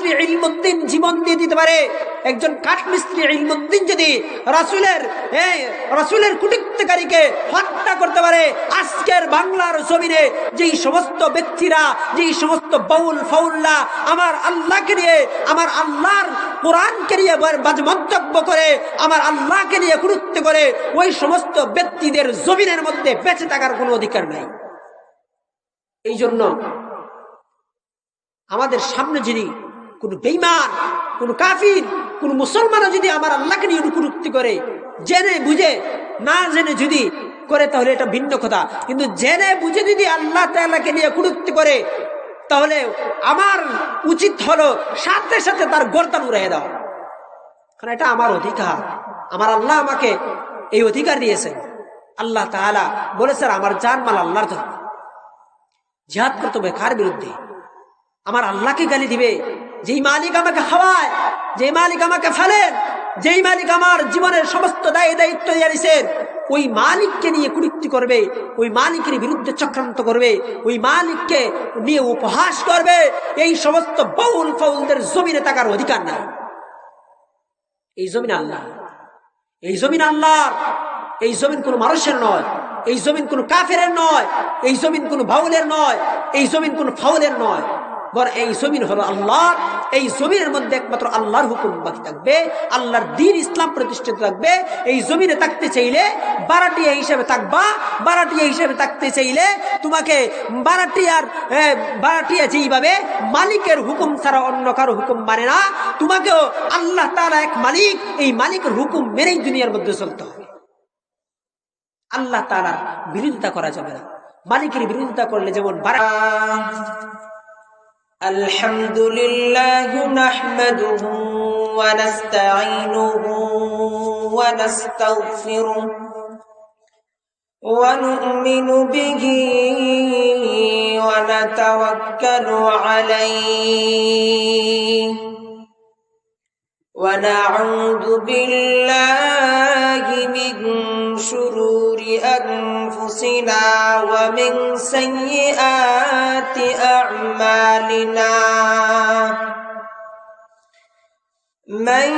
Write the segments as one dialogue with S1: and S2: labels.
S1: মিস্ত্রি ইলমুদ্দিন জীবন দিয়ে দিতে পারে, একজন কাঠ মিস্ত্রি ইলমুদ্দিন যদি রাসূলের কটূক্তিকারীকে হত্যা করতে পারে, আজকের বাংলার জমিনে যেই সমস্ত ব্যক্তিরা, যেই সমস্ত বাউল ফাউল্লা আমার আল্লাহকে নিয়ে, আমার আল্লাহর কোরআনকে নিয়ে বাজে মন্তব্য করে, আমার আল্লাহকে নিয়ে কটূক্তি করে, ওই সমস্ত ব্যক্তিদের জমিনের মধ্যে বেঁচে থাকার কোনো অধিকার নাই। এই জন্য আমাদের সামনে যিনি কোন বেঈমান, কোন কাফির, কোন মুসলমানও যদি আমার আল্লাহকে নিয়ে কটূক্তি করে, জেনে বুঝে, না জেনে যদি করে তাহলে এটা ভিন্ন কথা, কিন্তু জেনে বুঝে যদি আল্লাহ তাআলাকে নিয়ে কটূক্তি করে তাহলে আমার উচিত হলো সাথে সাথে তার গর্দান উড়িয়ে দাও, কারণ এটা আমার অধিকার। আমার আল্লাহ আমাকে এই অধিকার দিয়েছেন। আল্লাহ তাআলা বলেছেন আমার জান মাল আল্লাহর জন্য, জিহাদ করতে হবে কার বিরুদ্ধে? আমার আল্লাহকে গালি দিবে, যেই মালিক আমাকে খাওয়ায়, যেই মালিক আমাকে ফেলেন, যেই মালিক আমার জীবনের সমস্ত দায় দায়িত্ব দিয়েছেন, ওই মালিককে নিয়ে কটূক্তি করবে, ওই মালিকের বিরুদ্ধে চক্রান্ত করবে, ওই মালিককে নিয়ে উপহাস করবে, এই সমস্ত বাউল ফাউলদের জমিনে থাকার অধিকার নাই। এই জমিন আল্লাহ, এই জমিন আল্লাহর, এই জমিন কোনো মানুষের নয়, এই জমিন কোনো কাফেরের নয়, এই জমিন কোনো বাউলের নয়, এই জমিন কোনো ফাউলের নয়, বরং এই জমিন হলো আল্লাহর। এই জমিনের মধ্যে একমাত্র আল্লাহর হুকুম বাকি থাকবে, আল্লাহর দ্বীন ইসলাম প্রতিষ্ঠিত থাকবে। এই জমিনে থাকতে চাইলে বারাটিয়া হিসেবে থাকবা, বারাটিয়া হিসেবে থাকতে চাইলে তোমাকে বারাটিয়া যেইভাবে মালিকের হুকুম ছাড়া অন্য কারো হুকুম মানে না, তোমাকেও আল্লাহ তাআলা এক মালিক, এই মালিকের হুকুম মেনেই দুনিয়ার মধ্যে চলতে হবে। আল্লাহ তাআলার বিরোধিতা করা যাবে না। মালিকের বিরোধিতা করলে যেমন
S2: আলহামদুলিল্লাহ নাহমাদুহু ওয়া নাস্তাঈনুহু ওয়া নাস্তাগফিরুহু ওয়া নু'মিনু বিহি ওয়া নাতাওয়াক্কালু আলাইহি ওয়া না'উযু বিল্লাহি মিন শুরুরি আনফুসিনা ওয়া মিন সাইয়্যাতি আ'মালিনা মান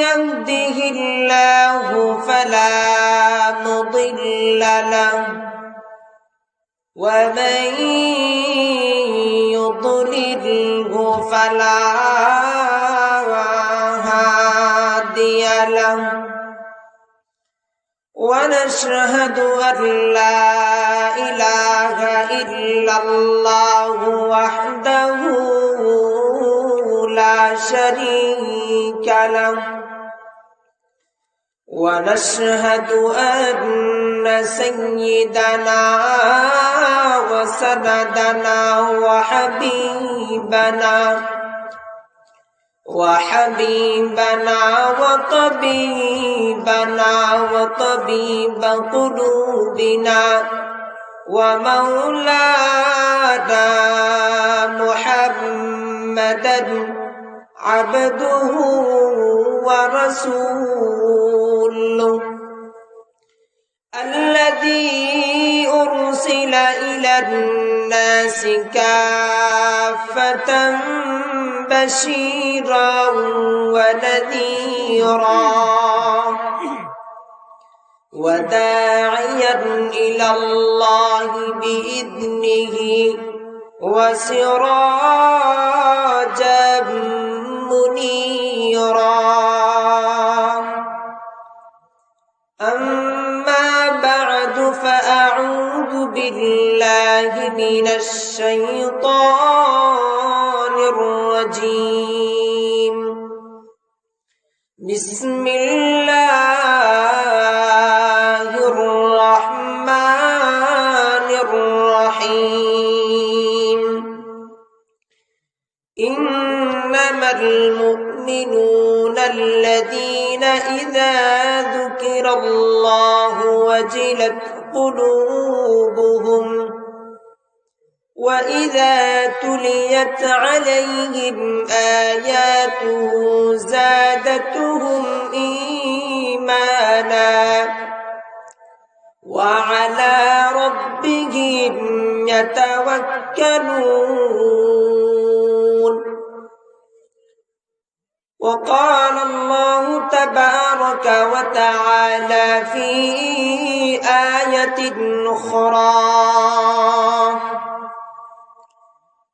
S2: ইয়াহদিহিল্লাহু ফালা মুদিল্লা লাহু ওয়া মান ইউদ্লিলহু ফালা হাদিয়া লাহু ونشهد أن لا إله إلا الله وحده لا شريك له ونشهد أن سيدنا وسندنا وحبيبنا وطبيبنا وطبيب قلوبنا ومولانا محمدا عبده ورسوله الذي أرسل إلى الناس كافة بشيرا ونذيرا وداعيا إلى الله بإذنه وسراجا منيرا أما بعد فأعوذ بالله من الشيطان الرجيم بسم الله الرحمن الرحيم إنما المؤمنون الذين إذا ذكر الله وجلت قلوبهم وإذا تليت عليهم آياته زادتهم إيمانا وعلى ربهم يتوكلون وقال الله تبارك وتعالى في آية أخرى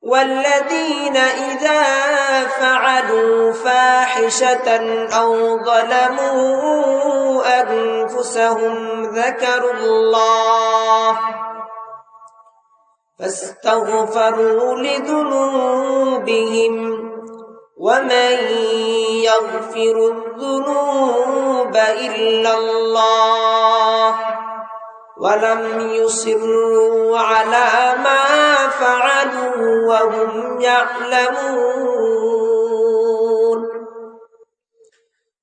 S2: والذين إذا فعلوا فاحشة أو ظلموا أنفسهم ذكروا الله فاستغفروا لذنوبهم ومن يغفر الذنوب إلا الله ولم يصروا على ما فعلوا وهم يعلمون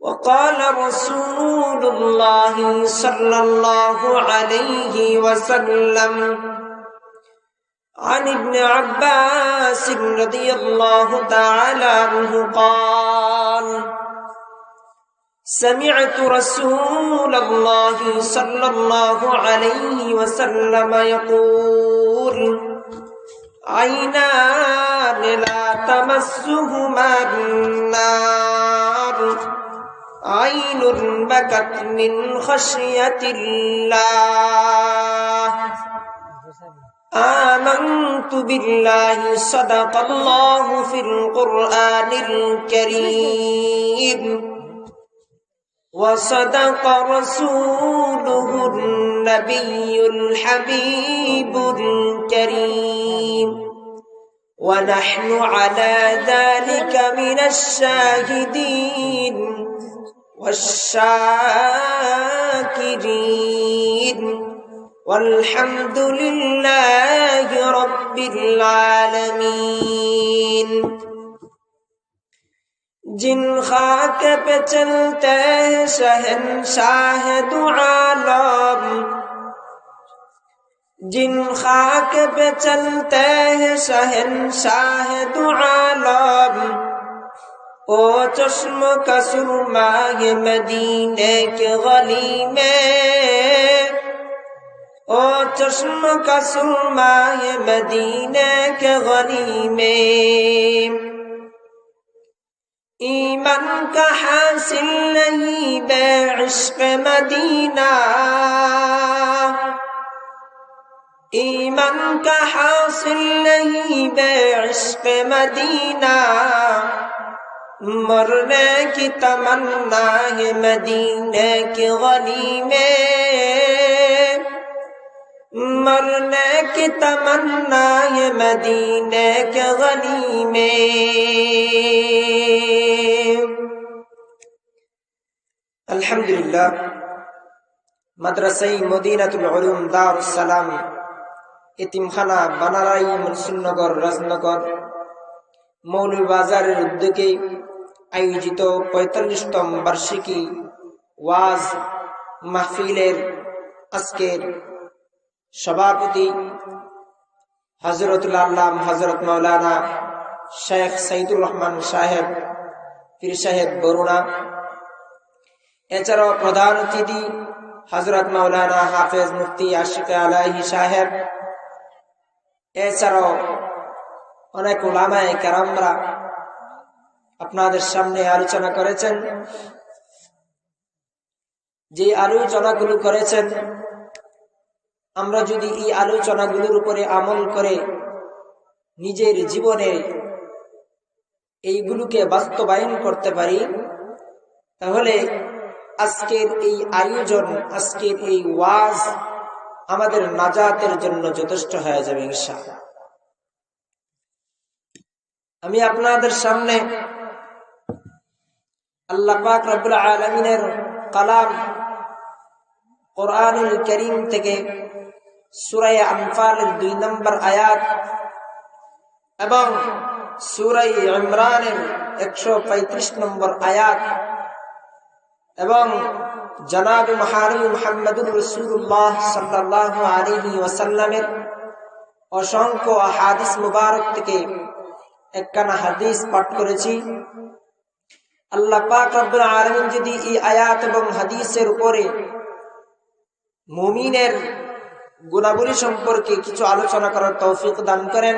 S2: وقال رسول الله صلى الله عليه وسلم عن ابن عباس رضي الله تعالى عنه قال سمعت رسول الله صلى الله عليه وسلم يقول عينان لا تمسهما النار عين بكت من خشية الله آمنت بالله صدق الله في القرآن الكريم وصدق رسوله النبي الحبيب الكريم ونحن على ذلك من الشاهدين والشاكرين والحمد لله رب العالمين जिन खाक पे चलते हैं शहंशाह दो आलम जिन खाक पे चलते हैं शहंशाह दो आलम ओ चश्म का सुरमा है मदीने के गली में ओ चश्म का सुरमा है मदीने के गली में ईमान का हासिल नहीं बेइश्क मदीना ईमान का हासिल नहीं बेइश्क मदीना मरने की तमन्ना है मदीने की गली में मरने की तमन्ना है मदीने के गली में अल्हम्दुलिल्लाह मदरसा मदीनातुल उलूम दारुस सलाम यतीमखाना बनाराई मनसुरनगर राजनगर মৌলভীবাজারের উদ্যোগে আয়োজিত ৪৫তম বার্ষিকী ওয়াজ মাহফিলের আজকের সভাপতি হযরতুল আল্লাম হযরত মাওলানা শেখ সাইদুর রহমান সাহেব পীর সাহেব বরুণা, এছাড়াও প্রধান অতিথি হযরত মাওলানা হাফেজ মুফতি আশিক আলাহি সাহেব, এছাড়াও অনেক উলামায়ে কেরামরা আপনাদের সামনে আলোচনা করেছেন। যে আলোচনাগুলো করেছেন আমরা যদি এই আলোচনাগুলোর উপরে আমল করে নিজের জীবনে এইগুলোকে বাস্তবায়ন করতে পারি, তাহলে আজকের এই আয়োজন, আজকের এই ওয়াজ আমাদের নাজাতের জন্য যথেষ্ট হয়ে যাবে ইনশাআল্লাহ। আমি আপনাদের সামনে আল্লাহ পাক রব্বুল আলামিনের কালাম কোরআনুল কারীম থেকে সূরা আনফালের ২ নম্বর আয়াত এবং সূরা ইমরানের ১৩৫ নম্বর আয়াত এবং জনাব মুহাম্মদুর রাসূলুল্লাহ সাল্লাল্লাহু আলাইহি ওয়াসাল্লামের অসংখ্য হাদিস মুবারক থেকে একখানা হাদিস পাঠ করেছি। আল্লাহ পাক রব্বুল আলামিন যদি এই আয়াত এবং হাদিসের উপরে মুমিনের গুণাবলী সম্পর্কে কিছু আলোচনা করার তৌফিক দান করেন,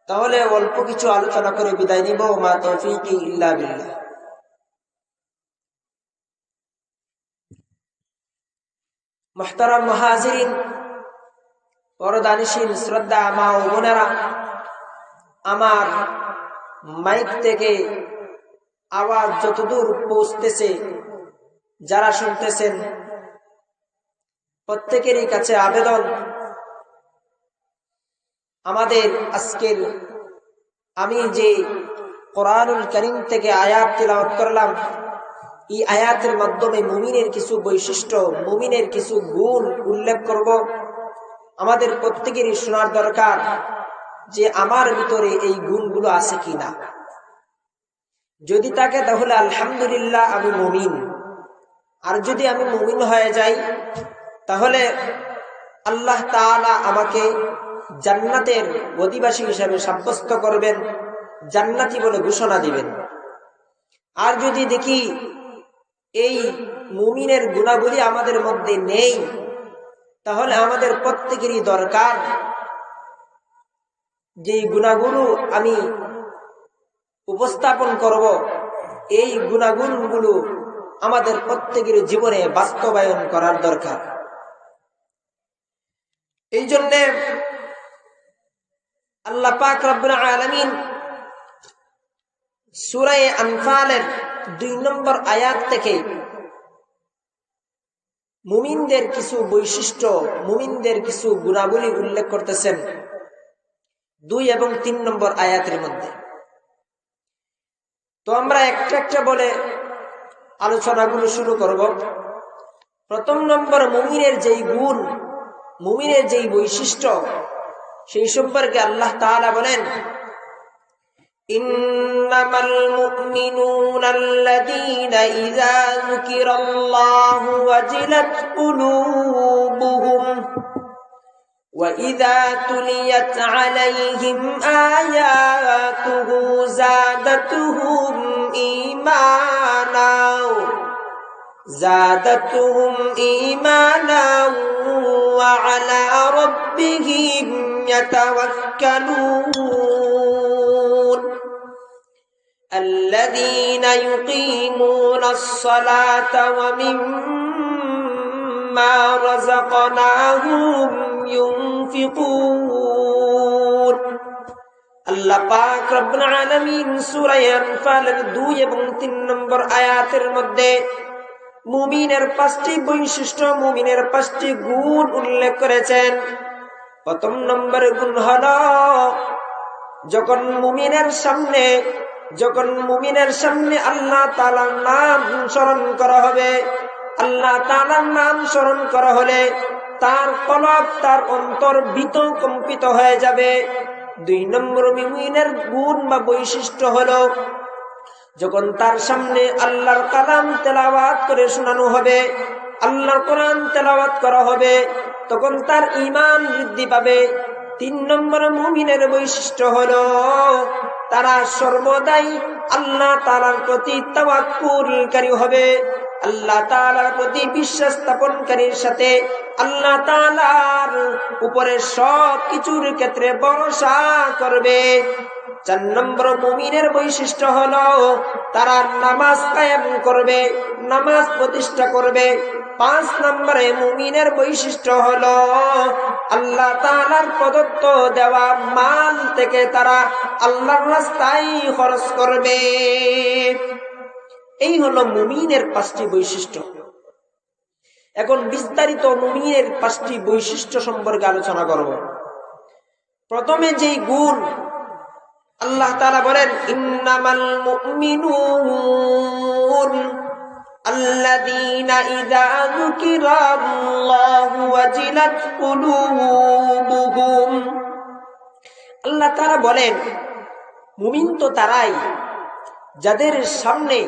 S2: তাহলে অল্প কিছু আলোচনা করে বিদায় নিব। মা তৌফিকি ইল্লা বিল্লাহ। মুহতারাম মুহাজিরিন, পরদানিশীল শ্রদ্ধা মা ও বোনেরা, আমার মাইক থেকে আওয়াজ যতদূর পৌঁছতেছে যারা শুনতেছেন প্রত্যেকেরই কাছে আবেদন, আমাদের আজকের আমি যে কোরআনুল কারীম থেকে আয়াত তিলাওয়াত করলাম, এই আয়াতের মাধ্যমে মুমিনের কিছু বৈশিষ্ট্য, মুমিনের কিছু গুণ উল্লেখ করব। আমাদের প্রত্যেকেরই শোনার দরকার যে আমার ভিতরে এই গুণগুলো আছে কিনা। যদি থাকে তাহলে আলহামদুলিল্লাহ আমি মুমিন, আর যদি আমি মুমিন হয়ে যাই তাহলে আল্লাহ তাআলা আমাকে জান্নাতের অধিবাসী হিসাবে সাব্যস্ত করবেন, জান্নাতি বলে ঘোষণা দিবেন। আর যদি দেখি এই মুমিনের গুণাবলী আমাদের মধ্যে নেই, তাহলে আমাদের প্রত্যেকেরই দরকার যে গুণাগুলো আমি উপস্থাপন করব, এই গুণাগুণগুলো আমাদের প্রত্যেকের জীবনে বাস্তবায়ন করার দরকার। এই জন্যে আল্লাহ পাক রব্বুল আলামিন সূরা আনফালের 2 নম্বর আয়াত থেকে মুমিনদের কিছু বৈশিষ্ট্য, মুমিনদের কিছু গুণাবলী উল্লেখ করতেছেন 2 এবং 3 নম্বর আয়াতের মধ্যে। তো আমরা একটা একটা বলে আলোচনাগুলো শুরু করব। প্রথম নম্বর, মুমিনের যেই গুণ, মুমিনের যেই বৈশিষ্ট্য, সেই সম্পর্কে আল্লাহ তাআলা বলেন, ইন্নামাল মুমিনুনা আল্লাযীনা ইযা যুকিরাল্লাহু ওয়াজিলাত কুলুবুহুম ওয়া ইযা তুলিয়াত আলাইহিম আয়াতুহু যাদাতুহুম ঈমানা ওয়া আলা রাব্বিহিম ইয়াতাওয়াক্কালুন আল্লাযীনা ইউকিমুনাস সালাতা ওয়া মিম্মা রাযাকনাহুম ইউনফিকুন। আল্লাহ পাক রব্বুল আলামিন সূরা আনফালের 2 এবং 3 নম্বর আয়াতের মধ্যে মুমিনের 5টি বৈশিষ্ট্য, মুমিনের 5টি গুণ উল্লেখ করেছেন। প্রথম নম্বর গুণ হলো যখন মুমিনের সামনে আল্লাহ তাআলার নাম স্মরণ করা হবে, আল্লাহ তাআলার নাম স্মরণ করা হলে তার কলব, তার অন্তর কম্পিত হয়ে যাবে। 2 নম্বর মুমিনের গুণ বা বৈশিষ্ট্য হলো যখন তার সামনে আল্লাহর কালাম তেলাওয়াত করে শোনানো হবে, আল্লাহর কোরআন তেলাওয়াত করা হবে, তখন তার ঈমান বৃদ্ধি পাবে। 3 নম্বর মুমিনের বৈশিষ্ট্য হলো তারা সর্বদাই আল্লাহ তাআলার প্রতি তাওয়াক্কুলকারী হবে, আল্লাহ তাআলার প্রতি বিশ্বাস স্থাপনকারীর সাথে আল্লাহ তাআলার উপরে সব কিছুর ক্ষেত্রে ভরসা করবে। 4 নম্বর মুমিনের বৈশিষ্ট্য হলো তারা নামাজ কায়েম করবে, নামাজ প্রতিষ্ঠা করবে। 5 নম্বরে মুমিনের বৈশিষ্ট্য হলো আল্লাহ তাআলার প্রদত্ত দেওয়া মাল থেকে তারা আল্লাহর রাস্তায় খরচ করবে। এই হলো মুমিনের 5টি বৈশিষ্ট্য। এখন বিস্তারিত মুমিনের 5টি বৈশিষ্ট্য সম্পর্কে আলোচনা করব। প্রথমে যেই গুণ আল্লাহ তাআলা বলেন, ইন্নামাল মুমিনুন আল্লাযীনা ইযা যুকিরাল্লাহু ওয়াজিলাত কুলুবুহুম। আল্লাহ তাআলা বলেন মুমিন তো তারাই যাদের সামনে,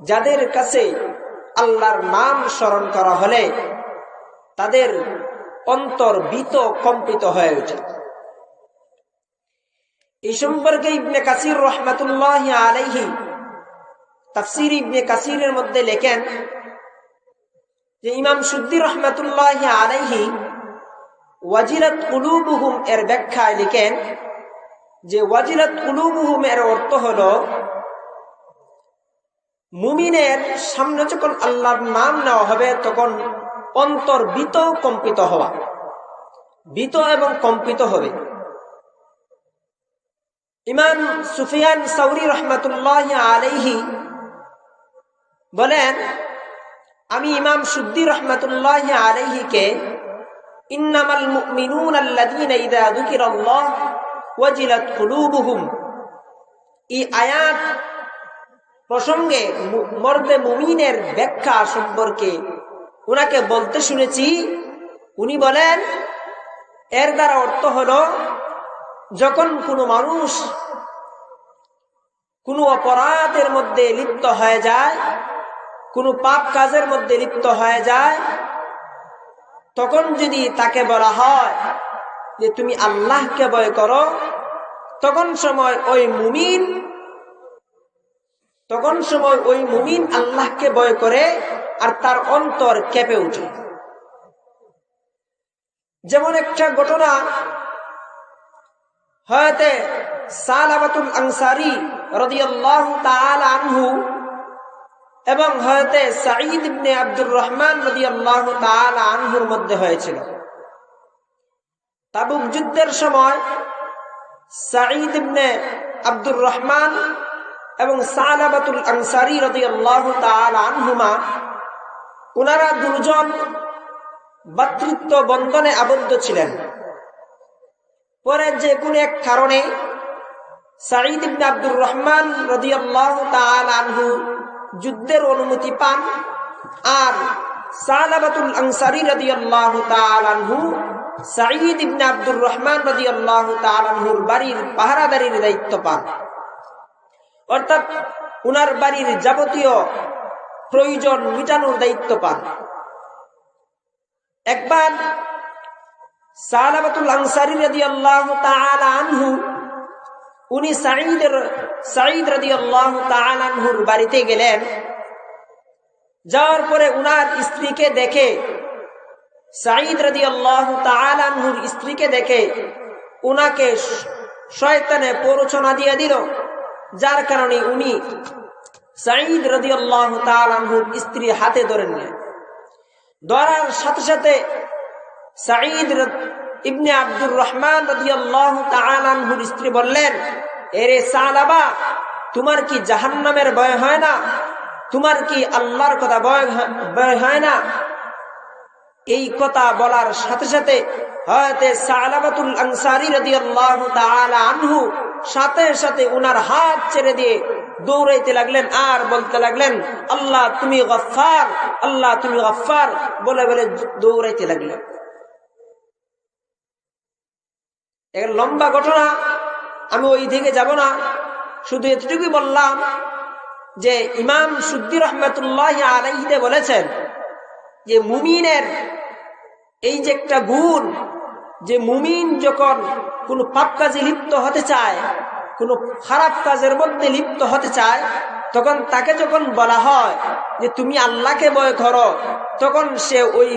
S2: যাদের কাছে আল্লাহর নাম স্মরণ করা হলে তাদের অন্তর কম্পিত হয়ে ওঠে। এই সম্পর্কে ইবনে কাসির রাহমাতুল্লাহি আলাইহি তাফসীর ইবনে কাসিরের মধ্যে লেখেন যে ইমাম সুদ্দী রাহমাতুল্লাহি আলাইহি ওয়াজিলাত কুলুবুহুম এর ব্যাখ্যায় লিখেন যে ওয়াজিলাত কুলুবুহুম এর অর্থ হলো মুমিনের সামনে যখন আল্লাহর নাম নেওয়া হবে তখন অন্তর ভীত কম্পিত হওয়া, ভীত এবং কম্পিত হবে। ইমাম সুফিয়ান সাউরি রহমাতুল্লাহ আলাইহি বলেন, আমি ইমাম সুদ্দি রহমাতুল্লাহ আলাইহিকে ইন্নামাল মুমিনুনা আল্লাযীনা ইযা যুকিরাল্লাহ ওয়াজিলাত কুলুবুহুম, এই আয়াত প্রসঙ্গে মর্দে মুমিনের ব্যাখ্যা সম্পর্কে উনাকে বলতে শুনেছি। উনি বলেন, এর দ্বারা অর্থ হলো, যখন কোনো মানুষ কোনো অপরাধের মধ্যে লিপ্ত হয়ে যায়, কোনো পাপ কাজের মধ্যে লিপ্ত হয়ে যায়, তখন যদি তাকে বলা হয় যে তুমি আল্লাহকে ভয় করো, তখন সময় ওই মুমিন আল্লাহকে ভয় করে আর তার অন্তর কেঁপে ওঠে। যেমন একটা ঘটনা, হয়তো সালাবাতুল আনসারী রাদিয়াল্লাহু তাআলা আনহু এবং হয়তো সাঈদ ইবনে আব্দুর রহমান রাদিয়াল্লাহু তাআলা আনহুর মধ্যে হয়েছিল। তাবুক যুদ্ধের সময় সাঈদ ইবনে আব্দুর রহমান এবং সালাবাতুল আনসারী রাদিয়াল্লাহু তাআলা আনহুমা, ওনারা দুজন ভাতৃত্ব বন্ধনে আবদ্ধ ছিলেন। পরে যে কোনো এক কারণে সাঈদ ইবনে আব্দুর রহমান রাদিয়াল্লাহু তাআলা আনহু যুদ্ধের অনুমতি পান, আর সালাবাতুল আনসারী রাদিয়াল্লাহু তাআলা আনহু সাঈদ ইবনে আব্দুর রহমান রাদিয়াল্লাহু তাআলা আনহুর বাড়ির পাহারাদারির দায়িত্ব পান, অর্থাৎ উনার বাড়ির যাবতীয় প্রয়োজন মিটানোর দায়িত্ব পান। একবার সালাবাতুল আনসারী রাদিয়াল্লাহু তাআলা আনহু উনি সাঈদ রাদিয়াল্লাহু তাআলা আনহুর বাড়িতে গেলেন। যাওয়ার পরে উনার স্ত্রীকে দেখে, সাঈদ রাদিয়াল্লাহু তাআলা আনহুর স্ত্রীকে দেখে উনাকে শয়তানে প্ররোচনা দিয়ে দিল, যার কারণে উনি সাঈদ রাদিয়াল্লাহু তাআলা আনহুর স্ত্রী হাতে ধরে নিলেন। ধরার সাথে সাথে সাঈদ ইবনে আব্দুর রহমান রাদিয়াল্লাহু তাআলা আনহুর স্ত্রী বললেন, এরে সালাবা, তোমার কি জাহান্নামের ভয় হয় না? তোমার কি আল্লাহর কথা ভয় হয় না? এই কথা বলার সাথে সাথে হয়তো সালাবাতুল আনসারী রাদিয়াল্লাহু তাআলা আনহু সাথে সাথে উনার হাত ছেড়ে দিয়ে দৌড়াইতে লাগলেন আর বলতে লাগলেন, আল্লাহ তুমি গফফার, আল্লাহ তুমি গফফার বলে বলে দৌড়াইতে লাগলেন। এর লম্বা ঘটনা, আমি ওই দিকে যাব না, শুধু এতটুকুই বললাম যে ইমাম সুদ্দি রহমাতুল্লাহ আলাইহি বলেছেন যে মুমিনের এই যে একটা গুণ, যে মুমিন যখন কোনো পাপ কাজে লিপ্ত হতে চায়, কোনো খারাপ কাজের মধ্যে লিপ্ত হতে চায়, তখন তাকে যখন বলা হয় যে তুমি আল্লাহকে ভয় করো, তখন সে ওই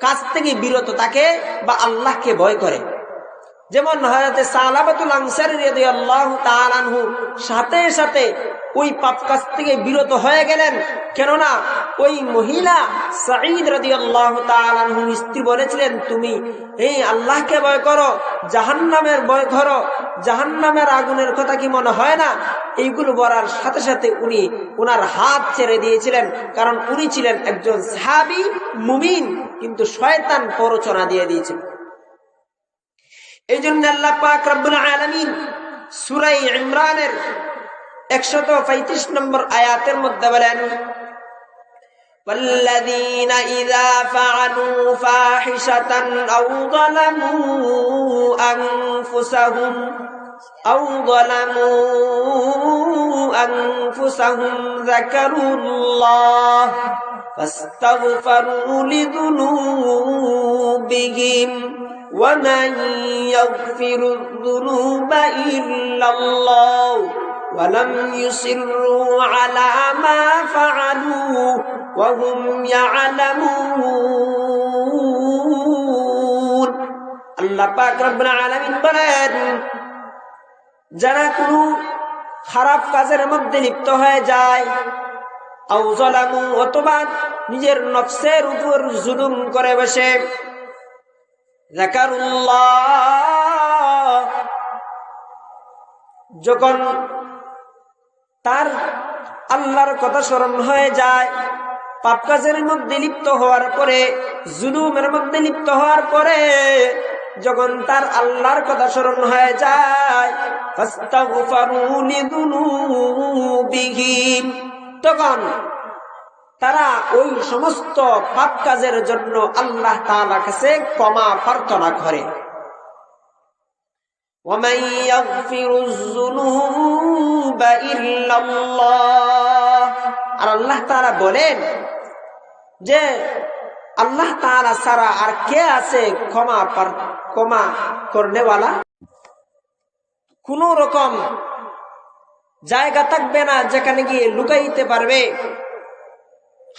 S2: কাজ থেকে বিরত থাকে বা আল্লাহকে ভয় করে। যেমন হযরত সালাবাতুল আনসারী রাদিয়াল্লাহু তাআলা আনহু সাথে সাথে ওই পাপ কাজ থেকে বিরত হয়ে গেলেন, কেননা ওই মহিলা সাঈদ রাদিয়াল্লাহু তাআলা আনহুর স্ত্রী বলেছিলেন, তুমি এই আল্লাহকে ভয় করো, জাহান্নামের ভয় করো, জাহান্নামের আগুনের কথা কি মনে হয় না? এইগুলো বলার সাথে সাথে উনি ওনার হাত ছেড়ে দিয়েছিলেন, কারণ উনি ছিলেন একজন সাহাবী মুমিন, কিন্তু শয়তান প্ররোচনা দিয়ে দিয়েছিল। এই জন্য আল্লাহ পাক রব্বুল আলামিন সূরা ইমরানের 135 নম্বর আয়াতের মধ্যে বলেন, والذين إذا فعلوا فاحشة أو ظلموا أنفسهم ذكروا الله فاستغفروا لذنوبهم ومن يغفر الذنوب إلا الله ولم يصروا على ما فعلوا وهم يعلمون। আল্লাহ পাক রব্বুল আলামিন বলেন, যারা কোনো খারাপ কাজের মধ্যে লিপ্ত হয়ে যায়, আও যালামু, অথবা নিজের নফসের উপর জুলুম করে বসে যাকারুল্লাহ, যখন তার আল্লাহর কথা স্মরণ হয়ে যায়, পাপ কাজের মধ্যে লিপ্ত হওয়ার পরে, জুলুমের মধ্যে লিপ্ত হওয়ার পরে যখন তার আল্লাহর কথা স্মরণ হয়ে যায়, ফাস্তাগফারু লিযুনুবিহিম, তখন তারা ওই সমস্ত পাপ কাজের জন্য আল্লাহ তাআলার কাছে ক্ষমা প্রার্থনা করে। وَمَن يَغْفِرُ الذُّنُوبَ إِلَّا اللَّهُ, আর আল্লাহ তাআলা বলেন যে আল্লাহ তাআলা ছাড়া আর কে আছে ক্ষমা করনেওয়ালা। কোন রকম জায়গা থাকবে না যেখানে গিয়ে লুকাইতে পারবে।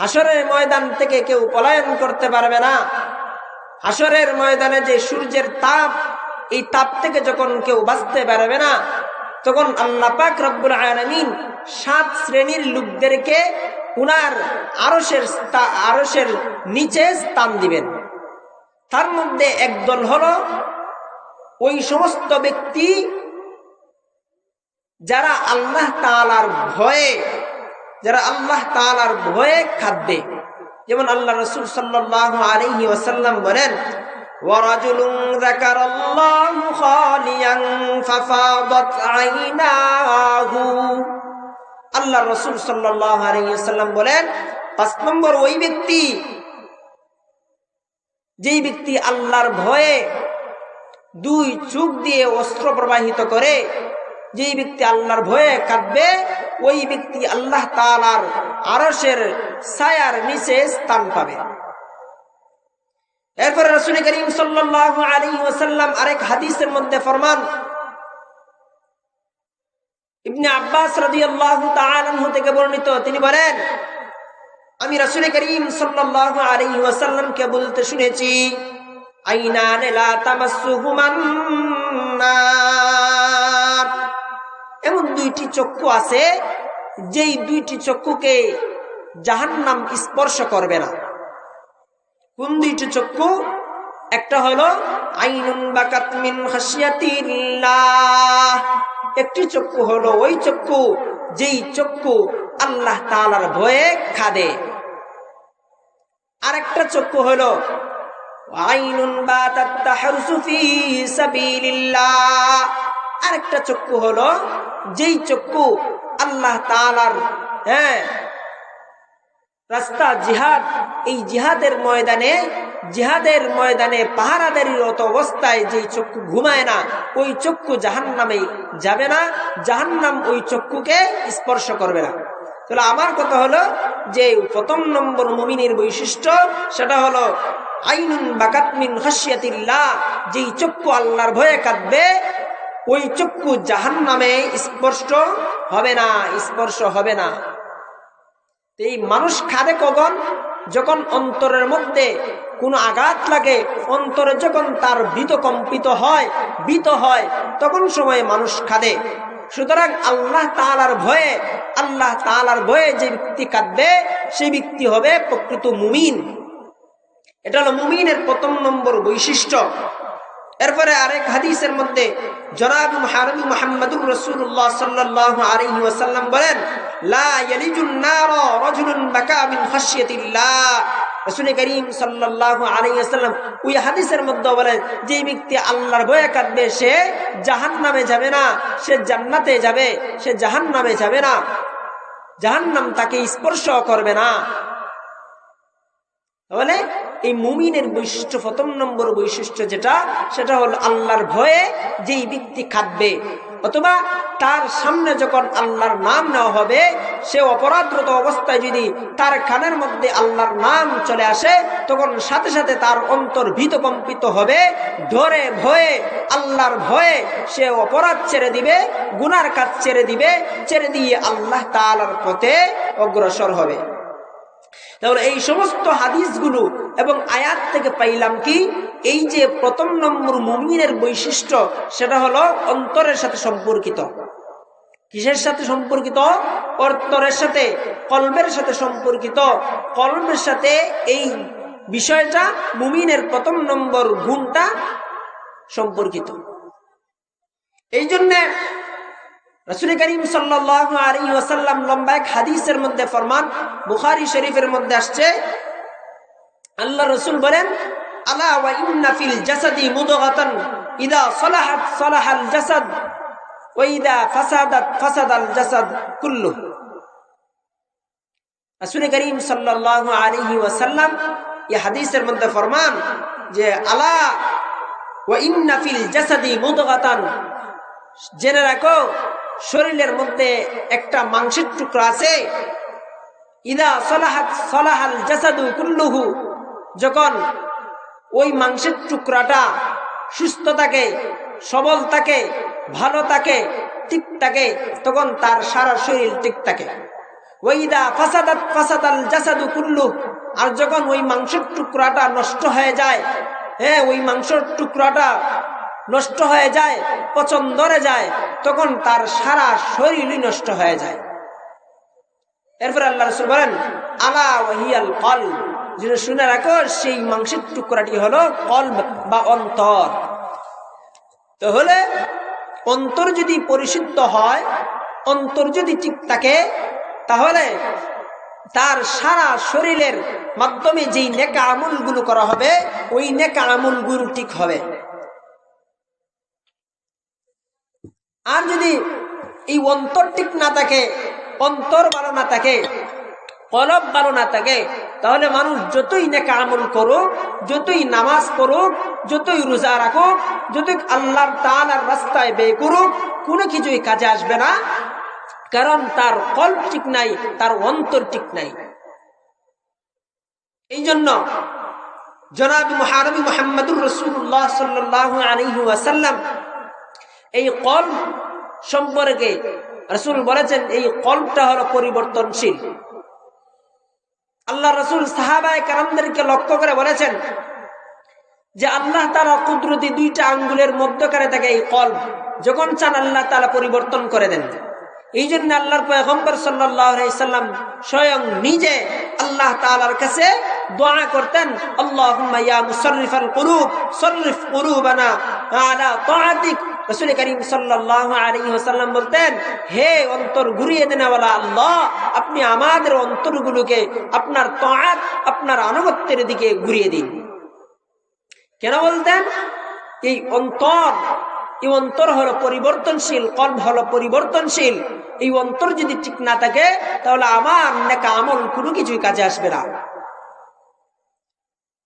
S2: হাসরের ময়দান থেকে কেউ পলায়ন করতে পারবে না। হাসরের ময়দানে যে সূর্যের তাপ, এই তাপ থেকে যখন কেউ বাঁচতে পারবে না, তখন আল্লাহ পাক রব্বুল আলামিন 7 শ্রেণীর লোকদেরকে উনার আরশের নিচে স্থান দিবেন। তার মধ্যে একদল হলো ওই সমস্ত ব্যক্তি যারা আল্লাহ তাআলার ভয়ে কাঁদবে। যেমন আল্লাহ রাসূল সাল্লাল্লাহু আলাইহি ওয়াসাল্লাম বলেন, ওয়ারাজুলুন যাকারাল্লাহু খালিয়ান ফাফাদাত আইনাহু, আল্লাহ রাসূল সাল্লাল্লাহু আলাইহি ওয়াসাল্লাম বলেন, 5 নম্বর ওই ব্যক্তি, যেই ব্যক্তি আল্লাহর ভয়ে 2 চোখ দিয়ে অস্ত্র প্রবাহিত করে, যেই ব্যক্তি আল্লাহর ভয়ে কাঁদবে, ওই ব্যক্তি আল্লাহ তাআলার আরশের ছায়ার নিচে স্থান পাবে। এরপরে রাসূল করিম সাল্লাল্লাহু আলাইহি ওয়াসাল্লাম আরেক হাদিসের মধ্যে ফরমান, ইবনে আব্বাস রাদিয়াল্লাহু তাআলা আনহু থেকে বর্ণিত, তিনি বলেন, আমি রাসূল করিম সাল্লাল্লাহু আলাইহি ওয়াসাল্লামকে বলতে শুনেছি, আইনান লা তামাসসুহুমান নার, এমন 2টি চক্ষু আছে যেই 2টি চক্ষুকে জাহান্নাম স্পর্শ করবে না। কোন 2টি চক্ষু? একটা হলো আইনুন বাকাত মিন খাশিয়াতিল্লাহ, একটি চক্ষু হলো ওই চক্ষু যেই চক্ষু আল্লাহ তাআলার ভয়ে কাঁদে। আরেকটা চক্ষু হলো আইনুন বাতাত তাহরুসু ফি সাবিলিল্লাহ, আরেকটা চক্ষু হলো যেই চক্ষু আল্লাহ তাআলার রাস্তা জিহাদ, এই জিহাদের ময়দানে পাহারাদারিরত অবস্থায় যেই চক্ষু ঘুমায় না, ওই চক্ষু জাহান্নামে যাবে না, জাহান্নাম ওই চক্ষুকে স্পর্শ করবে না। তাহলে আমার কথা হলো যে 1 নম্বর মুমিনের বৈশিষ্ট্য, সেটা হলো আইনুন বাকাত মিন খাশিয়াতিল্লাহ, যেই চক্ষু আল্লাহর ভয়ে কাঁদবে, ওই চক্ষু জাহান্নামে স্পর্শ হবে না। এই মানুষ কাঁদে কখন? যখন অন্তরের মধ্যে কোনো আঘাত লাগে, অন্তরে যখন তার ভীত হয়, তখন সময় মানুষ কাঁদে। সুতরাং আল্লাহ তাআলার ভয়ে যে ব্যক্তি কাঁদবে, সেই ব্যক্তি হবে প্রকৃত মুমিন। এটা হলো মুমিনের 1 নম্বর বৈশিষ্ট্য। এরপরে আরেক হাদিসের মধ্যে জনাব মুহাম্মদুর রাসূলুল্লাহ সাল্লাল্লাহু আলাইহি ওয়াসাল্লাম বলেন, লা ইয়ালিজুন নার রাজুলুন বাকা মিন খাশিয়াতিল্লাহ, রাসূল করিম সাল্লাল্লাহু আলাইহি ওয়াসাল্লাম ওই হাদিসের মধ্যে বলেন, যে ব্যক্তি আল্লাহর ভয়ে কাঁদবে সে জাহান্নামে যাবে না, সে জান্নাতে যাবে, সে জাহান্নামে যাবে না, জাহান্নাম তাকে স্পর্শ করবে না। তাহলে এই মুমিনের বৈশিষ্ট্য, 1 নম্বর বৈশিষ্ট্য সেটা হলো আল্লাহর ভয়ে যেই ব্যক্তি কাঁদবে, অথবা তার সামনে যখন আল্লাহর নাম নেওয়া হবে, সে অপরাধরত অবস্থায় যদি তার কানের মধ্যে আল্লাহর নাম চলে আসে, তখন সাথে সাথে তার অন্তর ভীত কম্পিত হবে, ডরে ভয়ে আল্লাহর ভয়ে সে অপরাধ ছেড়ে দিবে, গুনার কাজ ছেড়ে দিয়ে আল্লাহ তাআলার পথে অগ্রসর হবে। তাহলে এই সমস্ত হাদিসগুলো এবং আয়াত থেকে পাইলাম কি, এই যে 1 নম্বর মুমিনের বৈশিষ্ট্য, সেটা হলো অন্তরের সাথে সম্পর্কিত।
S1: কিসের সাথে সম্পর্কিত? অন্তরের সাথে, কলবের সাথে সম্পর্কিত। কলবের সাথে এই বিষয়টা, মুমিনের প্রথম নম্বর গুণটা সম্পর্কিত। এই জন্যে রাসূল করিম সাল্লাল্লাহু আলাইহি ওয়াসাল্লাম লম্বা এক হাদিসের মধ্যে ফরমান, বুখারী শরীফের মধ্যে আসছে, আল্লাহ রাসূল বলেন, আলা ওয়া ইন্না ফিল জাসাদি মুদগাতান ইদা সালাহাত সালাহাল জাসাদ ওয়া ইদা ফাসাদাত ফাসাদাল জাসাদ কুল্লুহু। রাসূল করিম সাল্লাল্লাহু আলাইহি ওয়াসাল্লাম এই হাদিসের মধ্যে ফরমান যে আলা ওয়া ইন্না ফিল জাসাদি মুদগাতান, জেনে রাখো শরীরের মধ্যে একটা মাংসের টুকরা আছে, ইদা সালাহাত সালাহাল জাসাদু কুল্লুহু, যখন ওই মাংসের টুকরাটা সুস্থ থাকে, সবল থাকে, ভালো থাকে, ঠিক থাকে, তখন তার সারা শরীর ঠিক থাকে। ওয়াইদা ফাসাদাত ফাসাদাল জাসাদু কুল্লুহু, আর যখন ওই মাংসের টুকরাটা নষ্ট হয়ে যায়, ওই মাংসের টুকরাটা নষ্ট হয়ে যায়, পচন ধরে যায়, তখন তার সারা শরীরই নষ্ট হয়ে যায়। এরপর আল্লাহ রাসূল বলেন, আলা ওয়াহিয়াল কলব, যেটা শুনে রাখো সেই মাংসের টুকরাটি হলো কলব বা অন্তর। তাহলে অন্তর যদি পরিশুদ্ধ হয়, অন্তর যদি ঠিক থাকে, তাহলে তার সারা শরীরের মাধ্যমে যেই নেক আমলগুলো করা হবে, ওই নেক আমলগুলো ঠিক হবে। আর যদি এই অন্তর ঠিক না থাকে, অন্তর ভালো না থাকে, কলব ভালো না থাকে, তাহলে মানুষ যতই নেক আমল করুক, যতই নামাজ পড়ুক, যতই রোজা রাখুক, যতই আল্লাহ তাআলার রাস্তায় ব্যয় করুক, কোনো কিছুই কাজে আসবে না, কারণ তার কলব ঠিক নাই, তার অন্তর ঠিক নাই। এই জন্য জনাব মুহারবি মুহাম্মদুর রাসূলুল্লাহ সাল্লাল্লাহু আলাইহি ওয়াসাল্লাম এই কলব সম্পর্কে রাসূল বলেছেন, এই কলবটা হলো পরিবর্তনশীল। আল্লাহ রাসূল সাহাবায়ে কেরামদেরকে লক্ষ্য করে বলেছেন যে আল্লাহ তাআলা কুদরতি দুইটা আঙ্গুলের মধ্যখানে থাকে এই কলব, যখন চান আল্লাহ তাআলা পরিবর্তন করে দেন। এই জন্য আল্লাহর পয়গম্বর সাল্লাল্লাহু আলাইহি ওয়াসাল্লাম স্বয়ং নিজে আল্লাহ তাআলার কাছে দোয়া করতেন, আল্লাহুম্মা ইয়া মুসাররিফাল কুলুব সররিফ কুলুবানা আলা তাআতিক। রাসূল করিম সাল্লাল্লাহু আলাইহি ওয়াসাল্লাম বলতেন, হে অন্তর ঘুরিয়ে দেনেওয়ালা আল্লাহ, আপনি আমাদের অন্তরগুলোকে আপনার তাআত, আপনার আনুগত্যের দিকে ঘুরিয়ে দিন। কেন বলতেন? এই অন্তর হলো পরিবর্তনশীল, কলব হলো পরিবর্তনশীল। এই অন্তর যদি ঠিক না থাকে, তাহলে আমার নেক আমল কোনো কিছুই কাজে আসবে না।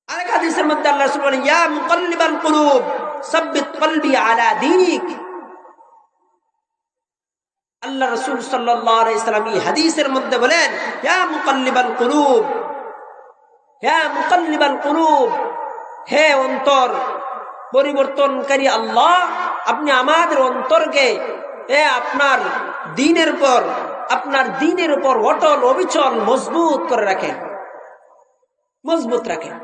S1: আরেক হাদিসের মধ্যে আল্লাহ রাসূল বলেন, ইয়া মুকাল্লিবাল কুলুব সাব্বিত কলবি আলা দীনিক। আল্লাহ রাসূল সাল্লাল্লাহু আলাইহি ওয়াসাল্লাম এই হাদিসের মধ্যে বলেন, ইয়া মুকাল্লিবাল কুলুব, ইয়া মুকাল্লিবাল কুলুব, হে অন্তর পরিবর্তনকারী আল্লাহ, আপনি আমাদের অন্তরকে আপনার দ্বীনের উপর অটল অবিচল মজবুত করে রাখেন, মজবুত রাখেন।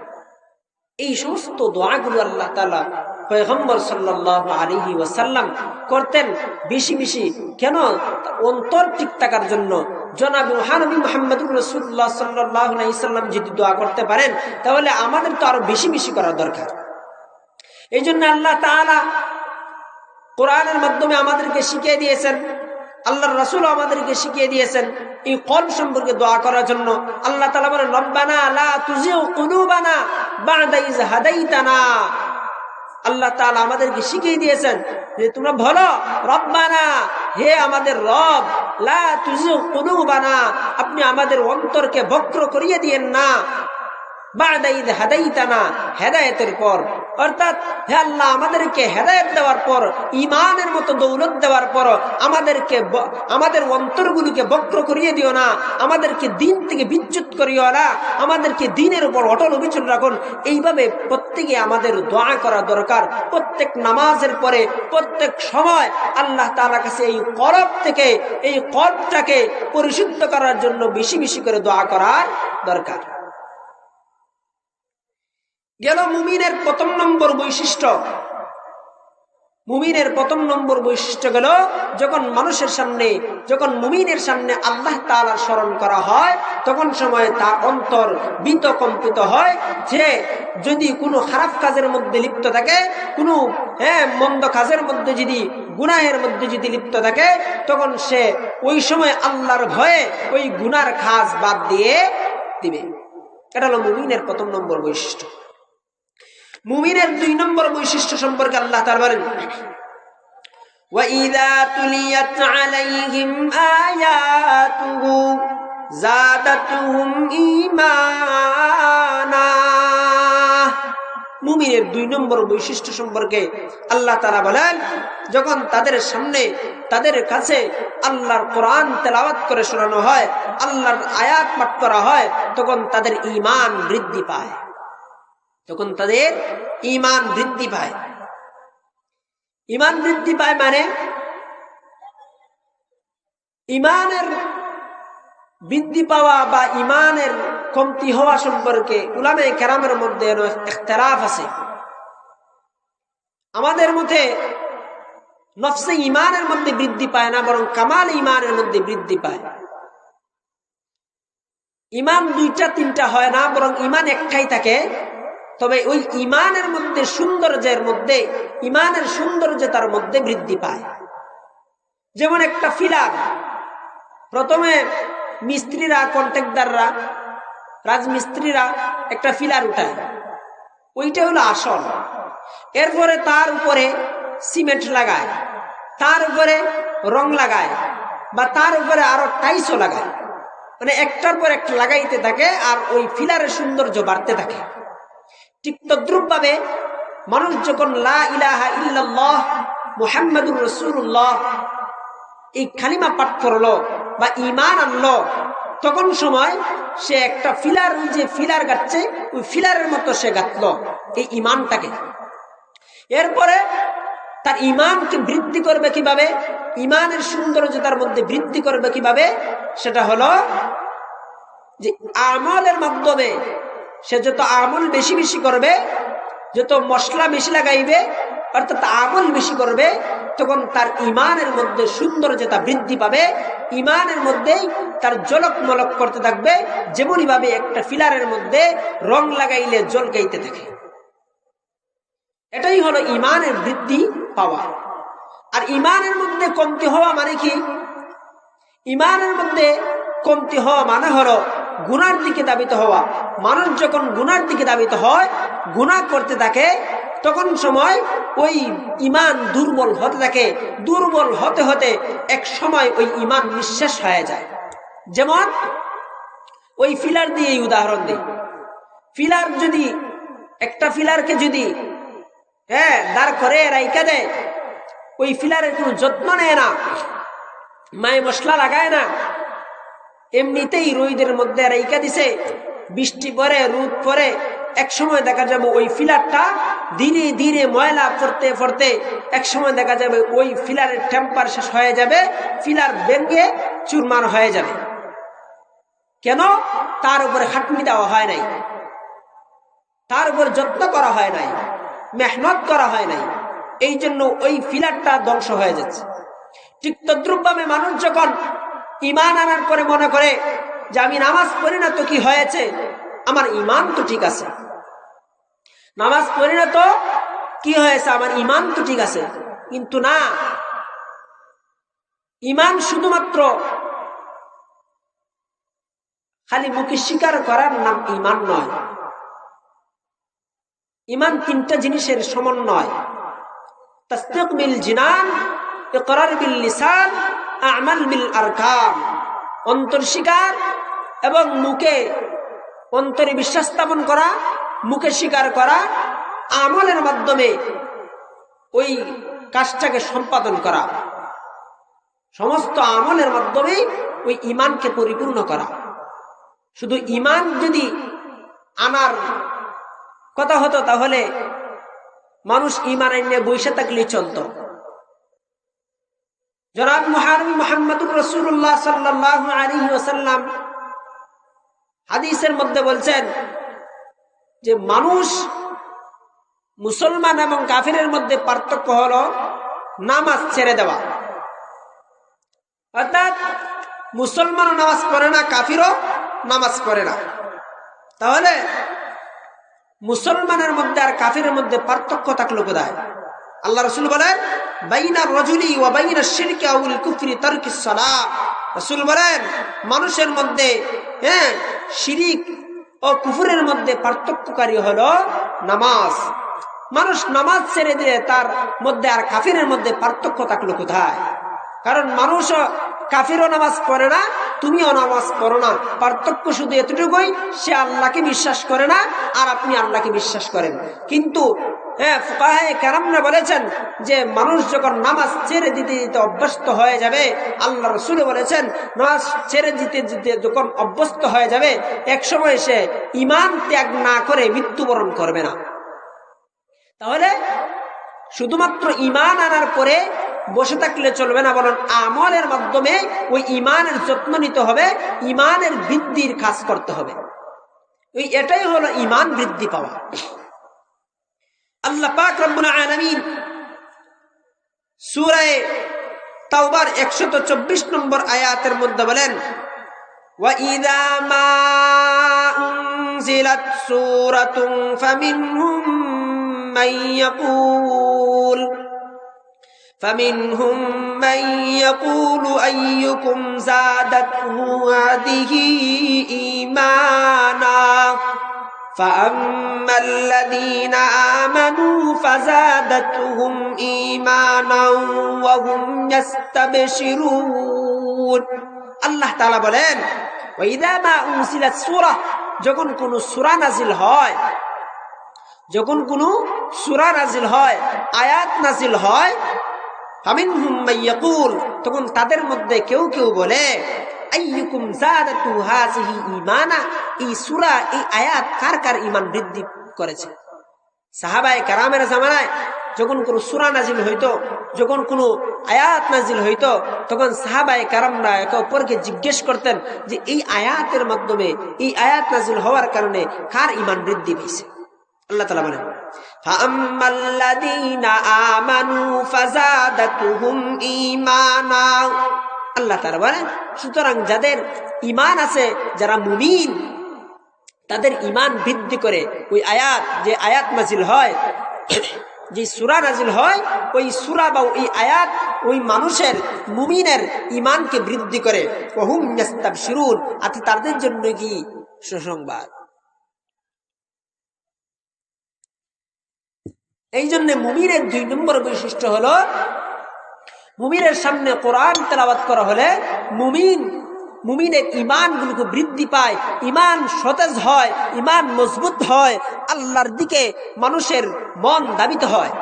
S1: এই সমস্ত দোয়াগুলো আল্লাহ তাআলা পয়গম্বর সাল্লাল্লাহু আলাইহি ওয়াসাল্লাম করতেন বেশি বেশি। কেন? অন্তর ঠিক থাকার জন্য। জনাব মুহাম্মদ মুহাম্মদুর রাসূলুল্লাহ সাল্লাল্লাহু আলাইহি ওয়াসাল্লাম যদি দোয়া করতে পারেন, তাহলে আমাদের তো আরো বেশি বেশি করা দরকার। এই জন্য আল্লাহ তাআলা কোরআনের মাধ্যমে আমাদেরকে শিখিয়ে দিয়েছেন, আল্লাহর রাসূল আমাদেরকে শিখিয়ে দিয়েছেন এই কলব সম্পর্কে দোয়া করার জন্য। আল্লাহ তাআলা বলেন, রব্বানা লা তুযিগ কুলুবানা বা'দা ইয হাদাইতানা। আল্লাহ তাআলা আমাদেরকে শিখিয়ে দিয়েছেন যে তোমরা বলো, রব্বানা, হে আমাদের রব, লা তুযিগ কুলুবানা, আপনি আমাদের অন্তরকে বক্র করিয়ে দিয়েন না, বা'দা ইয হাদাইতানা, হেদায়েতের পর। অর্থাৎ হে আল্লাহ, আমাদেরকে হেদায়েত দেওয়ার পর, ঈমানের মতো দৌলত দেওয়ার পর আমাদের অন্তরগুলোকে বক্র করিয়ে দিও না, আমাদেরকে দিন থেকে বিচ্যুত করিও না, আমাদেরকে দিনের উপর অটল অবিচল রাখুন। এইভাবে প্রত্যেকে আমাদের দোয়া করা দরকার। প্রত্যেক নামাজের পরে, প্রত্যেক সময় আল্লাহ তাআলার কাছে এই কলবটাকে পরিশুদ্ধ করার জন্য বেশি বেশি করে দোয়া করার দরকার। গেল মুমিনের প্রথম নম্বর বৈশিষ্ট্য, মুমিনের প্রথম নম্বর বৈশিষ্ট্য গেল যখন মানুষের সামনে, যখন মুমিনের সামনে আল্লাহ তাআলার স্মরণ করা হয় তখন সময় তার অন্তর ভীত কম্পিত হয় যে যদি কোনো খারাপ কাজের মধ্যে লিপ্ত থাকে, কোনো মন্দ কাজের মধ্যে যদি, গুনাহের মধ্যে যদি লিপ্ত থাকে, তখন সে ওই সময় আল্লাহর ভয়ে ওই গুনার কাজ বাদ দিয়ে দিবে। এটা হলো মুমিনের প্রথম নম্বর বৈশিষ্ট্য। মুমিনের 2 নম্বর বৈশিষ্ট্য সম্পর্কে আল্লাহ তাআলা বলেন, وَإِذَا تُلِيَتْ عَلَيْهِمْ آيَاتُهُ زَادَتْهُمْ إِيمَانًا। মুমিনের 2 নম্বর বৈশিষ্ট্য সম্পর্কে আল্লাহ তাআলা বলেন, যখন তাদের সামনে, তাদের কাছে আল্লাহর কোরআন তেলাওয়াত করে শোনানো হয়, আল্লাহর আয়াত পাঠ করা হয়, তখন তাদের ঈমান বৃদ্ধি পায়, তখন তাদের ঈমান বৃদ্ধি পায়। ঈমান বৃদ্ধি পায় মানে ঈমানের বৃদ্ধি পাওয়া বা ঈমানের কমতি হওয়া সম্পর্কে উলামায়ে কেরামের মধ্যে ইখতিলাফ আছে। আমাদের মতে নফসে ঈমানের মধ্যে বৃদ্ধি পায় না, বরং কামাল ঈমানের মধ্যে বৃদ্ধি পায়। ঈমান 2টা-3টা হয় না, বরং ঈমান একটাই থাকে। তবে ওই ঈমানের মধ্যে সৌন্দর্যের মধ্যে, ঈমানের সৌন্দর্যতার মধ্যে বৃদ্ধি পায়। যেমন একটা ফিলার, প্রথমে মিস্ত্রিরা, কন্ট্রাক্টররা, রাজমিস্ত্রিরা একটা ফিলার উঠায়, ওইটা হলো আসল। এরপরে তার উপরে সিমেন্ট লাগায়, তার উপরে রং লাগায়, বা তার উপরে আরো টাইলসও লাগায়, মানে একটার পর একটা লাগাইতে থাকে, আর ওই ফিলারের সৌন্দর্য বাড়তে থাকে। ঠিক তদ্রুপ ভাবে মানুষ যখন লা ইলাহা ইল্লাল্লাহ মুহাম্মাদুর রাসূলুল্লাহ এই কালিমা পাঠ করলো বা ঈমান আনলো, তখন সময় সে একটা ফিলার, ওই যে ফিলার গাচ্ছে, ওই ফিলারের মতো সে গাঁথলো এই ঈমানটাকে। এরপরে তার ঈমানকে বৃদ্ধি করবে কিভাবে, ঈমানের সৌন্দর্যতার মধ্যে বৃদ্ধি করবে কিভাবে, সেটা হলো যে আমলের মাধ্যমে। সে যত আমল বেশি বেশি করবে, যত মশলা বেশি লাগাইবে, অর্থাৎ আমল বেশি করবে, তখন তার ঈমানের মধ্যে সৌন্দর্যতা বৃদ্ধি পাবে, ঈমানের মধ্যেই তার ঝলক মলক করতে থাকবে, যেমনই ভাবে একটা ফিলারের মধ্যে রং লাগাইলে ঝলকাইতে থাকে। এটাই হলো ঈমানের বৃদ্ধি পাওয়া। আর ঈমানের মধ্যে কমতি হওয়া মানে কি? ঈমানের মধ্যে কমতি হওয়া মানে হলো গুনার দিকে ধাবিত হওয়া। মানুষ যখন গুনার দিকে ধাবিত হয়, গুনাহ করতে থাকে, তখন সময় ওই ঈমান দুর্বল হতে থাকে। দুর্বল হতে হতে এক সময় ওই ঈমান নিঃশেষ হয়ে যায়। যেমন ওই ফিলার দিয়ে উদাহরণ দিই। ফিলার যদি, একটা ফিলারকে যদি দাঁড় করে রাইখা দেয়, ওই ফিলারের কোনো যত্ন নেয় না, মায় মশলা লাগায় না, এমনিতেই রোদের মধ্যে রাইখা দিছে, বৃষ্টি পরে, রোদ পরে, এক সময় দেখা যাবে ওই ফিলারটা ধীরে ধীরে ময়লা পড়তে পড়তে এক সময় দেখা যাবে ওই ফিলারের টেম্পার শেষ হয়ে যাবে, ফিলার ভেঙে চুরমার হয়ে যাবে। কেন? তার উপরে খাটনি দেওয়া হয় নাই, তার উপর যত্ন করা হয় নাই, মেহনত করা হয় নাই, এই জন্য ওই ফিলারটা ধ্বংস হয়ে যাচ্ছে। ঠিক তদ্রুপভাবে মানুষ যখন ঈমান আনার পরে মনে করে যে আমি নামাজ পড়ি না তো কি হয়েছে, আমার ঈমান তো ঠিক আছে, নামাজ পড়ি না তো কি হয়েছে, আমার ঈমান তো ঠিক আছে। কিন্তু না, ঈমান শুধুমাত্র খালি মুখে স্বীকার করার নাম ঈমান নয়। ঈমান 3টা জিনিসের সমন্বয়। তাসদীক বিল জিনান, ইকরার বিল লিসান, আমাল বিল আরকান। অন্তর স্বীকার এবং মুখে, অন্তরে বিশ্বাস স্থাপন করা, মুখে স্বীকার করা, আমলের মাধ্যমে ওই কাজটাকে সম্পাদন করা, সমস্ত আমলের মাধ্যমে ওই ঈমানকে পরিপূর্ণ করা। শুধু ঈমান যদি আনার কথা হতো তাহলে মানুষ ঈমান এনে বসে থাকলেই চলত। জনাব মুহাম্মদ মুহাম্মদুর রাসূলুল্লাহ সাল্লাল্লাহু আলাইহি ওয়াসাল্লাম হাদিসের মধ্যে বলছেন যে মানুষ, মুসলমান এবং কাফিরের মধ্যে পার্থক্য হলো নামাজ ছেড়ে দেওয়া, অর্থাৎ মুসলমানও নামাজ পড়ে না, কাফিরও নামাজ পড়ে না। তাহলে মুসলমানের মধ্যে আর কাফিরের মধ্যে পার্থক্য থাকলো কোথায়? আল্লাহ রাসূল বলেন বাইনার রাজুলি ওয়া বাইনাশ শিরকি আউল কুফরি তারকিস সালাহ। রাসূল বলেন মানুষের মধ্যে শিরিক ও কুফরের মধ্যে পার্থক্যকারী হলো নামাজ। মানুষ নামাজ ছেড়ে দিলে তার মধ্যে আর কাফিরের মধ্যে পার্থক্য থাকলো কোথায়? কারণ মানুষ কাফিরও নামাজ পড়ে না, তুমিও নামাজ পড়ো না, পার্থক্য শুধু এতটুকুই, সে আল্লাহকে বিশ্বাস করে না আর আপনি আল্লাহকে বিশ্বাস করেন। কিন্তু ফুকাহায়ে কেরামরা বলেছেন যে মানুষ যখন নামাজ ছেড়ে দিতে দিতে অভ্যস্ত হয়ে যাবে, আল্লাহ রাসূল বলেছেন নামাজ ছেড়ে দিতে দিতে যখন অভ্যস্ত হয়ে যাবে, এক সময় সে ঈমান ত্যাগ না করে মৃত্যুবরণ করবে না। তাহলে শুধুমাত্র ঈমান আনার পরে বসে থাকলে চলবে না, বরং আমলের মাধ্যমে ওই ঈমানের যত্ন নিতে হবে, ঈমানের বৃদ্ধির কাজ করতে হবে। এটাই হলো ঈমান বৃদ্ধি পাওয়া। আল্লাহ পাক রব্বুল আলামিন সূরা তাওবার 124 নম্বর আয়াতের মধ্যে বলেন ওয়া ইযা মা উনজিলাত সূরাতুন ফামিনহুম মান ইয়াকুলু আইয়ুকুম যাদাতহু হাদিহি ঈমানা فَأَمَّا الَّذِينَ آمَنُوا فَزَادَتْهُمْ إِيمَانًا وَهُمْ يَسْتَبْشِرُونَ। আল্লাহ তাআলা বলেন ওয়াইদা মা উনজিলাত সূরা, যখন কোনো সূরা নাজিল হয়, যখন কোনো সূরা নাজিল হয়, আয়াত নাজিল হয়, ফামিনহুম মান ইয়াকুল, তখন তাদের মধ্যে কেউ কেউ বলে আইয়ুকুম যাদাতু হাযিহি ঈমানা, এই সূরা এই আয়াত কার কার ঈমান বৃদ্ধি করেছে। সাহাবায়ে কেরামের জামানায় যখন কোনো সূরা নাজিল হইতো, যখন কোনো আয়াত নাজিল হইতো, তখন সাহাবায়ে কেরামরা একে অপরকে জিজ্ঞেস করতেন যে এই আয়াতের মাধ্যমে, এই আয়াত নাজিল হওয়ার কারণে কার ঈমান বৃদ্ধি পেয়েছে। আল্লাহ তাআলা বলেন ফাআম্মাল্লাযীনা আমানু ফাযাদাতুহুম ঈমানা। আল্লাহ তাআলা বলেন সুতরাং যাদের ঈমান আছে, যারা মুমিন, তাদের ঈমান বৃদ্ধি করে ওই আয়াত, যে আয়াত নাজিল হয়, যে সূরা নাজিল হয়, ওই সূরা বা ওই আয়াত ওই মানুষের মুমিনের ঈমানকে বৃদ্ধি করে। ওয়াহুম ইয়াস্তাবশিরুন, আর তাদের জন্য কি সুসংবাদ। এই জন্য মুমিনের 2 নম্বর বৈশিষ্ট্য হলো মুমিনের সামনে কোরআন তেলাওয়াত করা হলে মুমিনের ঈমানগুলোকে বৃদ্ধি পায়, ঈমান সতেজ হয়, ঈমান মজবুত হয়, আল্লাহর দিকে মানুষের মন ধাবিত হয়।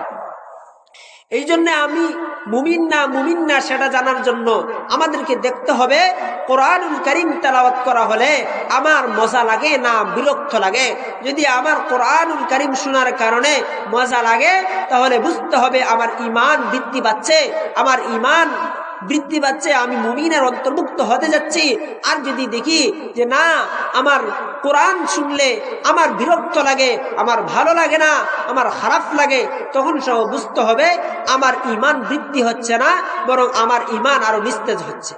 S1: এই জন্য আমি মুমিন না সেটা জানার জন্য আমাদেরকে দেখতে হবে কোরআনুল কারীম তেলাওয়াত করা হলে আমার মজা লাগে না বিরক্ত লাগে। যদি আমার কোরআনুল কারীম শোনার কারণে মজা লাগে, তাহলে বুঝতে হবে আমার ঈমান বৃদ্ধি পাচ্ছে, আমার ঈমান বৃদ্ধি পাচ্ছে, আমি মুমিনের অন্তর্ভুক্ত হতে যাচ্ছি। আর যদি দেখি যে না, আমার কোরআন শুনলে আমার বিরক্ত লাগে, আমার ভালো লাগে না, আমার খারাপ লাগে, তখন সব বুঝতে হবে আমার ঈমান বৃদ্ধি হচ্ছে না, বরং আমার ঈমান আরো নিস্তেজ হচ্ছে।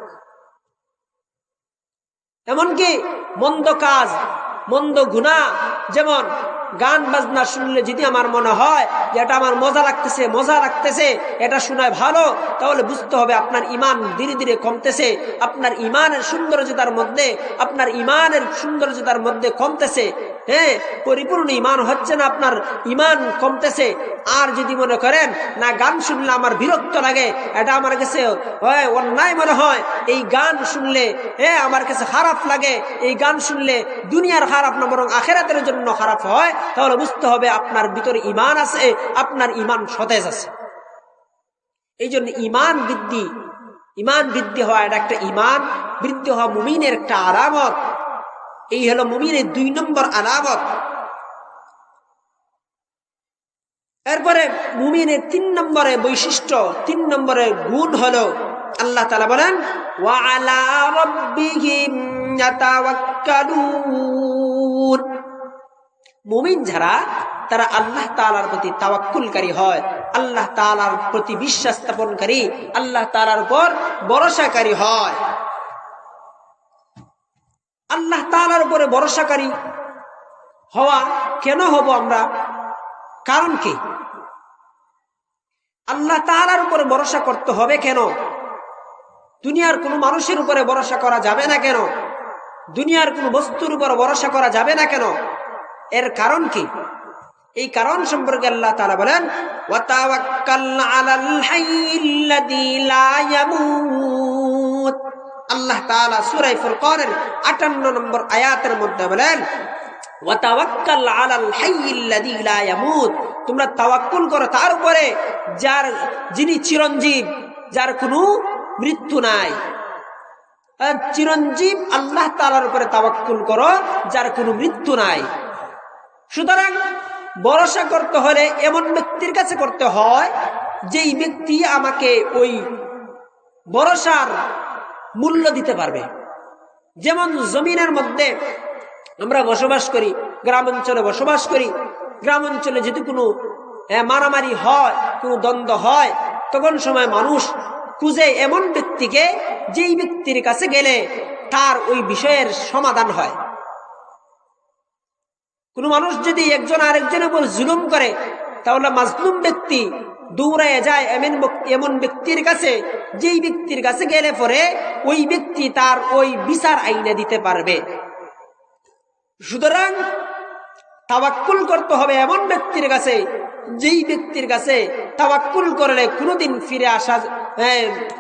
S1: এমনকি মন্দ কাজ, মন্দ গুনাহ, যেমন গান বাজনা শুনলে যদি আমার মনে হয় যে এটা আমার মজা লাগতেছে, এটা শোনায় ভালো, তাহলে বুঝতে হবে আপনার ঈমান ধীরে ধীরে কমতেছে, আপনার ঈমানের সৌন্দর্যতার মধ্যে কমতেছে। পরিপূর্ণ ঈমান হচ্ছে না, আপনার ঈমান কমতেছে। আর যদি মনে করেন না গান শুনলে আমার বিরক্ত লাগে, এটা আমার কাছে অন্যায় মনে হয়, এই গান শুনলে আমার কাছে খারাপ লাগে, এই গান শুনলে দুনিয়ার খারাপ না বরং আখিরাতের জন্য খারাপ হয়, তাহলে বুঝতে হবে আপনার ভিতরে ঈমান আছে, আপনার ঈমান সতেজ আছে। এই জন্য ঈমান বৃদ্ধি হওয়া, এটা একটা ঈমান বৃদ্ধি হওয়া মুমিনের একটা আলামত। এই হলো মুমিনের 2 নম্বর আলামত। এরপরে মুমিনের 3 নম্বরে বৈশিষ্ট্য, 3 নম্বরে গুণ হলো আল্লাহ তাআলা বলেন ওয়া আলা রাব্বিহিম ইয়াতাওয়াক্কালুন। মুমিন যারা, তারা আল্লাহ তাআলার প্রতি তাওয়াক্কুলকারী হয়, আল্লাহ তাআলার প্রতি বিশ্বাস স্থাপনকারী, আল্লাহ তাআলার উপর ভরসাকারী হয়। আল্লাহ তাআলার উপরে ভরসাকারী হওয়া কেন হব আমরা? কারণ কি? আল্লাহ তাআলার উপরে ভরসা করতে হবে কেন? দুনিয়ার কোনো মানুষের উপরে ভরসা করা যাবে না কেন? দুনিয়ার কোনো বস্তুর উপর ভরসা করা যাবে না কেন? এর কারণ কি? এই কারণ সম্পর্কে আল্লাহ তাআলা বলেন, ওয়াতাওয়াক্কাল আলাল হাইয়্যিল্লাযী লা ইয়ামুত। আল্লাহ তাআলা সূরা ফুরকানের 58 নম্বর আয়াতের মধ্যে বলেন, ওয়াতাওয়াক্কাল আলাল হাইয়্যিল্লাযী লা ইয়ামুত। তোমরা তাওয়াক্কুল করো তার উপরে যিনি চিরঞ্জীব, যার কোনো মৃত্যু নাই। চিরঞ্জীব আল্লাহ তাআলার উপরে তাওয়াক্কুল করো, যার কোনো মৃত্যু নাই। সুতরাং ভরসা করতে হলে এমন ব্যক্তির কাছে করতে হয় যেই ব্যক্তি আমাকে ওই ভরসার মূল্য দিতে পারবে। যেমন জমিনের মধ্যে আমরা বসবাস করি, গ্রাম অঞ্চলে বসবাস করি, গ্রাম অঞ্চলে যদি কোনো মারামারি হয়, কোনো দ্বন্দ্ব হয়, তখন সময় মানুষ খুঁজে এমন ব্যক্তিকে যেই ব্যক্তির কাছে গেলে তার ওই বিষয়ের সমাধান হয়। কোন মানুষ যদি একজন আরেকজনের উপর জুলুম করে, তাহলে মাজলুম ব্যক্তি দৌড়ায় যায় এমন ব্যক্তির কাছে, যেই ব্যক্তির কাছে গেলে পরে ওই ব্যক্তি তার ওই বিচার আইনে দিতে পারবে। সুতরাং তাওয়াক্কুল করতে হবে এমন ব্যক্তির কাছে, যেই ব্যক্তির কাছে তাওয়াক্কুল করলে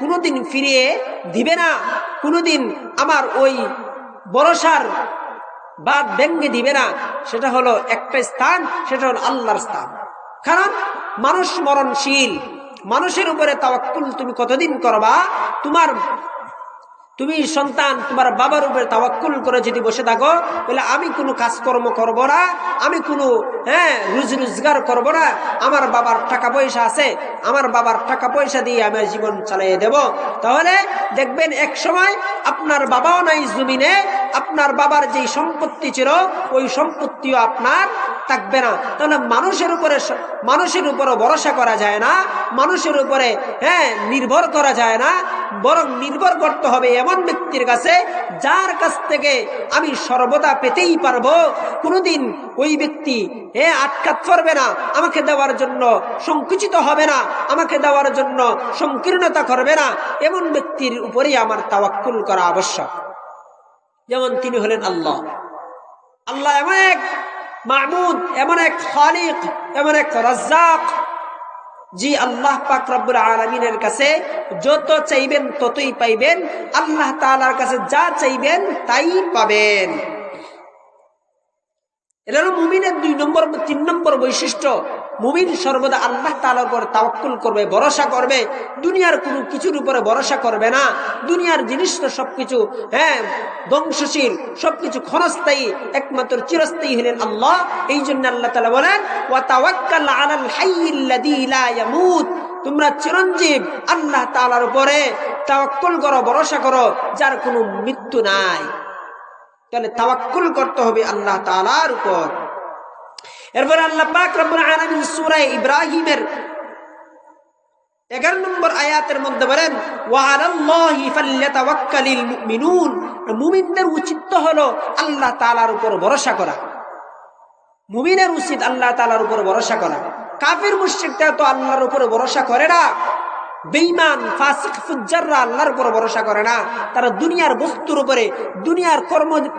S1: কোনোদিন ফিরিয়ে দিবে না, কোনোদিন আমার ওই ভরসার বাদ ভেঙে দিবে না। সেটা হলো একটা স্থান, সেটা হলো আল্লাহর স্থান। কারণ মানুষ মরণশীল, মানুষের উপরে তাওয়াক্কুল তুমি কতদিন করবা? তুমি সন্তান তোমার বাবার উপরে তাওয়াক্কুল করে যদি বসে থাকো, বলে আমি কোনো কাজকর্ম করব না, আমি কোনো রুজি রোজগার করব না, আমার বাবার টাকা পয়সা আছে, আমার বাবার টাকা পয়সা দিয়ে আমি জীবন চালিয়ে দেব, তাহলে দেখবেন এক সময় আপনার বাবাও নাই জমিনে, আপনার বাবার যেই সম্পত্তি ছিল ওই সম্পত্তিও আপনার থাকবে না। তাহলে মানুষের উপরে ভরসা করা যায় না, মানুষের উপরে নির্ভর করা যায় না, বরং নির্ভর করতে হবে এমন ব্যক্তির কাছে যার কাছ থেকে আমি সর্বদা পেতেই পারবো। কোনোদিন ওই ব্যক্তি আটকাত করবে না, আমাকে দেওয়ার জন্য সংকুচিত হবে না, আমাকে দেওয়ার জন্য সংকীর্ণতা করবে না। এমন ব্যক্তির উপরেই আমার তাওয়াক্কুল করা আবশ্যক। যেমন তিনি হলেন আল্লাহ। আল্লাহ এমন এক মাবুদ, এমন এক খালিক, এমন এক রাজ্জাক, জি আল্লাহ পাক রব্বুল আলামিনের কাছে যত চাইবেন ততই পাইবেন, আল্লাহ তাআলার কাছে যা চাইবেন তাই পাবেন। এটা হলো মুমিনের 3 নম্বর বৈশিষ্ট্য। মুমিন সর্বদা আল্লাহ তাআলার উপর তাওয়াক্কুল করবে, ভরসা করবে, দুনিয়ার কোনো কিছুর উপরে ভরসা করবে না। দুনিয়ার জিনিস তো সবকিছু ধ্বংসশীল, সবকিছু ক্ষণস্থায়ী, একমাত্র চিরস্থায়ী হলেন আল্লাহ। এই জন্য আল্লাহ তাআলা বলেন, ওয়া তাওয়াক্কাল আলাল হাইয়্যিল্লাযী লা ইয়ামুত। তোমরা চিরঞ্জীব আল্লাহ তাআলার উপরে তাওয়াক্কুল করো, ভরসা করো, যার কোনো মৃত্যু নাই। তাহলে তাওয়াক্কুল করতে হবে আল্লাহ তাআলার উপর। এরপর আল্লাহ পাক রব্বুল আলামিন সূরা ইব্রাহিমের 11 নম্বর আয়াতের মধ্যে বলেন, ওয়া আলাল্লাহি ফালইয়াতাওয়াক্কালিল মুমিনুন। মুমিনদের উচিত হলো আল্লাহ তাআলার উপর ভরসা করা। মুমিনের উচিত আল্লাহ তাআলার উপর ভরসা করা। কাফির মুশরিকরা তো আল্লাহর উপর ভরসা করে না। বেঈমান ফাসিক ফুজ্জাররা আল্লাহর উপর ভরসা করে না। তারা দুনিয়ার বস্তুর উপরে, দুনিয়ার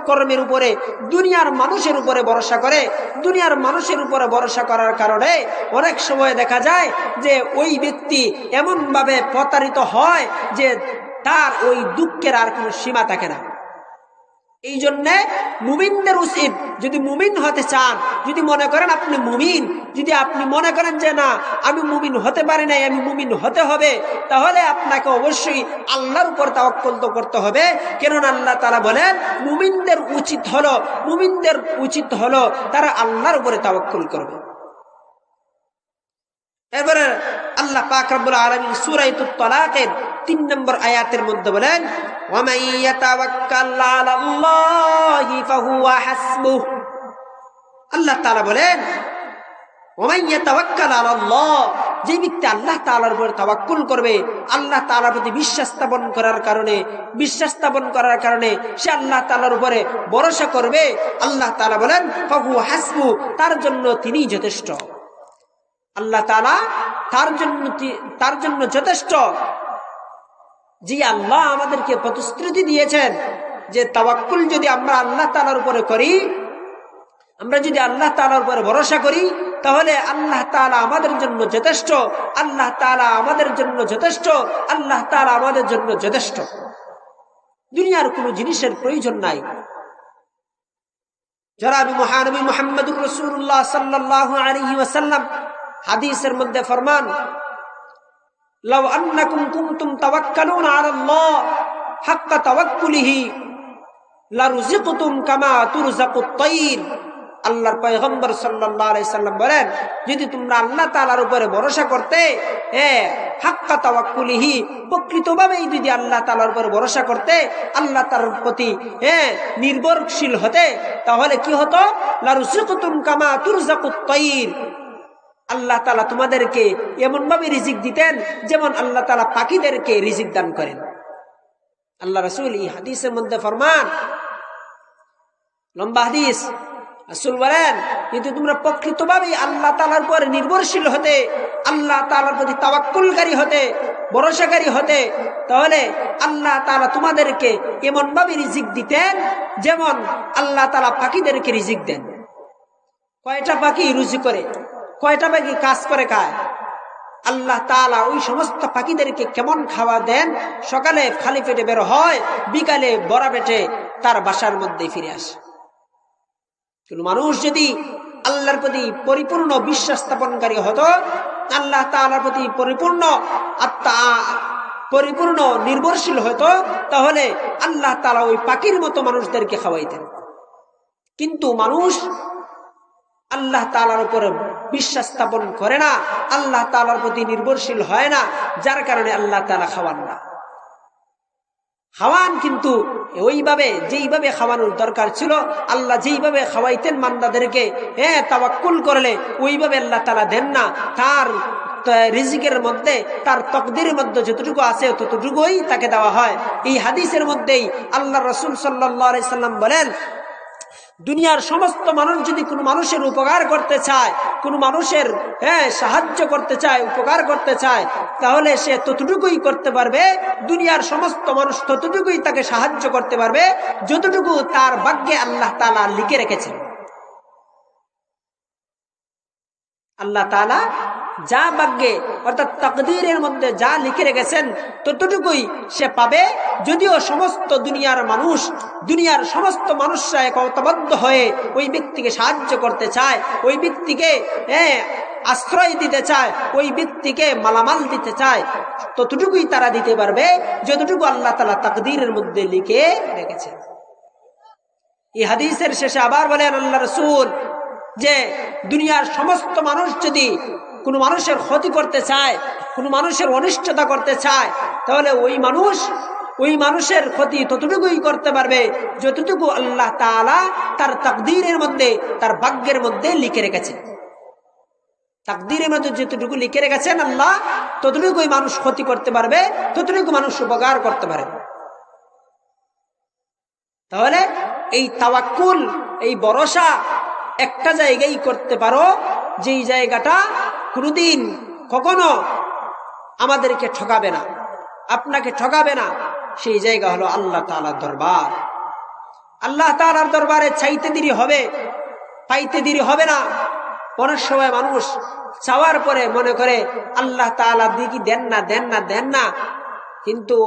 S1: কর্মের উপরে, দুনিয়ার মানুষের উপরে ভরসা করে। দুনিয়ার মানুষের উপরে ভরসা করার কারণে অনেক সময় দেখা যায় যে ওই ব্যক্তি এমন ভাবে প্রতারিত হয় যে তার ওই দুঃখের আর কোনো সীমা থাকে না। এই জন্যে মুমিনদের উচিত, যদি মুমিন হতে চান, যদি মনে করেন আপনি মুমিন, যদি আপনি মনে করেন যে না আমি মুমিন হতে পারি নাই, আমি মুমিন হতে হবে, তাহলে আপনাকে অবশ্যই আল্লাহর উপর তাওয়াক্কুল করতে হবে। কেননা আল্লাহ তাআলা বলেন মুমিনদের উচিত হলো তারা আল্লাহর উপরে তাওয়াক্কুল করবে। এবারে আল্লাহ পাক রব্বুল আলামিন সূরা তালাকের 3 নম্বর আয়াতের মধ্যে বলেন, ওয়া মান ইয়াতাওয়াক্কাল আলাল্লাহি ফাহুয়া হাসবুহ। আল্লাহ তাআলা বলেন, ওয়া মান ইয়াতাওয়াক্কাল আলাল্লাহ, যে ব্যক্তি আল্লাহ তাআলার উপর তাওয়াক্কুল করবে, আল্লাহ তাআলার প্রতি বিশ্বাস স্থাপন করার কারণে সে আল্লাহ তাআলার উপরে ভরসা করবে, আল্লাহ তাআলা বলেন ফাহু হাসবু, তার জন্য তিনিই যথেষ্ট। আল্লাহ তাআলা তার জন্য যথেষ্ট। যে আল্লাহ আমাদেরকে প্রতিশ্রুতি দিয়েছেন যে তাওয়াক্কুল যদি আমরা আল্লাহ তাআলার উপরে করি, আমরা যদি আল্লাহ তাআলার উপরে ভরসা করি, তাহলে আল্লাহ তাআলা আমাদের জন্য যথেষ্ট, আল্লাহ তাআলা আমাদের জন্য যথেষ্ট, আল্লাহ তাআলা আমাদের জন্য যথেষ্ট। দুনিয়ার কোনো জিনিসের প্রয়োজন নাই। জনাবে মহানবী মুহাম্মদুর রাসূলুল্লাহ সাল্লাল্লাহু আলাইহি ওয়াসাল্লাম হাদিসের মধ্যে ফরমান, লাউ আন্নাকুম কুনতুম তাওয়াক্কালুনা আলাল্লাহ হাক্কা তাওয়াক্কুলিহি লারুযিকতুম কামা তুরযাকুত তায়র। আল্লাহর পয়গম্বর সাল্লাল্লাহু আলাইহি সাল্লাম বলেন, যদি তোমরা আল্লাহ তাআলার উপরে ভরসা করতে, হাক্কা তাওয়াক্কুলিহি, প্রকৃতভাবেই যদি আল্লাহ তাআলার উপরে ভরসা করতে, আল্লাহ তাআলার প্রতি নির্ভরশীল হতে, তাহলে কি হতো? লারুযিকতুম কামা তুরযাকুত তায়র, আল্লাহ তাআলা তোমাদেরকে এমন ভাবে রিজিক দিতেন যেমন আল্লাহ তাআলা পাখিদেরকে রিজিক দান করেন। আল্লাহ রাসূল এই হাদিসের মধ্যে ফরমান, লম্বা হাদিস, রাসূল বলেন, কিন্তু তোমরা প্রকৃতভাবে আল্লাহ তাআলার উপর নির্ভরশীল হতে, আল্লাহ তাআলার প্রতি তাওয়াক্কুলকারী হতে, ভরসাকারী হতে, তাহলে আল্লাহ তাআলা তোমাদেরকে এমন ভাবে রিজিক দিতেন যেমন আল্লাহ তাআলা পাখিদেরকে রিজিক দেন। কয়টা পাখি রুজি করে, কয়টা পাখি কাজ করে খায়? আল্লাহ তাআলা ওই সমস্ত পাখিদেরকে কেমন খাওয়া দেন, সকালে খালি পেটে বের হয়, বিকালে ভরা পেটে তার বাসার মধ্যে ফিরে আসে। কিন্তু মানুষ যদি আল্লাহর প্রতি পরিপূর্ণ বিশ্বাস স্থাপনকারী হতো, আল্লাহ তাআলার প্রতি পরিপূর্ণ নির্ভরশীল হতো, তাহলে আল্লাহ তাআলা ওই পাখির মতো মানুষদেরকে খাওয়াইতেন। কিন্তু মানুষ আল্লাহ তাআলার উপরে বিশ্বাস স্থাপন করে না, আল্লাহ তাআলার প্রতি নির্ভরশীল হয় না, যার কারণে আল্লাহ তাআলা খাওয়ান না। খাওয়ান কিন্তু ওইভাবে যেইভাবে খাওয়ানোর দরকার ছিল, আল্লাহ যেইভাবে খাওয়াইতেন বান্দাদেরকে, তাওয়াক্কুল করলে ওইভাবে আল্লাহ তাআলা দেন না। তার রিজিকের মধ্যে, তার তকদিরের মধ্যে যতটুকু আছে ততটুকুই তাকে দেওয়া হয়। এই হাদিসের মধ্যেই আল্লাহ রাসূল সাল্লাল্লাহু আলাইহি সাল্লাম বলেন, দুনিয়ার সমস্ত মানুষ যদি কোনো মানুষের উপকার করতে চায়, কোনো মানুষের সাহায্য করতে চায়, উপকার করতে চায়, তাহলে সে ততটুকুই করতে পারবে। দুনিয়ার সমস্ত মানুষ ততটুকুই তাকে সাহায্য করতে পারবে যতটুকু তার ভাগ্যে আল্লাহ তাআলা লিখে রেখেছেন। আল্লাহ তাআলা যা ভাগ্যে অর্থাৎ তাকদীরের মধ্যে যা লিখে রেখেছেন ততটুকুই সে পাবে। যদিও সমস্ত দুনিয়ার সমস্ত মানুষরা একতাবদ্ধ হয়ে ওই ব্যক্তিকে সাহায্য করতে চায়, ওই ব্যক্তিকে আশ্রয় দিতে চায়, ওই ব্যক্তিকে মালামাল দিতে চায়, ততটুকুই তারা দিতে পারবে যতটুকু আল্লাহ তাআলা তাকদীরের মধ্যে লিখে রেখেছেন। এই হাদিসের শেষে আবার বলেন আল্লাহ রাসূল যে দুনিয়ার সমস্ত মানুষ যদি কোনো মানুষের ক্ষতি করতে চায়, কোনো মানুষের অনিষ্টতা করতে চায়, তাহলে ওই মানুষের ক্ষতি ততটুকুই করতে পারবে যতটুকু আল্লাহ তাআলা তার তাকদীরের মধ্যে, তার ভাগ্যের মধ্যে লিখে রেখেছেন। তাকদীরের মধ্যে যতটুকু লিখে রেখেছেন আল্লাহ, ততটুকুই মানুষ ক্ষতি করতে পারবে, ততটুকু মানুষ উপকার করতে পারে। তাহলে এই তাওয়াক্কুল, এই ভরসা একটা জায়গায় করতে পারো, যেই জায়গাটা কোনোদিন কখনো আমাদেরকে ঠকাবে না, আপনাকে ঠকাবে না, সেই জায়গা হলো আল্লাহ তাআলার দরবার। আল্লাহ তাআলার দরবারে চাইতে দেরি হবে, পাইতে দেরি হবে না। অনেক সময় মানুষ চাওয়ার পরে মনে করে আল্লাহ তাআলা দিকে দেন না, কিন্তু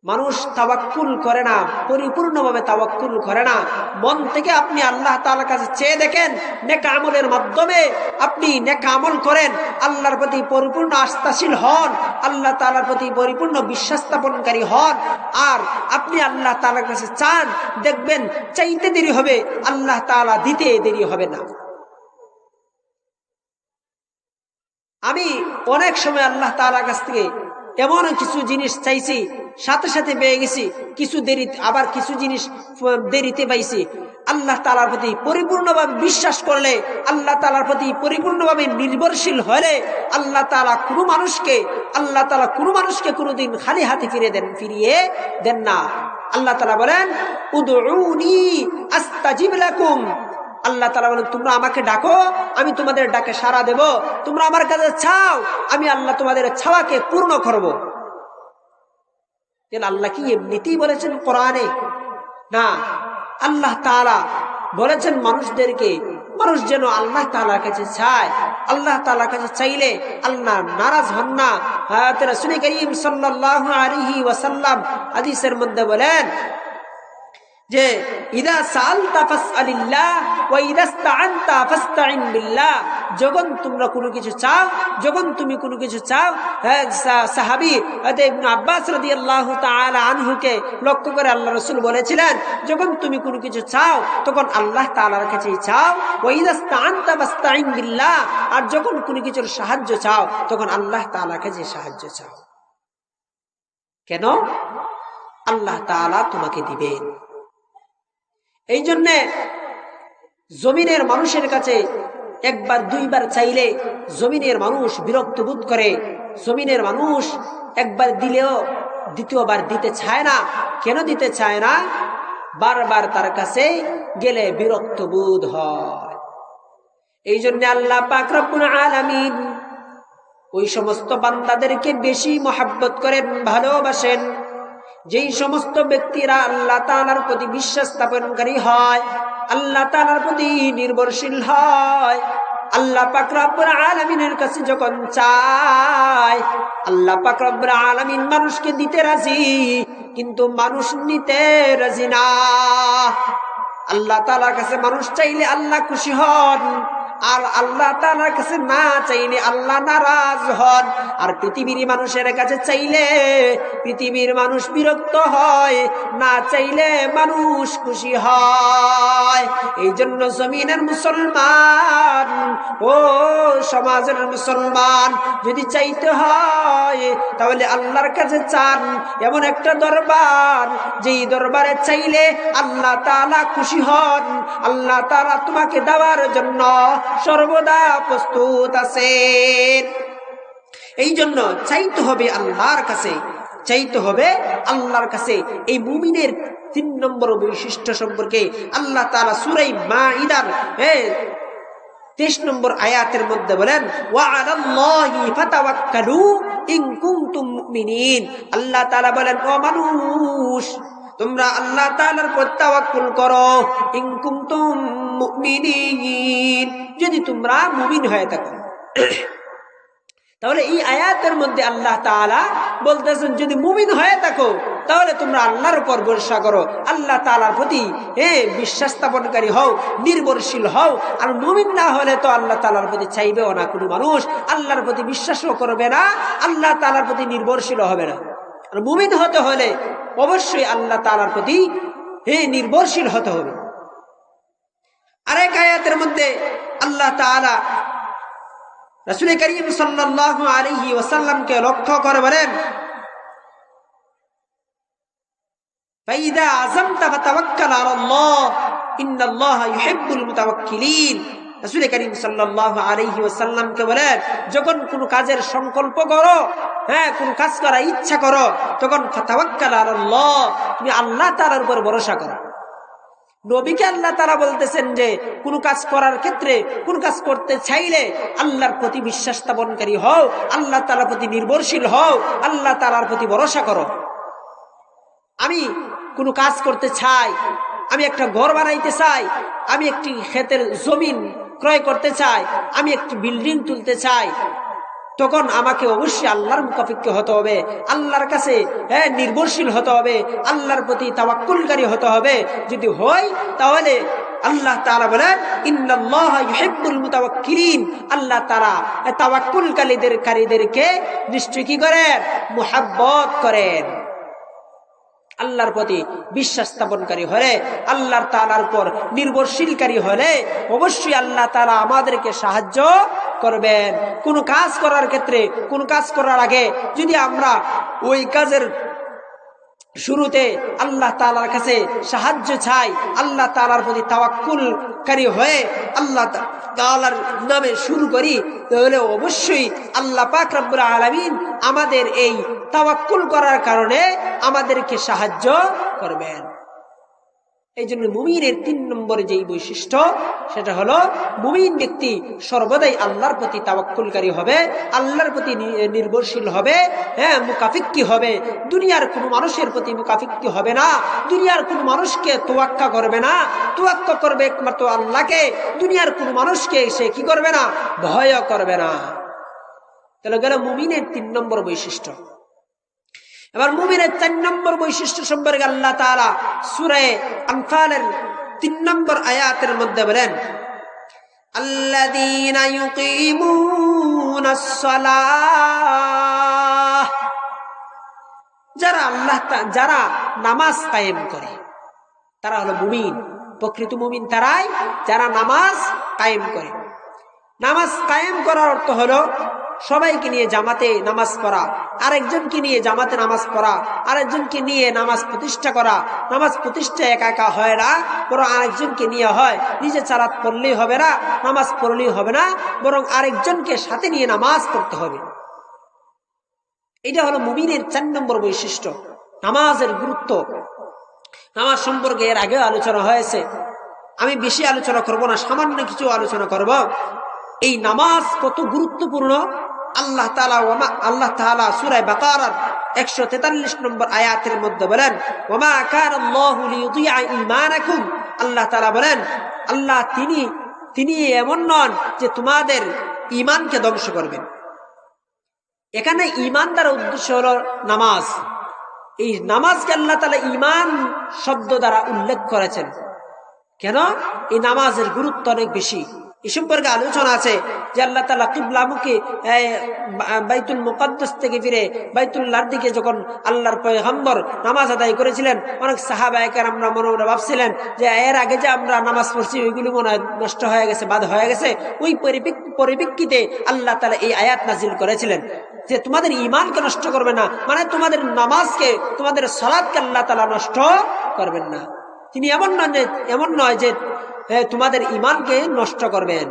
S1: মানুষ তাওয়াক্কুল করে না, পরিপূর্ণভাবে তাওয়াক্কুল করে না। মন থেকে আপনি আল্লাহ তাআলার কাছে চেয়ে দেখেন, নেক আমলের মাধ্যমে আপনি নেক আমল করেন, আল্লাহর প্রতি পরিপূর্ণ আস্থাশীল হন, আল্লাহ তাআলার প্রতি পরিপূর্ণ বিশ্বাস স্থাপনকারী হন, আর আপনি আল্লাহ তাআলার কাছে চান, দেখবেন চাইতে দেরি হবে, আল্লাহ তাআলা দিতে দেরি হবে না। আমি অনেক সময় আল্লাহ তাআলার কাছ থেকে এমন কিছু জিনিস চাইছি সাথে সাথে পেয়ে গেছি, কিছু দেরি, আবার কিছু জিনিস দেরিতে পাইছি। আল্লাহ তাআলার প্রতি পরিপূর্ণভাবে বিশ্বাস করলে, আল্লাহ তাআলার প্রতি পরিপূর্ণভাবে নির্ভরশীল হলে আল্লাহ তাআলা কোনো মানুষকে কোনোদিন খালি হাতে ফিরিয়ে দেন না। আল্লাহ তাআলা বলেন উদউনি আস্তাজিব লাকুম। আল্লাহ তাআলা বলেন তোমরা আমাকে ডাকো, আমি তোমাদের ডাকে সাড়া দেব। তোমরা আমার কাছে চাও, আমি আল্লাহ তোমাদের চাওয়াকে পূর্ণ করব। আল্লাহ কি এমনিতেই বলেছেন কোরআনে? না, আল্লাহ তাআলা বলেছেন মানুষদেরকে, মানুষ যেন আল্লাহ তাআলার কাছে চায়। আল্লাহ তাআলার কাছে চাইলে আল্লাহ নারাজ হন না। হযরত রাসূল করিম সাল্লাল্লাহু আলাইহি ওয়াসাল্লাম হাদিসের মধ্যে বলেন যে ইদা সাআলতা ফাসআলিল্লাহ ওয়া ইদা ইসতাআনতা ফাসতাইন বিল্লাহ। যখন তোমরা কোনো কিছু চাও, যখন তুমি কোনো কিছু চাও, সাহাবী ইবনে আব্বাস রাদিয়াল্লাহু তাআলা আনহুকে লক্ষ্য করে আল্লাহ রাসূল বলেছিলেন, যখন তুমি কোনো কিছু চাও তখন আল্লাহ তাআলার কাছেই চাও। ওয়া ইদা ইসতাআনতা ফাসতাইন বিল্লাহ, আর যখন কোনো কিছুর সাহায্য চাও তখন আল্লাহ তাআলার কাছে সাহায্য চাও। কেন? আল্লাহ তাআলা তোমাকে দিবেন। এই জন্যে জমিনের মানুষের কাছে একবার দুইবার চাইলে জমিনের মানুষ বিরক্ত বোধ করে। জমিনের মানুষ একবার দিলেও দ্বিতীয়বার দিতে চায় না। কেন দিতে চায় না? বারবার তার কাছে গেলে বিরক্ত বোধ হয়। এই জন্য আল্লাহ পাক রব্বুল আলামিন ওই সমস্ত বান্দাদেরকে বেশি মহব্বত করেন, ভালোবাসেন, যেই সমস্ত ব্যক্তিরা আল্লাহ তাআলার প্রতি বিশ্বাস স্থাপনকারী হয়, আল্লাহ তাআলার প্রতি নির্ভরশীল হয়। আল্লাহ পাক রব্বুল আলামিনের কাছে যখন চায়, আল্লাহ পাক রব্বুল আলামিন মানুষকে দিতে রাজি, কিন্তু মানুষ নিতে রাজি না। আল্লাহ তাআলার কাছে মানুষ চাইলে আল্লাহ খুশি হন, আর আল্লাহ তাআলার কাছে না চাইলে আল্লাহ নারাজ হন। আর পৃথিবীর মানুষের কাছে চাইলে পৃথিবীর মানুষ বিরক্ত হয়, না চাইলে মানুষ খুশি হয়। এই জন্য জমিনের মুসলমান, ও সমাজের মুসলমান, যদি চাইতে হয় তাহলে আল্লাহর কাছে চান। এমন একটা দরবার, যেই দরবারে চাইলে আল্লাহ তাআলা খুশি হন, আল্লাহ তাআলা তোমাকে দেওয়ার জন্য সর্বদা প্রস্তুত আছেন। এই জন্য চাইতে হবে আল্লাহর কাছে, চাইতে হবে আল্লাহর কাছে। এই মুমিনের 3 নম্বর বৈশিষ্ট্য সম্পর্কে আল্লাহ তাআলা সূরা মাঈদার 23 নম্বর আয়াতের মধ্যে বলেন ওয়া আলাল্লাহি ফাতাওয়াক্কালু ইন কুনতুম মুমিনিন। আল্লাহ তাআলা বলেন, ও মানুষ, তোমরা আল্লাহ তাআলার উপর তাওয়াক্কুল করো, ইন কুনতুম মুমিনিন, যদি তোমরা মুমিন হয়ে থাকো। তাহলে এই আয়াতের মধ্যে আল্লাহ তাআলা বলতেছেন, যদি মুমিন হয়ে থাকো তাহলে তোমরা আল্লাহর উপর ভরসা করো, আল্লাহ তাআলার প্রতি বিশ্বাস স্থাপনকারী হও, নির্ভরশীল হও। আর মুমিন না হলে তো আল্লাহ তাআলার প্রতি চাইবেও না কোনো মানুষ, আল্লাহর প্রতি বিশ্বাসও করবে না, আল্লাহ তাআলার প্রতি নির্ভরশীল হবে না। আর মুমিন হতে হলে অবশ্যই আল্লাহ তাআলার প্রতি নির্ভরশীল হতে হবে। আরেক আয়াতের মধ্যে আল্লাহ তাআলা রাসূল করিম সাল্লাল্লাহু আলাইহি ওয়াসাল্লামকে লক্ষ্য করে বলেন, ফাইদা আযামতা ফাতাওয়াক্কাল আলাল্লাহ ইন্নাল্লাহা ইউহিব্বুল মুতাওয়াক্কিলিন। রাসূল করিম সাল্লাল্লাহু আলাইহি ওয়াসাল্লামকে বলেন, যখন কোনো কাজের সংকল্প করো, কোন কাজ করার ইচ্ছা করো, তখন ফাতাওয়াক্কাল আলাল্লাহ, তুমি আল্লাহ তাআলার উপর ভরসা করো। নবীকে আল্লাহ তাআলা বলতেছেন যে কোন কাজ করার ক্ষেত্রে, কোন কাজ করতে চাইলে আল্লাহর প্রতি বিশ্বাস স্থাপনকারী হও, আল্লাহ তাআলার প্রতি নির্ভরশীল হও, আল্লাহ তাআলার প্রতি ভরসা করো। আমি কোনো কাজ করতে চাই, আমি একটা ঘর বানাইতে চাই, আমি একটি ক্ষেতের জমিন ক্রয় করতে চাই, আমি একটি বিল্ডিং তুলতে চাই, তখন আমাকে অবশ্যই আল্লাহর মুখাপেক্ষী হতে হবে, আল্লাহর কাছে নির্ভরশীল হতে হবে, আল্লাহর প্রতি তাওয়াক্কুলকারী হতে হবে। যদি হয় তাহলে আল্লাহ তাআলা বলেন ইন্নাল্লাহা ইউহিব্বুল মুতাওয়াক্কিলিন, আল্লাহ তাআলা তাওয়াক্কুলকারীদেরকে নিশ্চয় কি করেন? মুহাব্বত করেন। আল্লাহর প্রতি বিশ্বাস স্থাপনকারী হলে, আল্লাহর তাআলার উপর নির্ভরশীলকারী হলে অবশ্যই আল্লাহ তাআলা আমাদেরকে সাহায্য করবেন। কোনো কাজ করার ক্ষেত্রে, কোনো কাজ করার আগে যদি আমরা ওই কাজের শুরুতে আল্লাহ তাআলার কাছে সাহায্য চাই, আল্লাহ তাআলার প্রতি তাওয়াক্কুলকারী হয়ে আল্লাহ তাআলার নামে শুরু করি, তাহলে অবশ্যই আল্লাহ পাক রব্বুল আলামিন আমাদের এই তাওয়াক্কুল করার কারণে আমাদেরকে সাহায্য করবেন। এই জন্য মুমিনের 3 নম্বরে যেই বৈশিষ্ট্য, সেটা হলো মুমিন ব্যক্তি সর্বদাই আল্লাহর প্রতি তাওয়াক্কুলকারী হবে, আল্লাহর প্রতি নির্ভরশীল হবে, মুকাফিক্কি হবে, দুনিয়ার কোনো মানুষের প্রতি মুকাফিক্কি হবে না, দুনিয়ার কোনো মানুষকে তোয়াক্কা করবে না, তোয়াক্কা করবে একমাত্র আল্লাহকে, দুনিয়ার কোনো মানুষকে সে কি করবে না, ভয় করবে না। তাহলে গেল মুমিনের 3 নম্বর বৈশিষ্ট্য। এবার মুমিনের 4 নম্বর বৈশিষ্ট্য সম্পর্কে আল্লাহ তাআলা সূরা আনফালের 3 নম্বর আয়াতের মধ্যে বলেন, আল্লাযীনা ইউকিমুনাস সালাহ, যারা নামাজ কায়েম করে তারা হলো মুমিন। প্রকৃত মুমিন তারাই যারা নামাজ কায়েম করে। নামাজ কায়েম করার অর্থ হলো সবাইকে নিয়ে জামাতে নামাজ পড়া, আরেকজনকে নিয়ে জামাতে নামাজ পড়া, আরেকজনকে নিয়ে নামাজ প্রতিষ্ঠা করা। নামাজ প্রতিষ্ঠা একা একা হয় না, বরং আরেকজনকে নিয়ে হয়। নিজে সালাত পড়লেই হবে না, নামাজ পড়লেই হবে না, বরং আরেকজনকে সাথে নিয়ে নামাজ পড়তে হবে। এটা হলো মুমিনের 4 নম্বর বৈশিষ্ট্য, নামাজের গুরুত্ব। নামাজ সম্পর্কে এর আগেও আলোচনা হয়েছে, আমি বেশি আলোচনা করব না, সামান্য কিছু আলোচনা করব। এই নামাজ কত গুরুত্বপূর্ণ আল্লাহ তাআলা সূরা বাকারার 143 নম্বর আয়াতের মধ্যে বলেন, ওমা কানাল্লাহু লিইয়ুযিআ ঈমানাকুম। আল্লাহ তাআলা বলেন, আল্লাহ তিনি এমন নন যে তোমাদের ঈমানকে ধ্বংস করবেন। এখানে ঈমান দ্বারা উদ্দেশ্য হলো নামাজ। এই নামাজকে আল্লাহ তাআলা ঈমান শব্দ দ্বারা উল্লেখ করেছেন। কেন? এই নামাজের গুরুত্ব অনেক বেশি। এই সম্পর্কে আলোচনা আছে যে আল্লাহ তাআলা কিবলামুখী বাইতুল মুকাদ্দাস থেকে ফিরে বাইতুল্লাহর দিকে যখন আল্লাহর পয়গম্বর নামাজ আদায় করেছিলেন, অনেক সাহাবায়ে কেরামরা মনে মনে ভাবছিলেন যে এর আগে যে আমরা নামাজ পড়ছি ওইগুলি মনে হয় নষ্ট হয়ে গেছে, বাদ হয়ে গেছে। ওই পরিপ্রেক্ষিতে আল্লাহ তাআলা এই আয়াত নাজিল করেছিলেন যে তোমাদের ঈমানকে নষ্ট করবে না, মানে তোমাদের নামাজকে, তোমাদের সালাতকে আল্লাহ তাআলা নষ্ট করবেন না। তিনি এমন নয় যে তোমাদের ঈমানকে নষ্ট করবেন।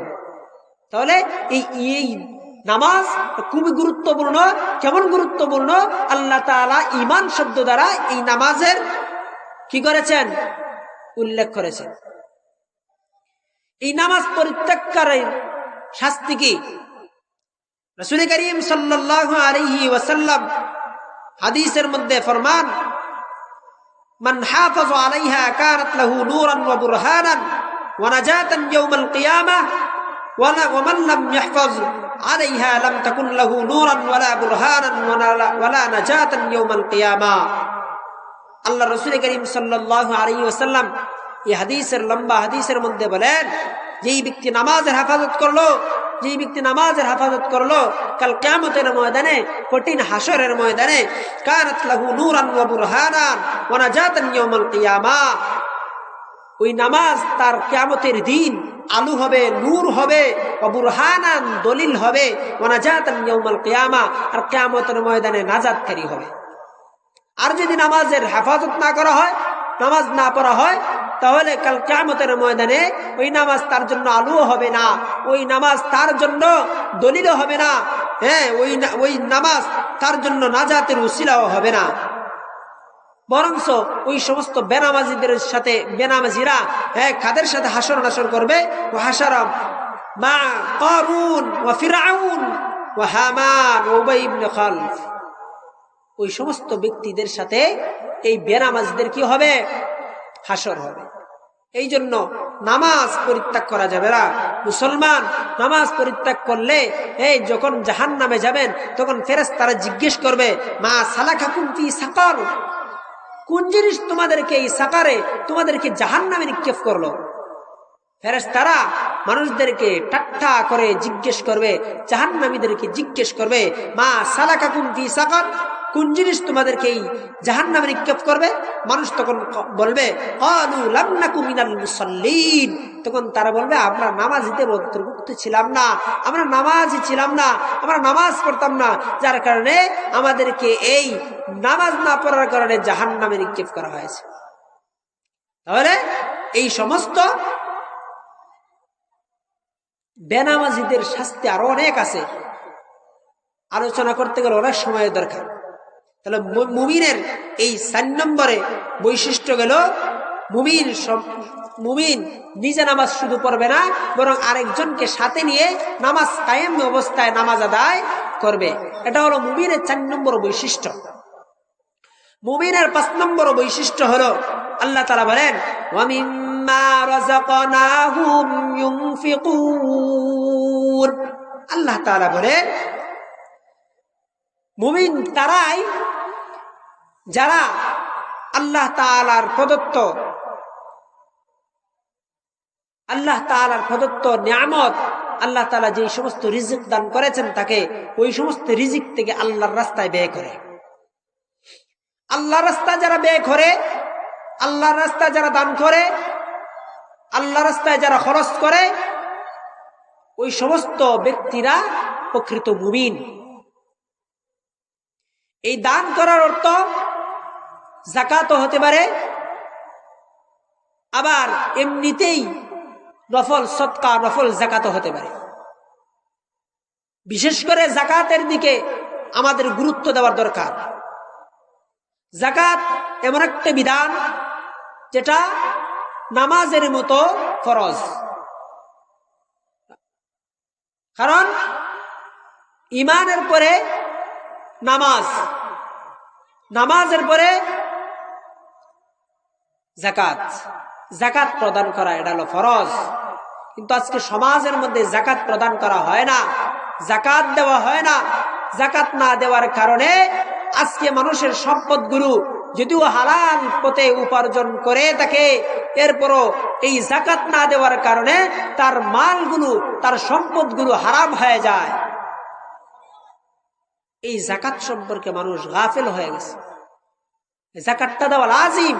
S1: তাহলে এই নামাজ খুবই গুরুত্বপূর্ণ। কেমন গুরুত্বপূর্ণ? আল্লাহ তাআলা ঈমান শব্দ দ্বারা এই নামাজের কি করেছেন? উল্লেখ করেছেন। এই নামাজ পরিত্যাগকারীর শাস্তি কি? রাসূল করিম সাল্লাল্লাহু আলাইহি ওয়াসাল্লাম হাদিসের মধ্যে ফরমান, মান হাফাযা আলাইহা কানাত লাহু নূরান ওয়া বুরহানান ওয়া নাজাতান ইয়াউমাল কিয়ামাহ ওয়া মান লাম ইয়াহফাজ আলাইহা লাম তাকুন লাহু নূরান ওয়ালা বুরহানান ওয়ালা নাজাতান ইয়াউমাল কিয়ামাহ। আল্লাহ রাসূল করিম সাল্লাল্লাহু আলাইহি ওয়াসাল্লাম এই হাদিসের লম্বা হাদিসের মধ্যে বলেন, যেই ব্যক্তি নামাজের হেফাজত করলো কাল কিয়ামতের ময়দানে, কঠিন হাসরের ময়দানে, কানাত লাহু নূরান ওয়া বুরহানান ওয়া নাজাতান ইয়াউমাল কিয়ামাহ, ওই নামাজ তার কিয়ামতের দিন আলো হবে, নূর হবে, ওয়া বুরহানান দলিল হবে, ওয়া নাজাতান ইয়াউমাল কিয়ামাহ আর কিয়ামতের ময়দানে নাজাতকারী হবে। আর যদি নামাজের হেফাজত না করা হয়, নামাজ না পড়া হয়, তাহলে কাল কিয়ামতের ময়দানে ওই নামাজ তার জন্য আলো হবে না, ওই নামাজ তার জন্য দলিল হবে না, ওই নামাজ তার জন্য নাজাতের উসিলাও হবে না। বরঞ্চ ওই সমস্ত বেনামাজিরা কাদের সাথে হাসর নাসর করবে? ওয়াহাশারা মা কারুন ওয়া ফিরআউন ওয়া হামান ওয়া উবাই ইবনে খালফ, ওই সমস্ত ব্যক্তিদের সাথে এই বেনামাজিদের কি হবে? হাসর হবে। এই জন্য নামাজ পরিত্যাগ করা যাবে না। মুসলমান নামাজ পরিত্যাগ করলে যখন জাহান্নামে যাবেন তখন ফেরেশতারা জিজ্ঞেস করবে, মা সালাকাকুম ফি সাকার, কোন জিনিস তোমাদেরকে এই সাকারে, তোমাদেরকে জাহান্নামে নিক্ষেপ করলো? ফেরেশতারা মানুষদেরকে ঠাট্টা করে জিজ্ঞেস করবে, জাহান্নামীদেরকে জিজ্ঞেস করবে, মা সালাকাকুম ফি সাকার, কোন জিনিস তোমাদেরকে এই জাহান্নামে নিক্ষেপ করবে? মানুষ তখন বলবে ক্বালু লাম নাকু মিনাল মুসাল্লিন, তখন তারা বলবে আমরা নামাজীদের অন্তর্ভুক্ত ছিলাম না, আমরা নামাজই ছিলাম না, আমরা নামাজ পড়তাম না, যার কারণে আমাদেরকে এই নামাজ না পড়ার কারণে জাহান্নামে নিক্ষেপ করা হয়েছে। তাহলে এই সমস্ত বেনামাজিদের শাস্তি আরো অনেক আছে, আলোচনা করতে গেলে অনেক সময় দরকার। তাহলে মুমিনের এই 4 নম্বরে বৈশিষ্ট্য গেল মুমিন নিজে নামাজ শুধু পড়বে না, বরং আরেকজনকে সাথে নিয়ে নামাজ কায়েম অবস্থায় নামাজ আদায় করবে। এটা হলো মুমিনের 4 নম্বর বৈশিষ্ট্য। মুমিনের 5 নম্বর বৈশিষ্ট্য হলো আল্লাহ তাআলা বলেন ওয়ামিম্মা রাযাকনাহুম ইউনফিকুন। আল্লাহ তাআলা বলেন মুমিন তারাই যারা আল্লাহ তাআলার প্রদত্ত নিয়ামত, আল্লাহ তাআলা যে সমস্ত রিজিক দান করেছেন তাকে ওই সমস্ত রিজিক থেকে আল্লাহর রাস্তায় ব্যয় করে। আল্লাহর রাস্তায় যারা ব্যয় করে, আল্লাহর রাস্তায় যারা দান করে, আল্লাহর রাস্তায় যারা খরচ করে, ওই সমস্ত ব্যক্তিরা প্রকৃত মুমিন। এই দান করার অর্থ যাকাতও হতে পারে, আবার এমনিতেই নফল সদকা, নফল যাকাতও হতে পারে। বিশেষ করে যাকাতের দিকে আমাদের গুরুত্ব দেওয়ার দরকার। যাকাত এমন একটা বিধান যেটা নামাজের মতো ফরজ। কারণ ঈমানের পরে নামাজ, নামাজের পরে যাকাত, যাকাত প্রদান করা এটা হলো ফরজ। কিন্তু আজকে সমাজের মধ্যে যাকাত প্রদান করা হয় না, যাকাত দেওয়া হয় না। যাকাত না দেওয়ার কারণে আজকে মানুষের সম্পদগুলো যদিও হালাল পথে উপার্জন করে থাকে, এরপরও এই যাকাত না দেওয়ার কারণে তার মালগুলো, তার সম্পদগুলো হারাম হয়ে যায়। এই যাকাত সম্পর্কে মানুষ গাফেল হয়ে গেছে। যাকাতটা দেওয়া লাজিম।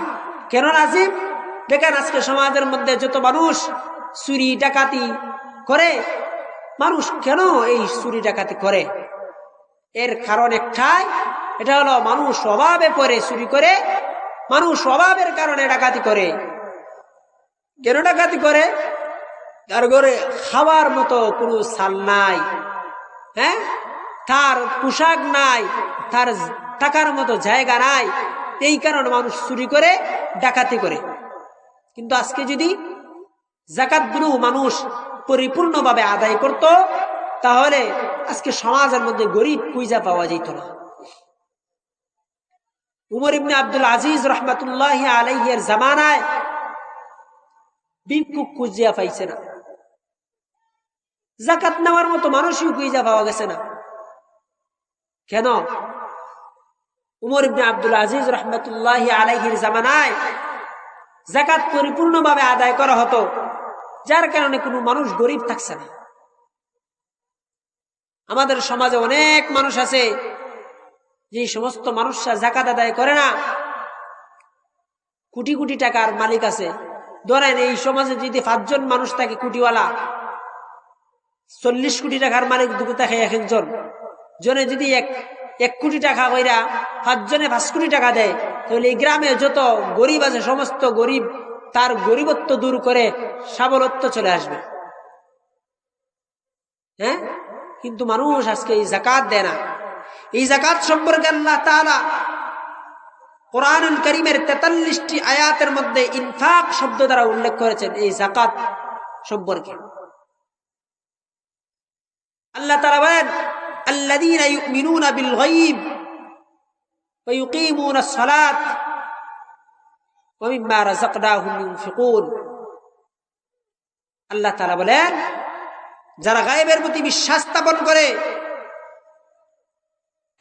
S1: কেন লাজিম? দেখেন আজকে সমাজের মধ্যে যত মানুষ চুরি ডাকাতি করে, মানুষ কেন এই চুরি ডাকাতি করে? এর কারণ একটাই, এটা হলো মানুষ অভাবে পড়ে চুরি করে, মানুষ অভাবের কারণে ডাকাতি করে। কেন ডাকাতি করে? তার ঘরে খাওয়ার মতো কোনো চাল নাই, হ্যাঁ, তার পোশাক নাই, তার টাকার মতো জায়গা নাই, এই কারণে মানুষ চুরি করে, ডাকাতি করে। কিন্তু আজকে যদি যাকাতগুলো মানুষ পরিপূর্ণভাবে আদায় করত, তাহলে আজকে সমাজের মধ্যে গরিব খুঁজে পাওয়া যেত না। উমর ইবনে আব্দুল আজিজ রহমাতুল্লাহি আলাইহির জামানায় ভিক্ষুক খুঁজিয়া পাইছে না, যাকাত নেওয়ার মতো মানুষই খুঁজে পাওয়া গেছে না। কেন? উমর ইবনে আব্দুল আজিজ রহমাতুল্লাহি আলাইহির জামানায় যাকাত পরিপূর্ণভাবে আদায় করা হতো, যার কারণে কোনো মানুষ গরিব থাকছে না। আমাদের সমাজে অনেক মানুষ আছে যে সমস্ত মানুষরা যাকাত আদায় করে না, কোটি কোটি টাকার মালিক আছে। ধরেন এই সমাজে যদি 5 জন মানুষ থাকে কোটিওয়ালা, 40 কোটি টাকার মালিক দুটো থাকে এক একজন, জনে যদি এক কোটি টাকা কইরা 5 জনে 5 কোটি টাকা দেয়, তাহলে এই গ্রামে যত গরিব আছে সমস্ত গরিব তার গরিবত্ব দূর করে সাবলত্ব চলে আসবে। হ্যাঁ, কিন্তু মানুষ আজকে এই যাকাত দেয় না। এই যাকাত সম্পর্কে আল্লাহ তাআলা কোরআনুল কারীমের 43টি আয়াতের মধ্যে ইনফাক শব্দ দ্বারা উল্লেখ করেছেন এই যাকাত সম্পর্কে। আল্লাহ তাআলা বলেন আল্লাযীনা ইউমিনুনা বিল গায়ব ওয়া ইউকিমুনাস সালাত ওয়া মিম্মা রাযাকনাহুম ইউনফিকুন। আল্লাহ তাআলা বলেন যারা গায়েবের প্রতি বিশ্বাস স্থাপন করে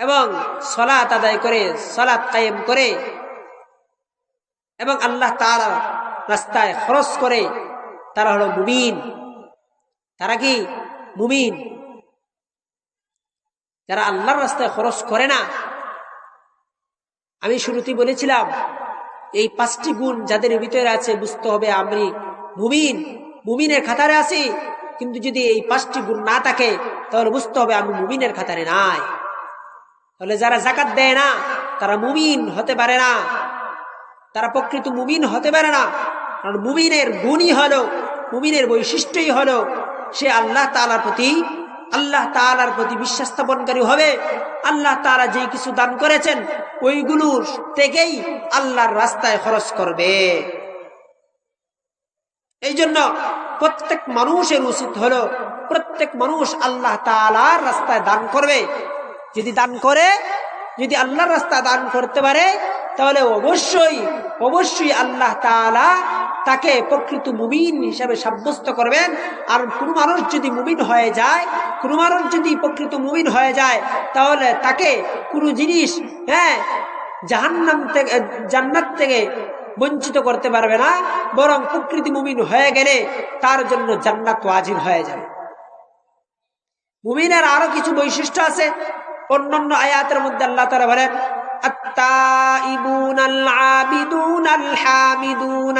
S1: এবং সালাত আদায় করে, সালাত কায়েম করে এবং আল্লাহ তাআলার রাস্তায় খরচ করে, তারা হলো মুমিন। তারা কি? মুমিন। যারা আল্লাহর রাস্তায় খরচ করে না, আমি শুরুতেই বলেছিলাম এই 5টি গুণ যাদের ভিতরে আছে বুঝতে হবে আমি মুমিনের খাতারে আছি। কিন্তু যদি এই 5টি গুণ না থাকে তাহলে বুঝতে হবে আমি মুমিনের খাতারে নাই। তাহলে যারা যাকাত দেয় না তারা মুমিন হতে পারে না, তারা প্রকৃত মুমিন হতে পারে না। কারণ মুমিনের গুণই হলো, মুমিনের বৈশিষ্ট্যই হলো সে আল্লাহ তাআলার প্রতি বিশ্বাস স্থাপনকারী হবে। আল্লাহ তাআলা যেই কিছু দান করেছেন ওইগুলোর থেকেই আল্লাহর রাস্তায় খরচ করবে। এই জন্য প্রত্যেক মানুষের উচিত হলো প্রত্যেক মানুষ আল্লাহ তাআলার রাস্তায় দান করবে। যদি আল্লাহর রাস্তায় দান করতে পারে তাহলে অবশ্যই আল্লাহ তাআলা তাকে প্রকৃত মুমিন হিসাবে সাব্যস্ত করবেন। আর কোনো মানুষ যদি প্রকৃত মুমিন হয়ে যায় তাহলে তাকে কোনো জিনিস জান্নাত থেকে বঞ্চিত করতে পারবে না, বরং প্রকৃত মুমিন হয়ে গেলে তার জন্য জান্নাত ওয়াজিব হয়ে যাবে। মুমিনের আরো কিছু বৈশিষ্ট্য আছে। অন্যান্য আয়াতের মধ্যে আল্লাহ তাআলা বলেন التائبون العابدون الحامدون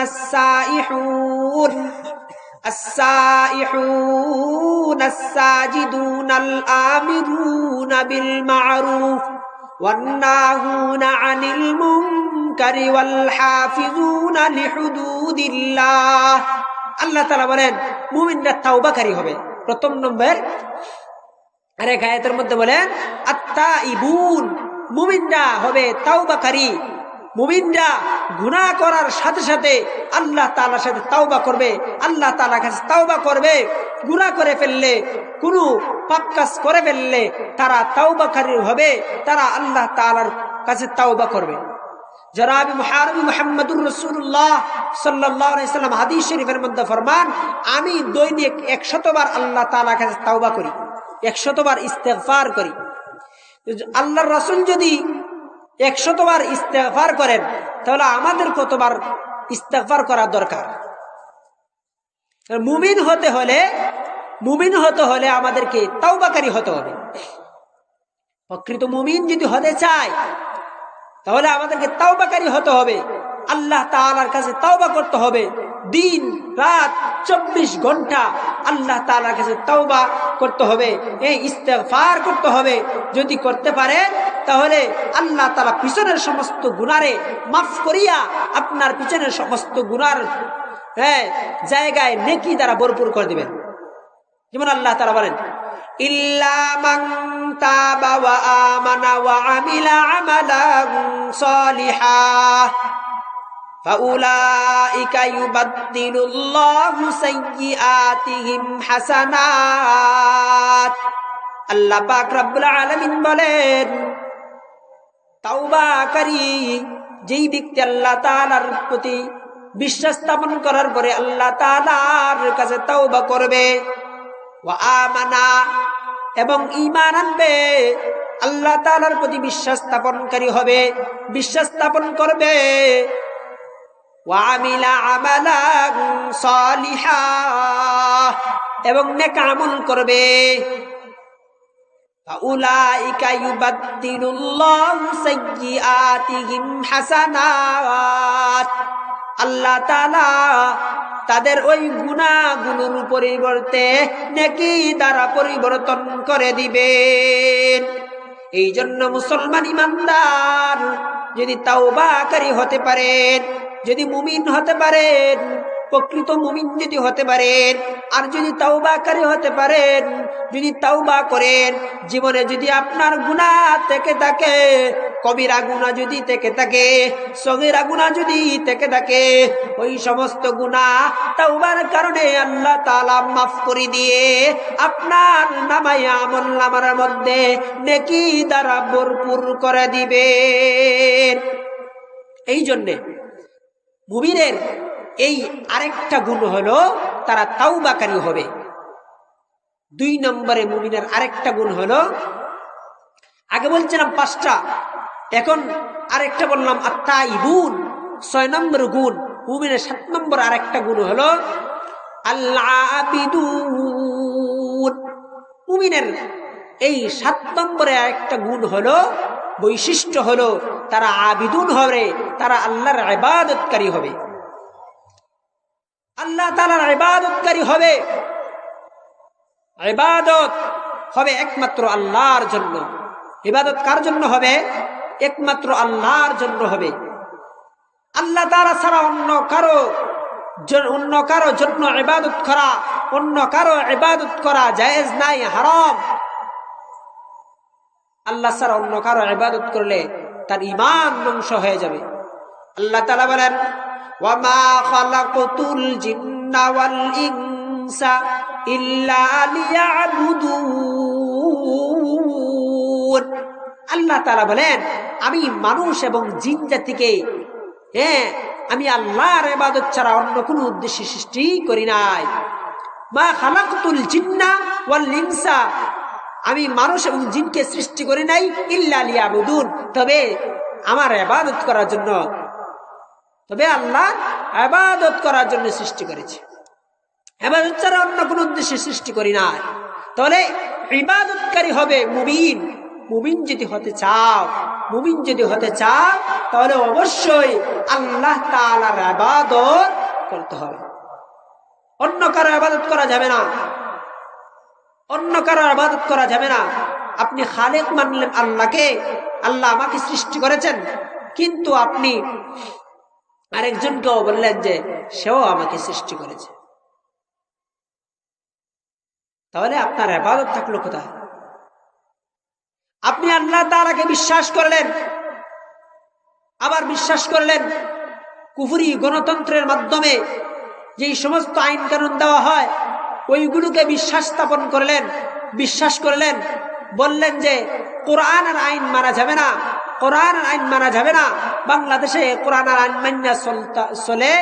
S1: السائحون الساجدون الآمرون بالمعروف والناهون عن المنكر والحافظون لحدود الله। আল্লাহ তাআলা বলেন মুমিনরা তাওবাকারী হবে। প্রথম নম্বর আরেক আয়াতের মধ্যে বলেন আত্তাইবুন, মুমিনরা হবে তাওবাকারী। মুমিনরা গুনাহ করার সাথে সাথে আল্লাহ তাআলার সাথে তাওবা করবে, আল্লাহ তাআলার কাছে তাওবা করবে। গুনাহ করে ফেললে, কোনো পাপ কাজ করে ফেললে তারা তাওবাকারী হবে, তারা আল্লাহ তাআলার কাছে তাওবা করবে। জনাব মুহাম্মদুর রাসূলুল্লাহ সাল্লাল্লাহু আলাইহি সাল্লাম হাদিস শরীফের মধ্যে ফরমান, আমি দৈনিক 100 বার আল্লাহ তাআলার কাছে তাওবা করি, 100 বার ইস্তেগফার করি। আল্লাহর রাসূল যদি 100 বার ইস্তেগফার করেন তাহলে আমাদের কতবার ইস্তেগফার করা দরকার? মুমিন হতে হলে আমাদেরকে তাওবাকারী হতে হবে। প্রকৃত মুমিন যদি হতে চায় তাহলে আমাদেরকে তাওবাকারী হতে হবে, আল্লাহ তাআলার কাছে তাওবা করতে হবে। দিন রাত 24 ঘন্টা আল্লাহ তাআলার কাছে তাওবা করতে হবে, এই ইস্তেগফার করতে হবে। যদি করতে পারে তাহলে আল্লাহ তাআলা পিছনের সমস্ত গুনাহরে মাফ করিয়া আপনার পিছনের সমস্ত গুনার জায়গায় নেকি দ্বারা ভরপুর করে দিবেন। যেমন আল্লাহ তাআলা বলেন ইল্লা মান তাবা ওয়া আমানা ওয়া আমিলা আমালান সালিহান ফাউলাইকা ইউবাদদিলুল্লাহু সাইয়্যাতিহিম হাসানাত। আল্লাহ পাক রব্বুল আলামিন বলেন তাওবাকারী যেই ব্যক্তি আল্লাহ তাআলার প্রতি বিশ্বাস স্থাপন করার পরে আল্লাহ তাআলার কাছে তাওবা করবে, ওয়া আমানা এবং ঈমান আনবে, আল্লাহ তাআলার প্রতি বিশ্বাস স্থাপনকারী হবে, বিশ্বাস স্থাপন করবে, ওয়া আমিলা আমালান সালিহান এবং নেক আমল করবে। ফাউলাইকা ইউবাদদিলুল্লাহু সাইয়্যাতিহিম হাসানাত। আল্লাহ তাআলা তাদের ওই গুনাহগুলোর পরিবর্তে নেকি দ্বারা পরিবর্তন করে দিবেন। এই জন্য মুসলমান ইমানদার যদি তাওবাকারী হতে পারেন, যদি মুমিন হতে পারেন, প্রকৃত মুমিন যদি হতে পারেন, আর যদি তাওবাকারী হতে পারেন, যদি তাওবা করেন, জীবনে যদি আপনার গুনাহ থেকে থাকে, কবিরা গুনাহ যদি থেকে থাকে, সগীরা গুনাহ যদি থেকে থাকে, ওই সমস্ত গুনাহ তাওবার কারণে আল্লাহ তাআলা মাফ করে দিয়ে আপনার নামায়ে আমলনামার মধ্যে নেকি দ্বারা ভরপুর করে দিবেন। এই জন্যে মুমিনের এই আরেকটা গুণ হলো তারা তাওবাকারী হবে। 2 নম্বরে মুমিনের আরেকটা গুণ হলো, আগে বলছিলাম 5টা, এখন আরেকটা বললাম আত্তাইবুন, 6 নম্বর গুণ। মুমিনের 7 নম্বর আরেকটা গুণ হলো আল-আবিদুন। মুমিনের এই 7 নম্বরে আরেকটা গুণ হলো বৈশিষ্ট্য হলো তারা আবিদুন হবে, তারা আল্লাহর ইবাদতকারী হবে, আল্লাহ তাআলার ইবাদতকারী হবে। ইবাদত হবে একমাত্র আল্লাহর জন্য। ইবাদত কার জন্য হবে? একমাত্র আল্লাহর জন্য হবে। আল্লাহ তাআলা ছাড়া অন্য কারো জন্য ইবাদত করা, অন্য কারো ইবাদত করা জায়েজ নাই, হারাম। আল্লাহ ছাড়া অন্য কারো ইবাদত করলে তার ঈমান ধ্বংস হয়ে যাবে। আল্লাহ তাআলা বলেন, ওয়া মা খালাকতুল জিন্না ওয়াল ইনসা ইল্লা লিয়াবুদুন। আল্লাহ তাআলা বলেন, আমি মানুষ এবং জিন জাতিকে আমি আল্লাহর ইবাদত ছাড়া অন্য কোনো উদ্দেশ্যে সৃষ্টি করি নাই। মা খালাকতুল জিন্না ওয়াল ইনসা, আমি মানুষ এবং জিনকে সৃষ্টি করি নাই ইল্লা লিয়াবুদুন, তবে আমার ইবাদত করার জন্য, তবে আল্লাহ ইবাদত করার জন্য সৃষ্টি করেছে। ইবাদত ছাড়া অন্য কোনো উদ্দেশ্যে সৃষ্টি করি নাই। তাহলে ইবাদতকারী হবে মুমিন। মুমিন যদি হতে চাও তাহলে অবশ্যই আল্লাহ তাআলার ইবাদত করতে হবে। অন্য কারো ইবাদত করা যাবে না, অন্য কারো ইবাদত করা যাবে না। আপনি খালেক মানলেন আল্লাহকে, আল্লাহ আমাকে সৃষ্টি করেছেন, কিন্তু আপনি আরেকজনকেও বললেন যে সেও আমাকে সৃষ্টি করেছে, তাহলে আপনার ইবাদত থাকলো কোথায়? আপনি আল্লাহ তাআলাকে বিশ্বাস করলেন, আবার বিশ্বাস করলেন কুফরি গণতন্ত্রের মাধ্যমে যেই সমস্ত আইন কানুন দেওয়া হয় ওইগুলোকে বিশ্বাস স্থাপন করলেন, বিশ্বাস করলেন, বললেন যে কোরআনের আইন মানা যাবে না, কোরআনের আইন মানা যাবে না, বাংলাদেশে কোরআনের আইন মান্য চলে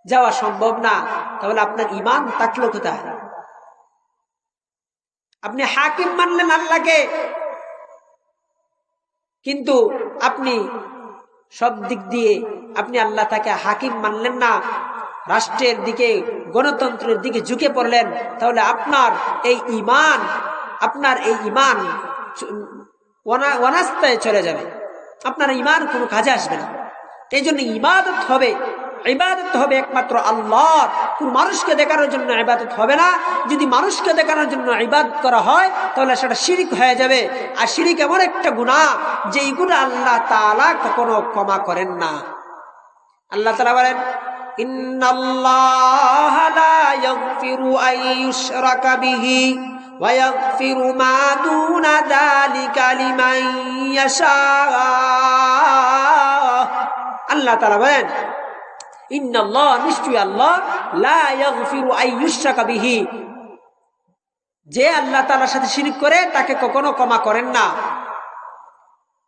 S1: যাওয়া সম্ভব না। তাহলে আপনার ঈমান থাকলো কোথায়? আপনি হাকিম মানলেন আল্লাহকে, কিন্তু আপনি সব দিক দিয়ে আপনি আল্লাহ তাকে হাকিম মানলেন না, রাষ্ট্রের দিকে, গণতন্ত্রের দিকে ঝুঁকে পড়লেন। তাহলে আপনার এই ঈমান অনাস্থায় চলে যাবে, আপনার ঈমান কোনো কাজে আসবে না। এই জন্য ইবাদত হবে একমাত্র আল্লাহর। কোন মানুষকে দেখানোর জন্য ইবাদত হবে না। যদি মানুষকে দেখানোর জন্য ইবাদত করা হয় তাহলে সেটা শিরিক হয়ে যাবে। আর শিরিক এমন একটা গুনাহ যেই গুনাহ আল্লাহ তাআলা কখনো ক্ষমা করেন না। আল্লাহ তাআলা বলেন, ইন্নাল্লাহা লা ইয়াগফিরু আন ইউশরাকা বিহি ওয়া ইয়াগফিরু মা দুনা যালিকা লিমান ইয়াশা। আল্লাহ তাআলা বলেন, ইন্নাল্লাহ, নিশ্চয়ই আল্লাহ, লা ইয়াগফিরু আন ইউশরাকা বিহি, যে আল্লাহ তাআলার সাথে শিরক করে তাকে কখনো ক্ষমা করেন না।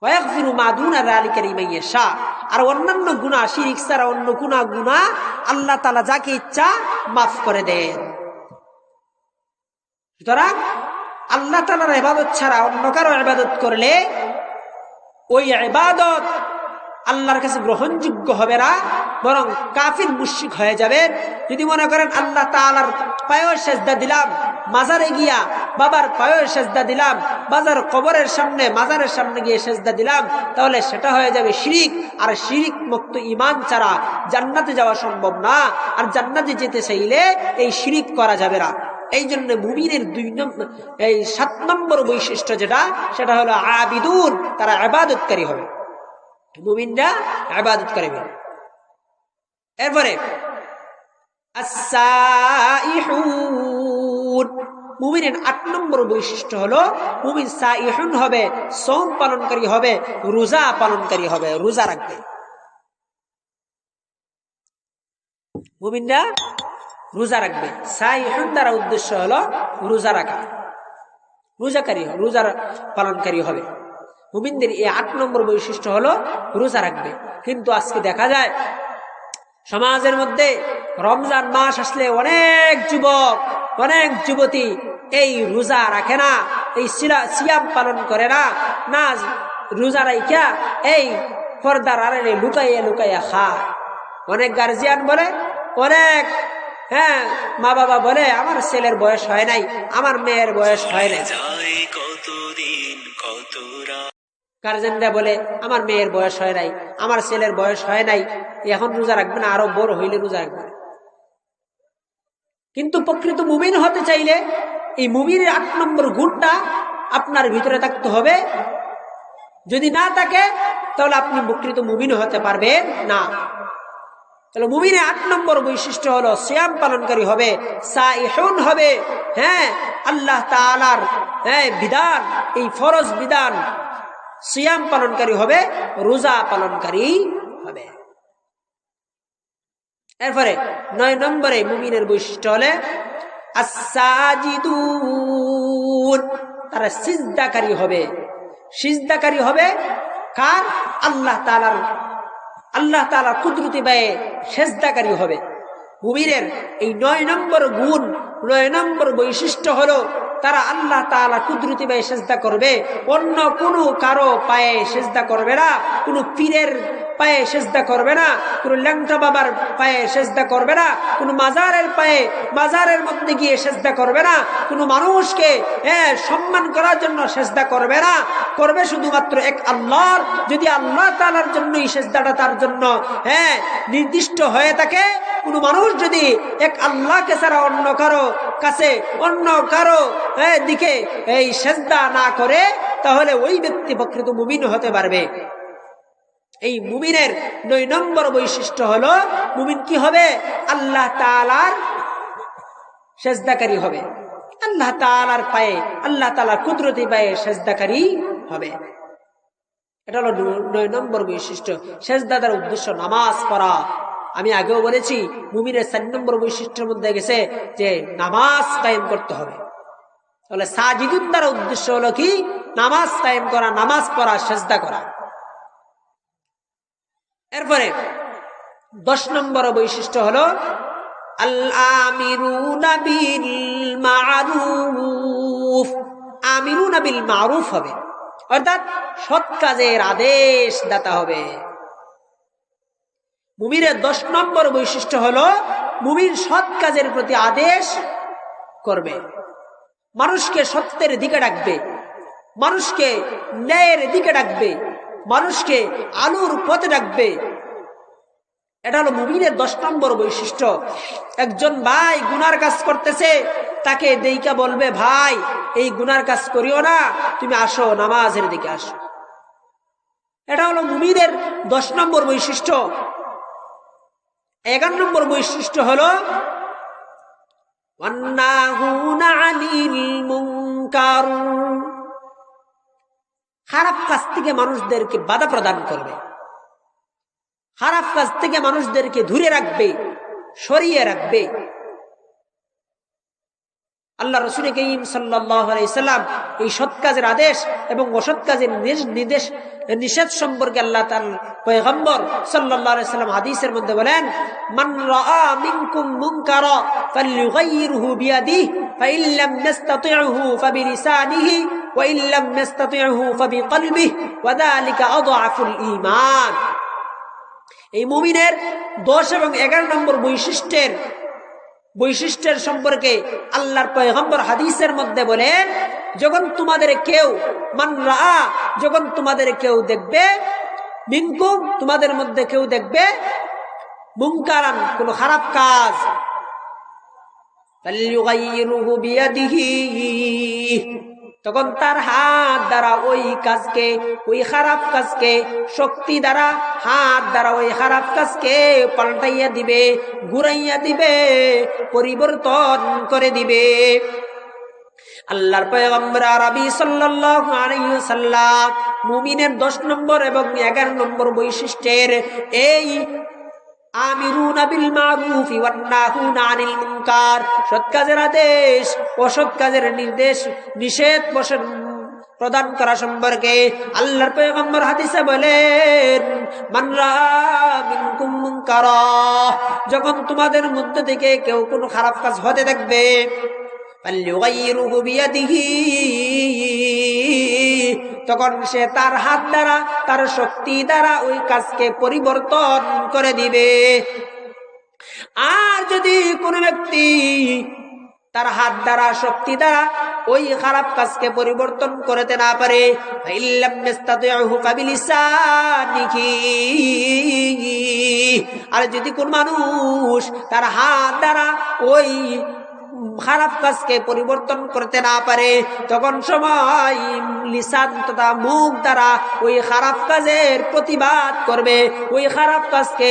S1: ওয়া ইয়াগফিরু মা দুনা যালিকা লিমান ইয়াশা, আর অন্যান্য গুনাহ, শিরক ছাড়া অন্য গুনাহ আল্লাহ তাআলা যাকে ইচ্ছা মাফ করে দেন। সুতরাং আল্লাহ তাআলার ইবাদত ছাড়া অন্য কারো ইবাদত করলে ওই ইবাদত আল্লাহর কাছে গ্রহণযোগ্য হবে না, বরং কাফির মুশরিক হয়ে যাবেন। যদি মনে করেন আল্লাহ তাআলার পায়ে সেজদা দিলাম, মাজারে গিয়া বাবার পায়ে সেজদা দিলাম, মাজারের সামনে গিয়ে সেজদা দিলাম, তাহলে সেটা হয়ে যাবে শিরিক। আর শিরিক মুক্ত ঈমান ছাড়া জান্নাতে যাওয়া সম্ভব না। আর জান্নাতে যেতে চাইলে এই শিরিক করা যাবে না। এই জন্য মুমিনের 7 নম্বর বৈশিষ্ট্য সেটা হলো আবিদুন, তারা ইবাদতকারী হবে। মুমিনরা ইবাদত করবে। এরপরে as-সাইহুন, মুমিনের 8 নম্বর বৈশিষ্ট্য হলো মুমিন সাইহুন হবে, সওম পালনকারী হবে, রোজা পালনকারী হবে, রোজা রাখবে। মুমিনরা রোজা রাখবে। সাইহুন দ্বারা উদ্দেশ্য হলো রোজা রাখা, রোজা পালনকারী হবে। মুমিনদের এই 8 নম্বর বৈশিষ্ট্য হলো রোজা রাখবে। কিন্তু আজকে দেখা যায় সমাজের মধ্যে রমজান মাস আসলে অনেক যুবক, অনেক যুবতী এই রোজা রাখে না, এই সিয়াম পালন করে না, রোজা রাইখা এই পর্দার আড়ালে লুকাইয়া খায়। অনেক গার্জিয়ান বলে, অনেক মা বাবা বলে, আমার ছেলের বয়স হয় নাই, আমার মেয়ের বয়স হয় নাই। গার্জেনরা বলে আমার মেয়ের বয়স হয় নাই, আমার ছেলের বয়স হয় নাই, এখন রোজা রাখবে না, আরো বড় হইলে রোজা রাখবে। কিন্তু প্রকৃত মুমিন হতে চাইলে এই মুমিনের 8 নম্বর গুণটা আপনার ভিতরে থাকতে হবে। যদি না থাকে তাহলে আপনি প্রকৃত মুমিন হতে পারবেন না। তাহলে মুমিনের 8 নম্বর বৈশিষ্ট্য হলো সিয়াম পালনকারী হবে, সাইহুন হবে। হ্যাঁ, আল্লাহ তাআলার বিধান, এই ফরজ বিধান সিয়াম পালনকারী হবে, রোজা পালনকারী হবে। এরপরে 9 নম্বরে মুমিনের বৈশিষ্ট্য হলে as-sajidun, তারা সিজদাকারী হবে। সিজদাকারী হবে কার? আল্লাহ তাআলার কুদরতি ব্যয়ে সিজদাকারী হবে। মুমিনের এই 9 নম্বর গুণ, 9 নম্বর বৈশিষ্ট্য হলো তারা আল্লাহ তাআলা কুদরতি ব্যয়ে সিজদা করবে। অন্য কোনো কারো পায়ে সিজদা করবে না, কোনো পীরের পায়ে সিজদা করবে না, কোনো ল্যাংটা বাবার পায়ে সিজদা করবে না, কোনো মাজারের মধ্যে গিয়ে সিজদা করবে না, কোনো মানুষকে সম্মান করার জন্য সিজদা করবে না, করবে শুধুমাত্র এক আল্লাহর। যদি আল্লাহ তাআলার জন্য এই সিজদাটা তার জন্য নির্দিষ্ট হয়ে থাকে, কোনো মানুষ যদি এক আল্লাহকে ছাড়া অন্য কারো কাছে, অন্য কারো দিকে এই সিজদা না করে, তাহলে ওই ব্যক্তি প্রকৃত মুমিন হতে পারবে। এই মুমিনের 9 নম্বর বৈশিষ্ট্য হলো মুমিন কি হবে? আল্লাহ তাআলার সিজদাকারী হবে, আল্লাহ তাআলার পায়ে, আল্লাহ তাআলার কুদরতি পায়ে সিজদাকারী হবে। এটা হলো 9 নম্বর বৈশিষ্ট্য। সিজদার উদ্দেশ্য নামাজ পড়া। আমি আগেও বলেছি মুমিনের 4 নম্বর বৈশিষ্ট্যের মধ্যে গেছে যে নামাজ কায়েম করতে হবে। তাহলে সাজিদুন দ্বারা উদ্দেশ্য হলো কি? নামাজ কায়েম করা, নামাজ পড়া, সিজদা করা। এরপরে 10 নম্বর বৈশিষ্ট্য হলো আল-আমিরুনা বিল মা'রুফ। আমিরুনা বিল মা'রুফ হবে, অর্থাৎ সৎ কাজের আদেশ দাতা হবে। মুমিনের 10 নম্বর বৈশিষ্ট্য হলো মুমিন সৎ কাজের প্রতি আদেশ করবে, মানুষকে সত্যের দিকে ডাকবে, মানুষকে ন্যায়ের দিকে ডাকবে, মানুষকে আলোর পথে ডাকবে। এটা হলো মুমিনের 10 নম্বর বৈশিষ্ট্য। একজন ভাই গুনার কাজ করতেছে, তাকে দেইকা বলবে, ভাই এই গুনার কাজ করিও না, তুমি আসো নামাজের দিকে আসো। এটা হলো মুমিনের 10 নম্বর বৈশিষ্ট্য। 11 নম্বর বৈশিষ্ট্য হলো ওয়ান্নাহুনা আনিল মুনকার। খারাপ কাজ থেকে মানুষদেরকে বাধা প্রদান করবে, খারাপ কাজ থেকে মানুষদেরকে দূরে রাখবে, সরিয়ে রাখবে। আল্লাহ রাসূল কারীম সাল্লাল্লাহু আলাইহি সাল্লাম এই সৎ কাজের আদেশ এবং অসৎ কাজের নিষেধ সম্পর্কে আল্লাহ তাআলা পয়গম্বর সাল্লাল্লাহু আলাইহি সাল্লাম হাদিসের মধ্যে বলেন, মান রাআ মিনকুম মুনকারা ফালইয়ুগাইয়িরহু বিয়াদিহি ফাইন লাম ইস্তাতি'হু ফাবিলিসানিহি ওয়া ইন লাম ইস্তাতি'হু ফাবিকলবিহি ওয়া যালিকা আযআফুল ঈমান। এই মুমিনের 10 এবং 11 নম্বর বৈশিষ্ট্যের সম্পর্কে আল্লাহর পয়গম্বর হাদিসের মধ্যে বলেন, যখন তোমাদের কেউ দেখবে, মিনকুম তোমাদের মধ্যে কেউ দেখবে, মুনকারান কোন খারাপ কাজ, ফালইয়ুগাইয়িরহু বিয়াদিহি তখন তার হাত দ্বারা ওই কাজকে, ওই খারাপ কাজকে শক্তি দ্বারা, হাত দ্বারা ওই খারাপ কাজকে পাল্টাইয়া দিবে, ঘুরাইয়া দিবে, পরিবর্তন করে দিবে। আল্লাহর পয়গম্বর আরবি সাল্লাল্লাহু আলাইহি ওয়াসাল্লাম মুমিনের 10 নম্বর এবং 11 নম্বর বৈশিষ্ট্যের এই আমিরুনা বিল মারুফি ওয়ান নাহুনা আনিল মুনকার, সৎ কাজের আদেশ, অসৎ কাজের নিষেধ প্রদান করা সম্পর্কে আল্লাহর পয়গম্বর হাদিসে বলেন, মান রাআ মিনকুম মুনকারা, যখন তোমাদের মধ্যে থেকে কেউ কোনো খারাপ কাজ হতে দেখবে, ফালইয়ুগাইয়িরহু বিয়াদিহি তখন সে তার হাত দ্বারা, তার শক্তি দ্বারা ওই কাজকে পরিবর্তন করে দিবে। আর যদি কোনো ব্যক্তি তার হাত দ্বারা, শক্তি দ্বারা ওই খারাপ কাজকে পরিবর্তন করতে না পারে, ফাইল্লাম ইস্তাতিউহু ফাবিলিসানিহি, আর যদি কোন মানুষ তার হাত দ্বারা ওই খারাপ কাজকে পরিবর্তন করতে না পারে, তখন সময় লিসান তথা মুখ দ্বারা ওই খারাপ কাজের প্রতিবাদ করবে, ওই খারাপ কাজকে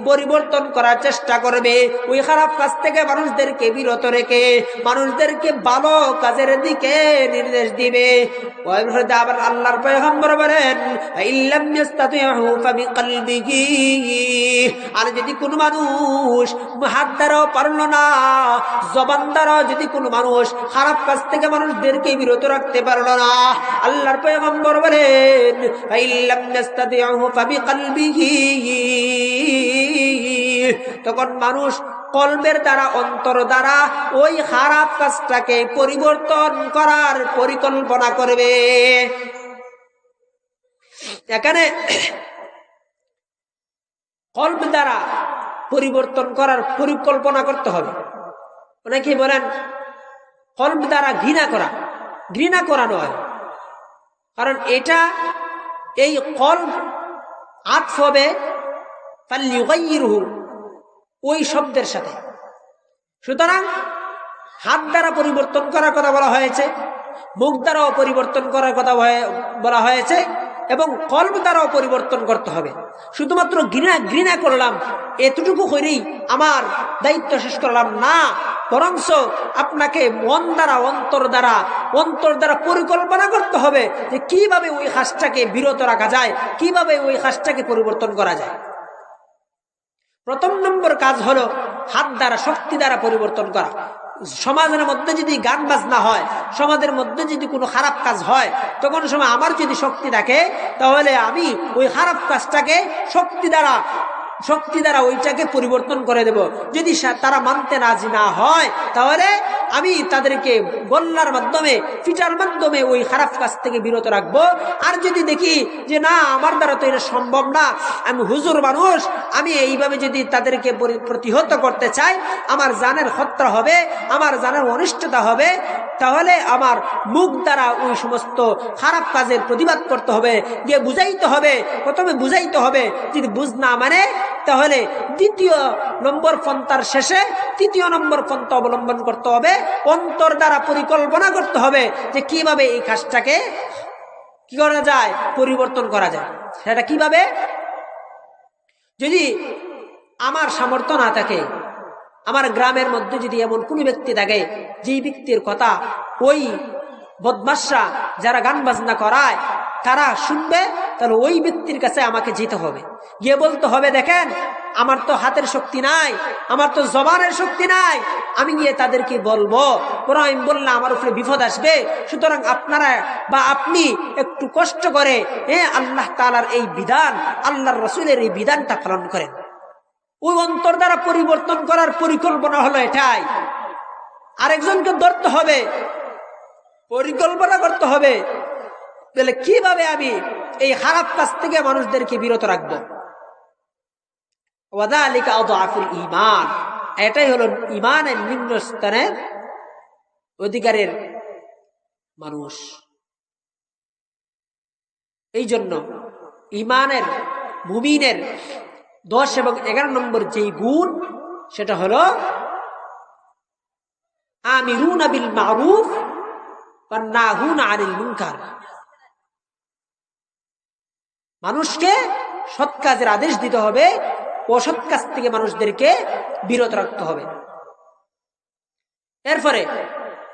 S1: পরিবর্তন করার চেষ্টা করবে, ওই খারাপ কাজ থেকে মানুষদেরকে বিরত রেখে মানুষদেরকে ভালো কাজের দিকে নির্দেশ দিবে। আবার আল্লাহর পয়গম্বর বলেন, ইল্লাম ইস্তাতিহু ফাবিকলবিহি, আর যদি কোন মানুষ হাত দ্বারাও পারল না, জবান দ্বারা যদি কোনো মানুষ খারাপ কাজ থেকে মানুষদেরকে বিরত রাখতে পারল না, আল্লাহর পয়গম্বর বলেন ইল্লাম ইস্তাতিহু ফাবিকলবিহি, তখন মানুষ কলবের দ্বারা, অন্তর দ্বারা ওই খারাপ কাজটাকে পরিবর্তন করার পরিকল্পনা করবে। এখানে কলব দ্বারা পরিবর্তন করার পরিকল্পনা করতে হবে। অনেকে বলেন কলব দ্বারা ঘৃণা করা নয়, কারণ এটা এই কলব আতফ হবে ফালইউগাইয়িরহু ওই শব্দের সাথে। সুতরাং হাত দ্বারা পরিবর্তন করার কথা বলা হয়েছে, মুখ দ্বারাও পরিবর্তন করার কথা বলা হয়েছে, এবং কলব দ্বারাও পরিবর্তন করতে হবে। শুধুমাত্র ঘৃণা করলাম এতটুকু করেই আমার দায়িত্ব শেষ করলাম না, বরঞ্চ আপনাকে মন দ্বারা, অন্তর দ্বারা পরিকল্পনা করতে হবে যে কিভাবে ওই কাজটাকে বিরত রাখা যায়, কিভাবে ওই কাজটাকে পরিবর্তন করা যায়। প্রথম নম্বর কাজ হলো হাত দ্বারা, শক্তি দ্বারা পরিবর্তন করা। সমাজের মধ্যে যদি গান বাজনা হয়, সমাজের মধ্যে যদি কোনো খারাপ কাজ হয়, তখন সময় আমার যদি শক্তি থাকে, তাহলে আমি ওই খারাপ কাজটাকে শক্তি দ্বারা ওইটাকে পরিবর্তন করে দেব। যদি তারা মানতে রাজি না হয়, তাহলে আমি তাদেরকে বলার মাধ্যমে, ফিটার মাধ্যমে ওই খারাপ কাজ থেকে বিরত রাখবো। আর যদি দেখি যে না, আমার দ্বারা তো এটা সম্ভব না, আমি হুজুর মানুষ, আমি এইভাবে যদি তাদেরকে প্রতিহত করতে চাই, আমার জানের হত্যা হবে, আমার জানের অনিষ্টতা হবে, তাহলে আমার মুখ দ্বারা ওই সমস্ত খারাপ কাজের প্রতিবাদ করতে হবে, গিয়ে বুঝাইতে হবে। প্রথমে বুঝাইতে হবে, যদি বুঝ না মানে, তাহলে দ্বিতীয় নম্বর পন্থার শেষে তৃতীয় নম্বর পন্থা অবলম্বন করতে হবে। অন্তর দ্বারা পরিকল্পনা করতে হবে যে কিভাবে এই কাজটাকে কি করা যায়, পরিবর্তন করা যায়। সেটা কিভাবে? যদি আমার সামর্থ্য না থাকে, আমার গ্রামের মধ্যে যদি এমন কোনো ব্যক্তি থাকে যেই ব্যক্তির কথা ওই বদমাশরা যারা গান বাজনা করায় তারা শুনবে, তাহলে ওই ব্যক্তির কাছে আমাকে যেতে হবে, গিয়ে বলতে হবে, দেখেন আমার তো হাতের শক্তি নাই, আমার তো জবানের শক্তি নাই, আমি গিয়ে তাদেরকে বলবো, আমি বললে আমার উপরে বিপদ আসবে। সুতরাং আপনারা বা আপনি একটু কষ্ট করে আল্লাহ তাআলার এই বিধান, আল্লাহর রাসূলের এই বিধানটা পালন করেন। ওই অন্তর দ্বারা পরিবর্তন করার পরিকল্পনা হলো এটাই। আরেকজনকে ধরতে হবে, পরিকল্পনা করতে হবে, তাহলে কিভাবে আমি এই খারাপ কাজ থেকে মানুষদেরকে বিরত রাখবো। ওয়াযালিকা আযআফুল ঈমান, এটাই হলো ঈমানের নিম্ন স্তরের অধিকারের মানুষ। এই জন্য ঈমানের, মুমিনের 10 এবং 11 নম্বর যেই গুণ, সেটা হলো আমিরুনা বিল মারুফ ওয়া নাহুনা আনিল মুনকার। মানুষকে সৎ কাজের আদেশ দিতে হবে, অসৎ কাজ থেকে মানুষদেরকে বিরত রাখতে হবে। এরপরে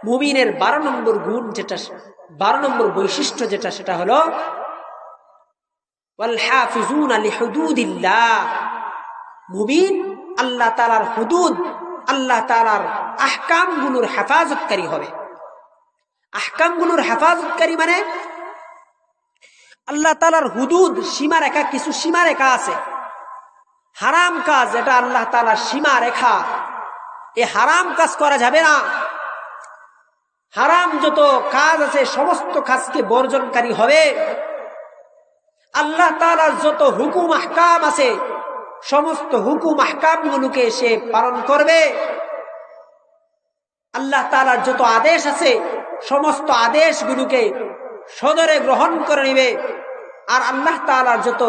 S1: মুমিনের 12 নম্বর গুণ যেটা, 12 নম্বর বৈশিষ্ট্য যেটা, সেটা হলো ওয়াল হাফিজুনা লিহুদুদিল্লাহ। মুমিন আল্লাহ তাআলার হুদুদ, আল্লাহ তাআলার আহকামগুলোর হেফাজতকারী হবে। আহকামগুলোর হেফাজতকারী মানে আল্লাহ তাআলার হুদুদ, সীমারেখা, কিছু সীমারেখা আছে। হারাম কাজ, এটা আল্লাহ তাআলার সীমারেখা, এই হারাম কাজ করা যাবে না। হারাম যত কাজ আছে সমস্ত কাজকে বর্জনকারী হবে। আল্লাহ তাআলার যত হুকুম আহকাম আছে সমস্ত হুকুম আহকামগুলোকে সে পালন করবে। আল্লাহ তাআলার যত আদেশ আছে সমস্ত আদেশগুলোকে সদরে গ্রহণ করে নিবে আর আল্লাহ তাআলার যত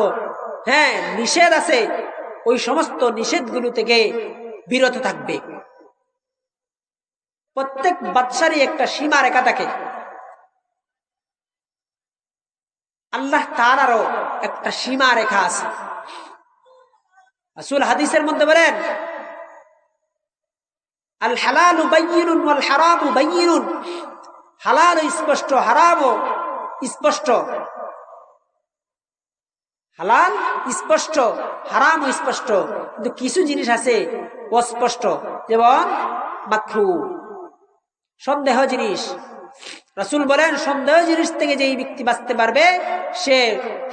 S1: নিষেধ আছে ওই সমস্ত নিষেধগুলো থেকে বিরত থাকবে। প্রত্যেক বাদশারই একটা সীমা রেখা থাকে, আল্লাহ তাআলারও একটা সীমা রেখা আছে। রাসূল হাদিসের মধ্যে বলেন, আল হালালু বায়্যিনুন ওয়াল হারামু বায়্যিনুন, হালাল স্পষ্ট, হারামও স্পষ্ট। হালাল স্পষ্ট, হারামও স্পষ্ট, কিন্তু কিছু জিনিস আছে অস্পষ্ট, যেমন মাকরুহ, সন্দেহ জিনিস। রাসূল বলেন, সন্দেহ জিনিস থেকে যেই ব্যক্তি বাঁচতে পারবে সে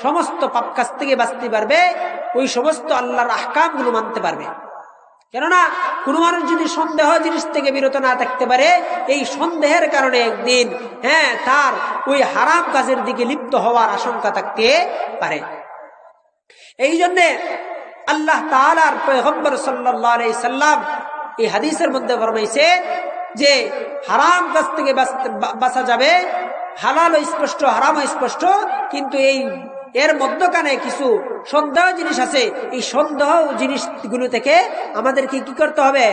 S1: সমস্ত পাপ কাজ থেকে বাঁচতে পারবে, ওই সমস্ত আল্লাহর আহকামগুলো মানতে পারবে। কেননা কোন মানুষ যদি সন্দেহ জিনিস থেকে বিরত না থাকতে পারে, এই সন্দেহের কারণে একদিন তার ওই হারাম কাজের দিকে লিপ্ত হওয়ার আশঙ্কা থাকতে পারে। এই জন্যে আল্লাহ তাআলার পয়গম্বর সাল্লাল্লাহু আলাইহি সাল্লাম এই হাদিসের মধ্যে ফরমাইছে যে হারাম কাজ থেকে বাঁচা যাবে, হালাল স্পষ্ট, হারাম স্পষ্ট, কিন্তু এর মধ্যখানে কিছু সন্দেহ জিনিস আছে, এই সন্দেহ জিনিসগুলো থেকে আমাদেরকে কি করতে হবে?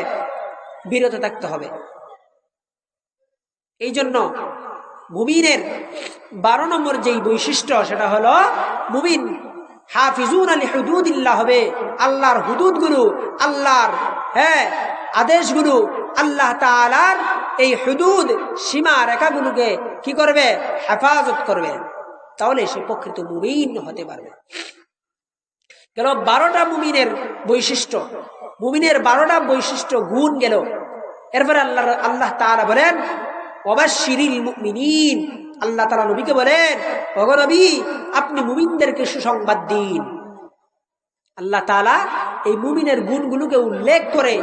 S1: বিরত থাকতে হবে। এই জন্য মুমিনের 12 নম্বর যেই বৈশিষ্ট্য, সেটা হলো মুমিন হাফিজুন আলি হুদুদিল্লাহ হবে। আল্লাহর হুদুদগুলো, আল্লাহর আদেশগুলো, আল্লাহ তাআলার এই হুদুদ সীমা রেখাগুলোকে কি করবে? হেফাজত করবে। তাহলে সে প্রকৃত মুমিন হতে পারবে। কেন 12টা মুমিনের বৈশিষ্ট্য, মুমিনের 12টা বৈশিষ্ট্য গুণ গেল। এরপরে আল্লাহ তাআলা বলেন, ওয়াবাশশিরিল মুমিনিন। আল্লাহ তাআলা নবীকে বলেন, ওগো নবী, আপনি মুমিনদেরকে সুসংবাদ দিন। আল্লাহ তাআলা এই মুমিনের গুণগুলোকে উল্লেখ করে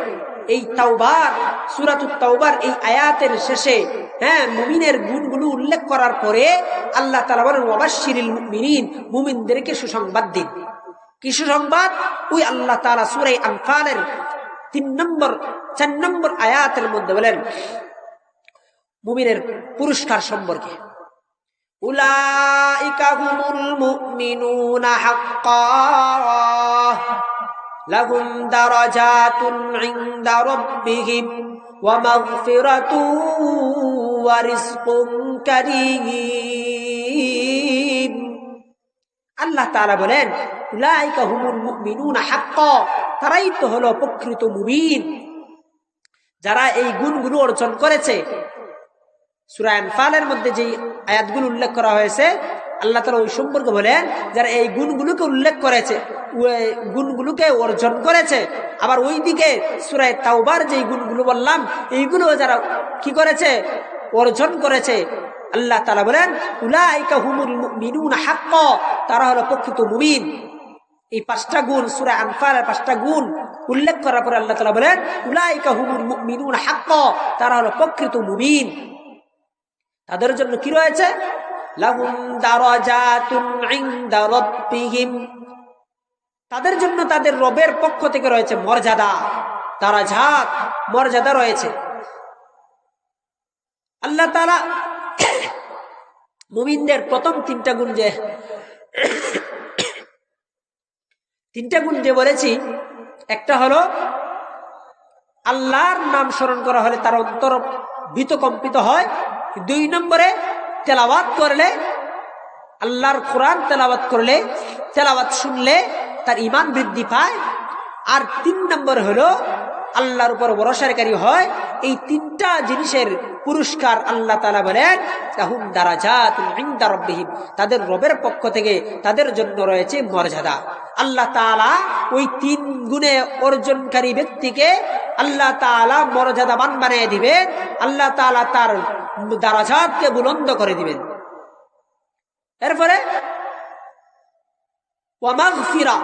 S1: এই তাওবার, সূরাতুত তাওবার এই আয়াতের শেষে মুমিনের গুণগুলো উল্লেখ করার পরে আল্লাহ তাআলা বলেন, ওয়াবাশশিরিল মুমিনিন, মুমিনদেরকে সুসংবাদ দিন। কি সুসংবাদ? ওই আল্লাহ তাআলা সূরা আনফালের 4 নম্বর আয়াতের মধ্যে বলেন মুমিনের পুরস্কার সম্পর্কে, উলাইকা হুমুল মুমিনুনা হাক্কান লাহুম দারাজাতুন ইনদা রাব্বিহিম ওয়া মাগফিরাতুন ওয়া রিজকুন কারীম। আল্লাহ তাআলা বলেন, উলাইকা হুমুল মুমিনুনা হাক্কান, তারাই তো হলো প্রকৃত মুমিন, যারা এই গুণগুলো অর্জন করেছে। সূরা আনফালের মধ্যে যে আয়াতগুলো উল্লেখ করা হয়েছে, আল্লাহ তাআলা ওই সম্পর্কে বলেন যারা এই গুণগুলোকে উল্লেখ করেছে, গুণগুলোকে অর্জন করেছে। আবার ওইদিকে সূরা তাওবার যে গুণগুলো বললাম, এইগুলো যারা কি করেছে? অর্জন করেছে। আল্লাহ তাআলা বলেন, উলাইকা হুমুল মুমিনুনা হাক্কান, তারা হলো প্রকৃত মুমিন। এই 5টা গুণ, সূরা আনফালের 5টা গুণ উল্লেখ করার পরে আল্লাহ তাআলা বলেন, উলাইকা হুমুল মুমিনুনা হাক্কান, তারা হলো প্রকৃত মুমিন। তাদের জন্য কি রয়েছে? লাহুম দারাজাতুন ইনদা রাব্বিহিম, তাদের জন্য তাদের রবের পক্ষ থেকে রয়েছে মর্যাদা, দারাজাত, মর্যাদা রয়েছে। আল্লাহ তাআলা মুমিনদের প্রথম 3টা গুণ যে বলেছি, একটা হলো আল্লাহর নাম স্মরণ করা হলে তার অন্তর ভীতকম্পিত হয়। 2 নম্বরে তেলাওয়াত করলে, আল্লাহর কোরআন তেলাওয়াত করলে, তেলাওয়াত শুনলে তার ঈমান বৃদ্ধি পায়। আর 3 নম্বর হলো আল্লাহর উপর ভরসাকারী হয়। এই 3টা জিনিসের পুরস্কার আল্লাহ তাআলা বলেন, লাহুম দারাজাতুন ইনদা রাব্বিহিম, তাদের রবের পক্ষ থেকে তাদের জন্য রয়েছে মর্যাদা। আল্লাহ তাআলা ওই 3 গুণে অর্জনকারী ব্যক্তিকে আল্লাহ তাআলা মর্যাদাবান বানিয়ে দিবেন। আল্লাহ তাআলা তার দারাজাতকে বুলন্দ করে দিবেন। এরপরে ওয়া মাগফিরা,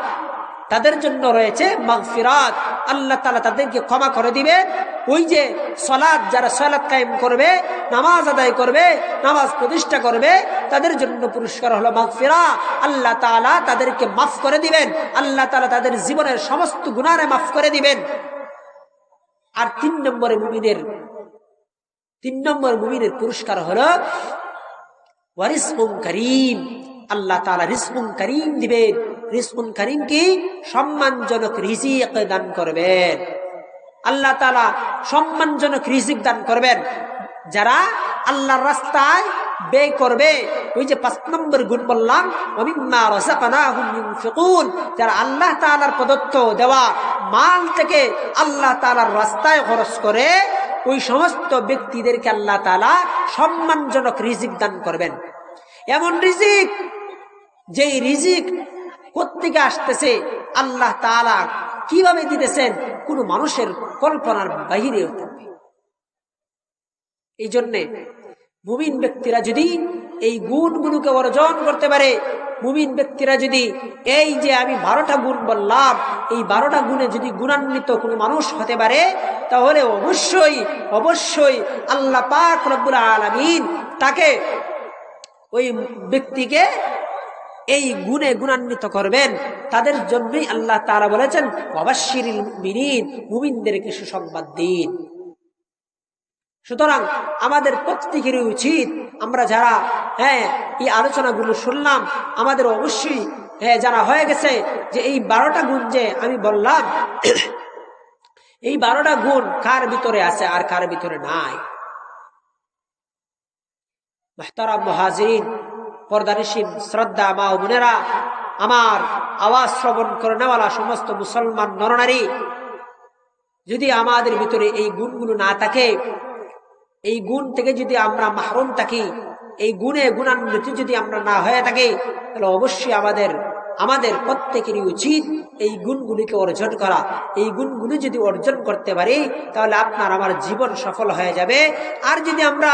S1: তাদের জন্য রয়েছে মাগফিরাত, আল্লাহ তাআলা তাদেরকে ক্ষমা করে দিবেন। ওই যে সালাত, যারা সালাত কায়েম করবে, নামাজ আদায় করবে, নামাজ প্রতিষ্ঠা করবে, তাদের জন্য পুরস্কার হলো মাগফিরা। আল্লাহ তাআলা তাদেরকে মাফ করে দিবেন, আল্লাহ তাআলা তাদের জীবনের সমস্ত গুনাহ মাফ করে দিবেন। আর 3 নম্বরে মুমিনের 3 নম্বর মুমিনের পুরস্কার হলো ওয়ারিজকুন কারীম, আল্লাহ তাআলা রিজকুন কারীম দিবেন। রিজকুন কারীম কি? সম্মানজনক রিজিক দান করবেন। আল্লাহ তাআলা সম্মানজনক রিজিক দান করবেন। যারা আল্লাহর রাস্তায় ব্যয় করবে, ওই যে 5 নম্বর গুণ বললাম, ওমিম্মা রাযাকনাহুম ইউনফিকুন, যারা আল্লাহ তাআলার প্রদত্ত দেওয়া মাল থেকে আল্লাহ তাআলার রাস্তায় খরচ করে, ওই সমস্ত ব্যক্তিদেরকে আল্লাহ তাআলা সম্মানজনক রিজিক দান করবেন। এমন রিজিক, যেই রিজিক কোত্থেকে আসতেছে, আল্লাহ তাআলা কিভাবে দিতেছেন, কোন মানুষের কল্পনার বাহিরে থাকবে। এই জন্যে মুমিন ব্যক্তিরা যদি এই গুণগুলোকে অর্জন করতে পারে, মুমিন ব্যক্তিরা যদি এই যে আমি 12টা গুণ বললাম, এই 12টা গুণে যদি গুণান্বিত কোনো মানুষ হতে পারে, তাহলে অবশ্যই অবশ্যই আল্লাহ পাক রব্বুল আলামিন তাকে, ওই ব্যক্তিকে এই গুণে গুণান্বিত করবেন। তাদের জন্যই আল্লাহ তাআলা বলেছেন ওয়াবাশশিরিল মুমিনিন, মুমিনদেরকে সুসংবাদ দিন। সুতরাং আমাদের প্রত্যেকেরই উচিত, আমরা যারা এই আলোচনাগুলো শুনলাম, আমাদের অবশ্যই জানা হয়ে গেছে যে এই 12টা গুণ যে আমি বললাম, এই 12টা গুণ কার ভিতরে আছে আর কার ভিতরে নাই। মুহতারাম মুহাজিরিন, পর্দানিশীন শ্রদ্ধা মা ও বোনেরা, আমার আওয়াজ শ্রবণ করে নেওয়ালা সমস্ত মুসলমান নরনারী, যদি আমাদের ভিতরে এই গুণগুলো না থাকে, এই গুণ থেকে যদি আমরা মাহরুম থাকি, এই গুণে গুণান্বিত যদি আমরা না হয়ে থাকি, তাহলে অবশ্যই আমাদের প্রত্যেকেরই উচিত এই গুণগুলিকে অর্জন করা। এই গুণগুলি যদি অর্জন করতে পারি, তাহলে আপনার আমার জীবন সফল হয়ে যাবে। আর যদি আমরা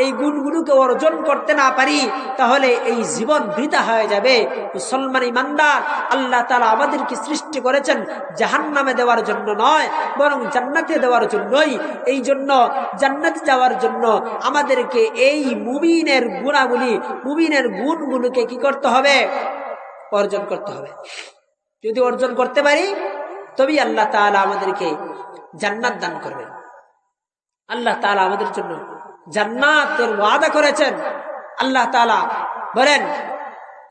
S1: এই গুণগুলোকে অর্জন করতে না পারি, তাহলে এই জীবন বৃথা হয়ে যাবে। মুসলমান ইমানদার, আল্লাহ তাআলা আমাদেরকে সৃষ্টি করেছেন জাহান্নামে দেওয়ার জন্য নয়, বরং জান্নাতে দেওয়ার জন্যই। এই জন্য জান্নাতে যাওয়ার জন্য আমাদেরকে এই মুমিনের গুণাবলী, মুমিনের গুণগুলোকে কি করতে হবে? অর্জন করতে হবে। যদি অর্জন করতে পারি, তবেই আল্লাহ তাআলা আমাদেরকে জান্নাত দান করবেন। আল্লাহ তাআলা আমাদের জন্য জান্নাতের ওয়াদা করেছেন। আল্লাহ তাআলা বলেন,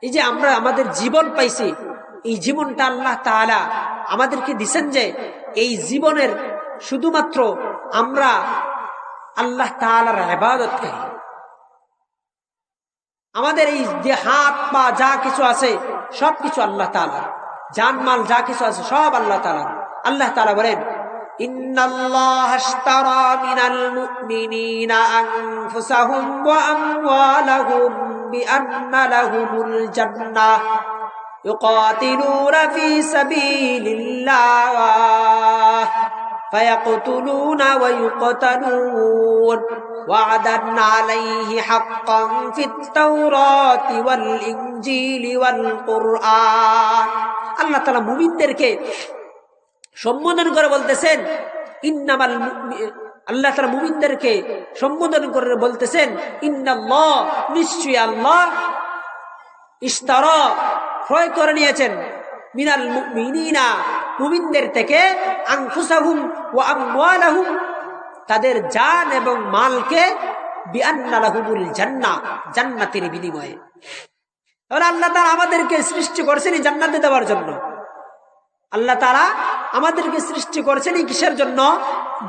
S1: এই যে আমরা আমাদের জীবন পাইছি, এই জীবনটা আল্লাহ তাআলা আমাদেরকে দিচ্ছেন, যে এই জীবনের শুধুমাত্র আমরা আল্লাহ তাআলার ইবাদত করি। আমাদের এই যে হাত পা যা কিছু আছে, সবকিছু আল্লাহ তাআলার। জানমাল যা কিছু আছে সব আল্লাহ তাআলার। আল্লাহ তাআলা বলেন, ইন্নাল্লাহা আশতারা মিনাল মুমিনিনা আনফুসাহুম ওয়া আমওয়ালাহুম বিআন্না লাহুমুল জান্নাহ ইউকাতিলুনা ফি সাবিলিল্লাহ ফায়াকতুলুনা ওয়া ইউকতালুন وعدا عليه حقا في التوراة والإنجيل والقرآن। আল্লাহ তাআলা মুমিনদেরকে সম্বোধন করে বলতেছেন, ইন্নামাল আল্লাহ তাআলা মুমিনদেরকে সম্বোধন করে বলতেছেন, ইন্নাল্লাহ, নিশ্চয়ই আল্লাহ, ইশতারা, ক্রয় করে নিয়েছেন, মিনাল মুমিনিনা, মুমিনদের থেকে, আনফুসাহুম ওয়া আমওয়ালাহুম, তাদের জান এবং মালকে, বিআন্না লাহুমুল জান্নাহ, জান্নাতের বিনিময়ে। তাহলে আল্লাহ তাআলা আমাদেরকে সৃষ্টি করেছেন জান্নাতে দেওয়ার জন্য। আল্লাহ তাআলা আমাদেরকে সৃষ্টি করেছেন কিসের জন্য?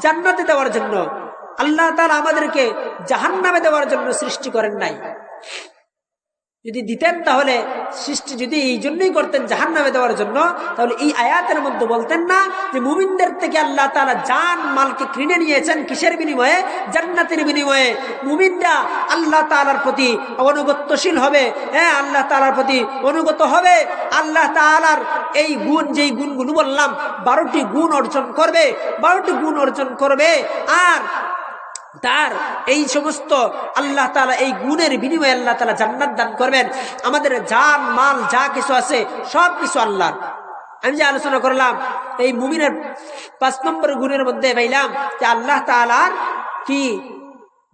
S1: জান্নাতে দেওয়ার জন্য। আল্লাহ তাআলা আমাদেরকে জাহান্নামে দেওয়ার জন্য সৃষ্টি করেন নাই। যদি দিতেন, তাহলে সৃষ্টি যদি এই জন্যই করতেন জাহান্নামে দেওয়ার জন্য, তাহলে এই আয়াতের মধ্যে বলতেন না যে মুমিনদের থেকে আল্লাহ তাআলা জান মালকে কিনে নিয়েছেন কিসের বিনিময়ে? জান্নাতের বিনিময়ে। মুমিনরা আল্লাহ তাআলার প্রতি অনুগত্যশীল হবে, আল্লাহ তাআলার প্রতি অনুগত হবে। আল্লাহ তাআলার এই গুণ, যেই গুণগুলো বললাম, 12টি গুণ অর্জন করবে, 12টি গুণ অর্জন করবে। আর তার এই সমস্ত আল্লাহ তাআলা এই গুণের বিনিময়ে আল্লাহ তাআলা জান্নাত দান করবেন। আমাদের জান মাল যা কিছু আছে সব কিছু আল্লাহর। আমি যে আলোচনা করলাম, এই মুমিনের 5 নম্বর গুণের মধ্যে পাইলাম যে আল্লাহ তাআলার কি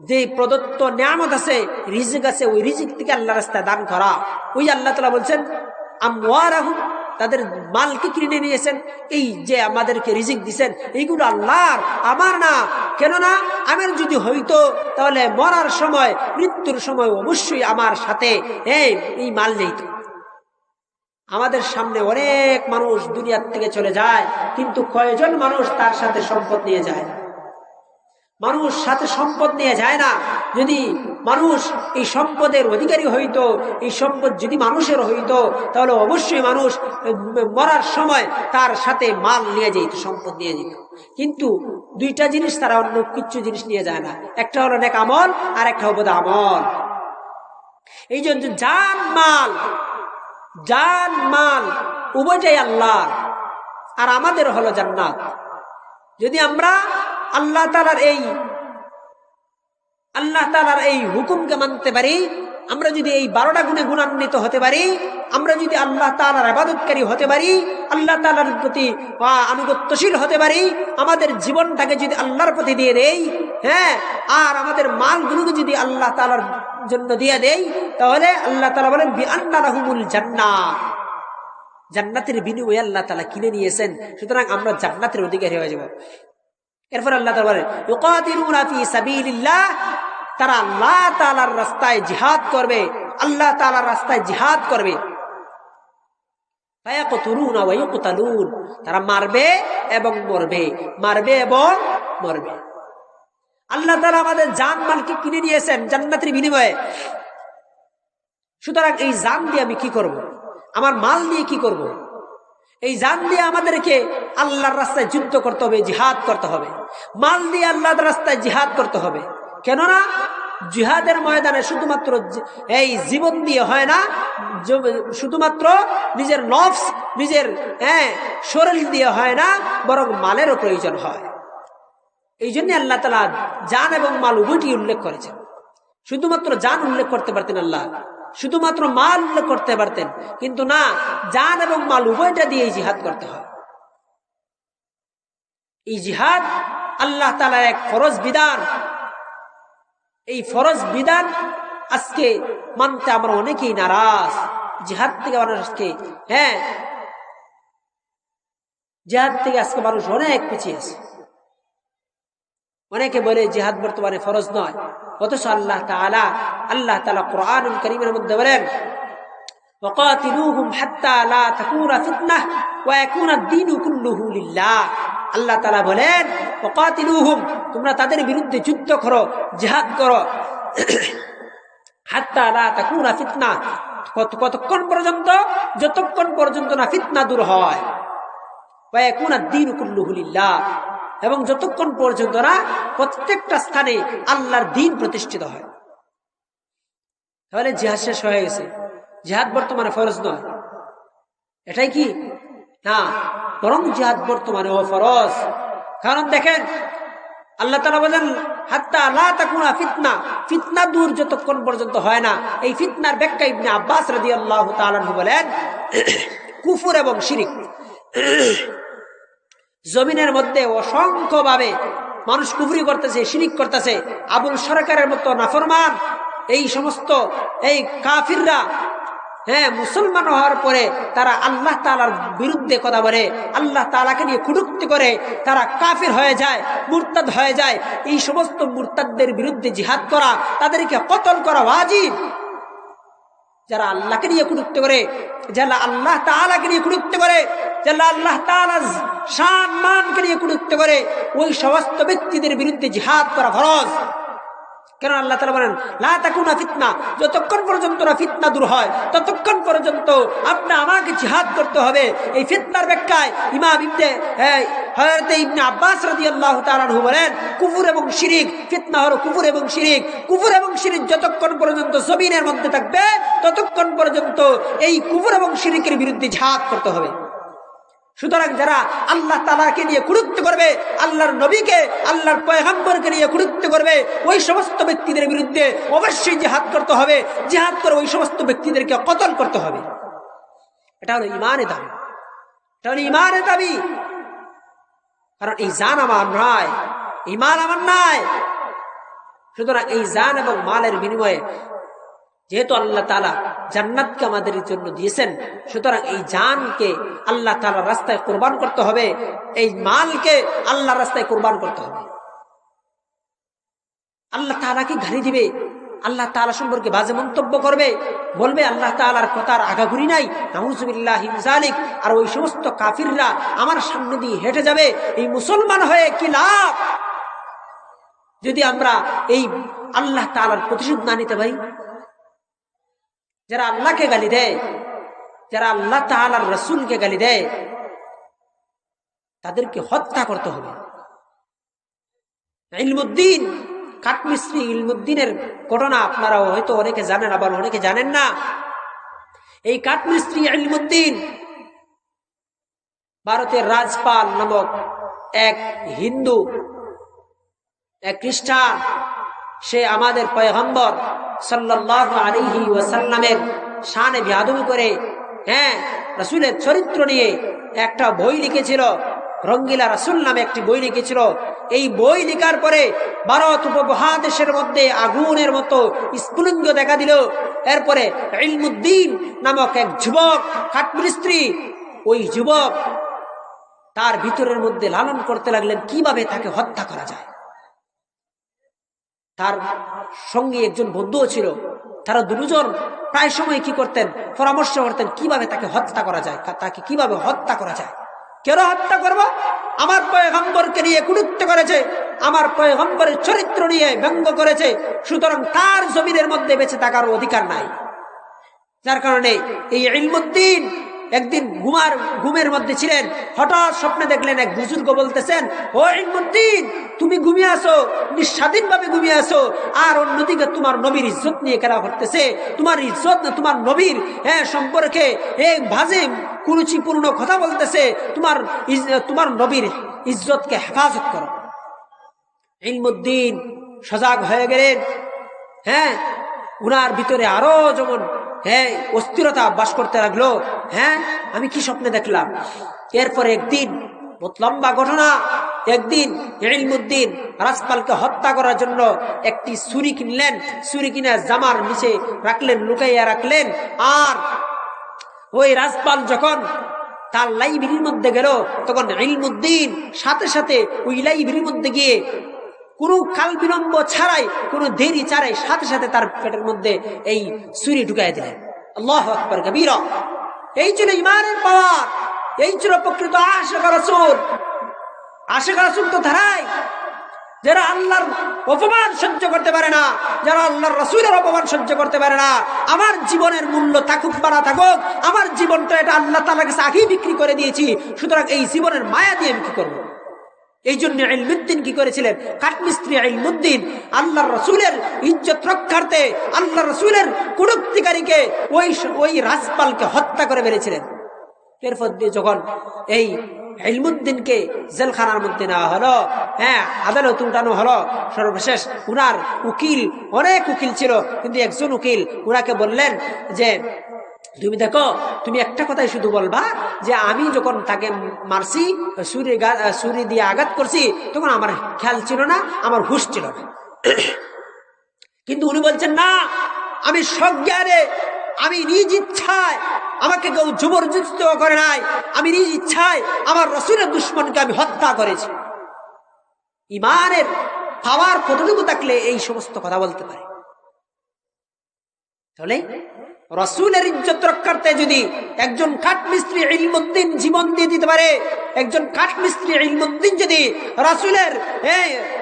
S1: যে প্রদত্ত নিয়ামত আছে, রিজিক আছে, ওই রিজিক থেকে আল্লাহর রাস্তায় দান করা। ওই আল্লাহ তাআলা বলছেন আমওয়ালাহুম, তাদের মালকে কিনে নিয়েছেন। এই যে আমাদেরকে রিজিক দিচ্ছেন, এইগুলো আল্লাহর, আমার না। কেননা আমার যদি হইতো তাহলে মরার সময় মৃত্যুর সময় অবশ্যই আমার সাথে এই মাল যেত। আমাদের সামনে অনেক মানুষ দুনিয়ার থেকে চলে যায়, কিন্তু কয়জন মানুষ তার সাথে সম্পদ নিয়ে যায়? মানুষ সাথে সম্পদ নিয়ে যায় না। যদি মানুষ এই সম্পদের অধিকারী হইতো, এই সম্পদ যদি মানুষের হইতো, তাহলে অবশ্যই মানুষ মরার সময় তার সাথে মাল নিয়ে যেত, সম্পদ নিয়ে যেত। কিন্তু দুইটা জিনিস তারা অন্য কিছু জিনিস নিয়ে যায় না, একটা হলো নেক আমল আর একটা হলো আমল। এই জন্য জান মাল উভয়টাই আল্লাহ, আর আমাদের হলো জান্নাত। যদি আমরা আল্লাহ তাআলার এই হুকুমকে মানতে পারি, আমরা যদি এই 12টা গুণে গুণান্বিত হতে পারি, আমরা যদি আল্লাহ তাআলার ইবাদতকারী হতে পারি, আল্লাহ তাআলার প্রতি আনুগত্যশীল হতে পারি, আমাদের জীবনটাকে যদি আল্লাহর প্রতি দিয়ে দেই, আর আমাদের মালগুলোকে যদি আল্লাহ তাআলার জন্য দিয়ে দেই, তাহলে আল্লাহ তাআলা বলেন বিআন্না লাহুমুল জান্নাহ, জান্নাতের বিনিময়ে আল্লাহ তাআলা কিনে নিয়েছেন। সুতরাং আমরা জান্নাতের অধিকারী হয়ে যাব। এরপর আল্লাহ তাআলা বলেন ইউকাতিলুনা ফি সাবিলিল্লাহ, তারা আল্লাহ তাআলার রাস্তায় জিহাদ করবে, আল্লাহ তাআলার রাস্তায় জিহাদ করবে। ফায়াকতুলুনা ওয়া ইউকতালুন, তারা মারবে এবং মরবে, মারবে এবং মরবে। আল্লাহ তাআলা আমাদের জান মালকে কিনে নিয়েছেন জান্নাতের বিনিময়ে। সুতরাং এই জান দিয়ে আমি কি করব? আমার মাল দিয়ে কি করব? এই জান দিয়ে আমাদেরকে আল্লাহর রাস্তায় যুদ্ধ করতে হবে, জিহাদ করতে হবে। মাল দিয়ে আল্লাহর রাস্তায় জিহাদ করতে হবে। কেননা জিহাদের ময়দানে শুধুমাত্র এই জীবন দিয়ে হয় না, শুধুমাত্র নিজের নফস, নিজের শরীর দিয়ে হয় না, বরং মালেরও প্রয়োজন হয়। এই জন্য আল্লাহ তাআলা জান এবং মাল উভয়টি উল্লেখ করেছেন। শুধুমাত্র জান উল্লেখ করতে পারতেন আল্লাহ, শুধুমাত্র মাল উল্লেখ করতে পারতেন, কিন্তু না, জান এবং মাল উভয়টা দিয়ে জিহাদ করতে হয়। এই জিহাদ আল্লাহ তাআলার এক ফরজ বিধান। এই ফরজ বিধান আজকে মানতে আমরা অনেকেই নারাজ। জিহাদ থেকে মানুষ আজকে জিহাদ থেকে আজকে মানুষ অনেক পিছিয়ে আছে। অনেকে বলে জিহাদ বর্তমানে ফরজ নয়, অথচ আল্লাহ তাআলা কুরআনুল কারীমের মধ্যে বলেন ওয়াকাতিলুহুম হাত্তা লা তাকুনা ফিতনাহ ওয়া ইয়াকুনা আদ-দীনু কুল্লুহু লিল্লাহ। আল্লাহ তাআলা বলেন ওয়াকাতিলুহুম, তোমরা তাদের বিরুদ্ধে যুদ্ধ করো, জিহাদ করো, হাত্তা লা তাকুনা ফিতনাহ, কতক্ষণ পর্যন্ত? যতক্ষণ পর্যন্ত না ফিতনা দূর হয়, ওয়া ইয়াকুনা আদ-দীনু কুল্লুহু লিল্লাহ, এবং যতক্ষণ পর্যন্ত না প্রত্যেকটা স্থানে আল্লাহর দ্বীন প্রতিষ্ঠিত হয়। তাহলে জিহাদ শেষ হয়ে গেছে, জিহাদ বর্তমানে ফরজ নয়, এটাই কি না? বরং জিহাদ বর্তমানে ও ফরজ। কারণ দেখেন আল্লাহ তাআলা বলেন হাত্তা লা তাকুনা ফিতনা, ফিতনা দূর যতক্ষণ পর্যন্ত হয় না। এই ফিতনার ব্যাখ্যা ইবনে আব্বাস রাদিয়াল্লাহু তাআলা আনহু বলেন কুফর এবং শিরক। জমিনের মধ্যে অসংখ্য ভাবে মানুষ কুফরি করতেছে, শিরিক করতেছে। আবুল সরকারের মতো নাফরমান এই সমস্ত এই কাফিররা মুসলমান হওয়ার পরে তারা আল্লাহ তাআলার বিরুদ্ধে কথা বলে, আল্লাহ তাআলাকে নিয়ে কটূক্তি করে, তারা কাফির হয়ে যায়, মুরতাদ হয়ে যায়। এই সমস্ত মুরতাদদের বিরুদ্ধে জিহাদ করা, তাদেরকে কতল করা ওয়াজিব। যারা আল্লাহকে নিয়ে কটূক্তি করে, যারা আল্লাহ তাআলাকে নিয়ে কটূক্তি করে, যারা আল্লাহ তাআলার শান মানকে নিয়ে কটূক্তি করে, ওই সমস্ত ব্যক্তিদের বিরুদ্ধে জিহাদ করা ফরজ। কেন আল্লাহ তাআলা বলেন লা তাকুনা ফিতনা, যতক্ষণ পর্যন্ত না ফিতনা দূর হয় ততক্ষণ পর্যন্ত আপনি আমাকে জিহাদ করতে হবে। এই ফিতনার ব্যাখ্যায় ইমাম হযরত ইবনে আব্বাস রাদিয়াল্লাহু তাআলা আনহু বলেন কুফর এবং শিরিক, ফিতনা হলো কুফর এবং শিরিক। কুফর এবং শিরিক যতক্ষণ পর্যন্ত জমিনের মধ্যে থাকবে ততক্ষণ পর্যন্ত এই কুফর এবং শিরিকের বিরুদ্ধে জিহাদ করতে হবে। সুতরাং যারা আল্লাহ তাআলাকে নিয়ে কটূক্তি করবে, আল্লাহর নবীকে, আল্লাহর পয়গম্বরকে নিয়ে কটূক্তি করবে, ওই সমস্ত ব্যক্তিদের বিরুদ্ধে অবশ্যই জিহাদ করতে হবে। জিহাদ করে ওই সমস্ত ব্যক্তিদেরকে কতল করতে হবে। এটা হলো ঈমানের দাবি, এটা হলো ঈমানের দাবি। কারণ এই জান আমার নয়, ঈমান আমার নয়। সুতরাং এই জান এবং মালের বিনিময়ে যেহেতু আল্লাহ তাআলা জান্নাতকে আমাদের জন্য দিয়েছেন, সুতরাং এই জানকে আল্লাহ তাআলার রাস্তায় কুরবান করতে হবে, এই মালকে আল্লাহর রাস্তায় কুরবান করতে হবে। আল্লাহ তাআলাকে গালি দিবে, আল্লাহ তাআলা সম্পর্কে বাজে মন্তব্য করবে, বলবে আল্লাহ তাআলার কথার আগাঘুরি নাই, নাউযুবিল্লাহি মিন যালিক। আর ওই সমস্ত কাফিররা আমার সামনে দিয়ে হেঁটে যাবে। এই মুসলমান হয়ে কি লাভ যদি আমরা এই আল্লাহ তাআলার প্রতিশোধ না নিতে পারি? যারা আল্লাহকে গালি দেয়, যারা আল্লাহ তাআলার রাসূলকে গালি দেয়, তাদেরকে হত্যা করতে হবে। ইলমুদ্দিন কাঠমিস্ত্রি ইলমুদ্দিনের ঘটনা আপনারা হয়তো অনেকে জানেন, আবার অনেকে জানেন না। এই কাঠমিস্ত্রি ইলমুদ্দিন ভারতের রাজপাল নামক এক হিন্দু, এক খ্রিস্টান, সে আমাদের পয়গম্বর সাল্লাল্লাহু আলাইহি ওয়াসাল্লামের শানে বেয়াদবি করে, রাসূলের চরিত্র নিয়ে একটা বই লিখেছিল। রঙ্গিলা রাসূল নামে একটি বই লিখেছিল। এই বই লেখার পরে ভারত উপমহাদেশের মধ্যে আগুনের মতো স্ফুলিঙ্গ দেখা দিল। এরপরে ইলমুদ্দিন নামক এক যুবক কাঠমিস্ত্রি, ওই যুবক তার ভিতরের মধ্যে লালন করতে লাগলেন কিভাবে তাকে হত্যা করা যায়। তার সঙ্গে একজন বন্ধুও ছিল। তারা দুজন প্রায় সময় কি করতেন, পরামর্শ করতেন কিভাবে তাকে হত্যা করা যায়, তাকে কিভাবে হত্যা করা যায়। কেন হত্যা করব? আমার পয়গম্বরকে নিয়ে কটূক্তি করেছে, আমার পয়গম্বরের চরিত্র নিয়ে ব্যঙ্গ করেছে, সুতরাং তার জমিনের মধ্যে বেঁচে থাকার অধিকার নাই। যার কারণে এই ইলমুদ্দিন একদিন ঘুমের মধ্যে ছিলেন, হঠাৎ স্বপ্নে দেখলেন এক বুজুর্গ বলতেছেন, ও ইলমুদ্দিন, তুমি ঘুমিয়ে আসো, নিঃস্বাধীনভাবে ঘুমিয়ে আসো, আর অন্যদিকে তোমার নবীর ইজ্জত নিয়ে খেলা করতেছে। তোমার ইজ্জত না, তোমার নবীর সম্পর্কে এক বাজে কুরুচিপূর্ণ কথা বলতেছে। তোমার নবীর ইজ্জতকে হেফাজত করো। ইলমুদ্দিন সজাগ হয়ে গেলেন। উনার ভিতরে আরো যেমন অস্থিরতা বাস করতে লাগলো। আমি কি স্বপ্নে দেখলাম? এরপরে একদিন, বহুত লম্বা ঘটনা, একদিন ইলমুদ্দিন রাজপালকে হত্যা করার জন্য একটি ছুরি কিনলেন। ছুরি কিনে জামার নিচে রাখলেন, লুকাইয়া রাখলেন। আর ওই রাজপাল যখন তার লাইব্রেরির মধ্যে গেল, তখন ইলমুদ্দিন সাথে সাথে ওই লাইব্রেরির মধ্যে গিয়ে কোনো কাল বিলম্ব ছাড়াই, কোনো দেরি ছাড়াই সাথে সাথে তার পেটের মধ্যে এই ছুরি ঢুকাই দিলেন। আল্লাহু আকবার কাবীরা। এই ছিল ঈমানের পাওয়ার, এই ছিল প্রকৃত আশিক রাসূল। আশিক রাসূল তো ধারাই যারা আল্লাহর অপমান সহ্য করতে পারে না, যারা আল্লাহর রাসূলের অপমান সহ্য করতে পারে না। আমার জীবনের মূল্য থাকুক বা না থাকুক, আমার জীবনটা এটা আল্লাহ তাআলার কাছে আগেই বিক্রি করে দিয়েছি, সুতরাং এই জীবনের মায়া দিয়ে বিক্রি করবো। এই জন্য ইলমুদ্দিন কি করেছিলেন? কাঠমিস্ত্রি ইলমুদ্দিন আল্লাহর রাসূলের ইজ্জত রক্ষার্থে, আল্লাহর রাসূলের কটূক্তিকারীকে ওই রাজপালকে হত্যা করে ফেলেছিলেন। এরপর দিয়ে যখন এই ইলমুদ্দিনকে জেলখানার মধ্যে নেওয়া হলো, আদালতে উঠানো হলো, সর্বশেষ উনার উকিল, অনেক উকিল ছিল, কিন্তু একজন উকিল উনাকে বললেন যে তুমি দেখো, তুমি একটা কথাই শুধু বলবা যে আমি যখন তাকে মারছি, ছুরি দিয়ে আঘাত করছি, তখন আমার খেয়াল ছিল না, আমার হুঁশ ছিল না। কিন্তু উনি বলছেন না, আমি সজ্ঞানে, আমি নিজ ইচ্ছায়, আমাকে কেউ জবরদস্তি করে নাই, আমি নিজ ইচ্ছায় আমার রাসূলের দুশমনকে আমি হত্যা করেছি। ঈমানের পাওয়ার কতটুকু থাকলে এই সমস্ত কথা বলতে পারে? তাহলে রাসূলের ইজ্জত রক্ষার্থে যদি একজন কাঠমিস্ত্রি ইলমুদ্দিন জীবন দিয়ে দিতে পারে, একজন কাঠমিস্ত্রি ইলমুদ্দিন যদি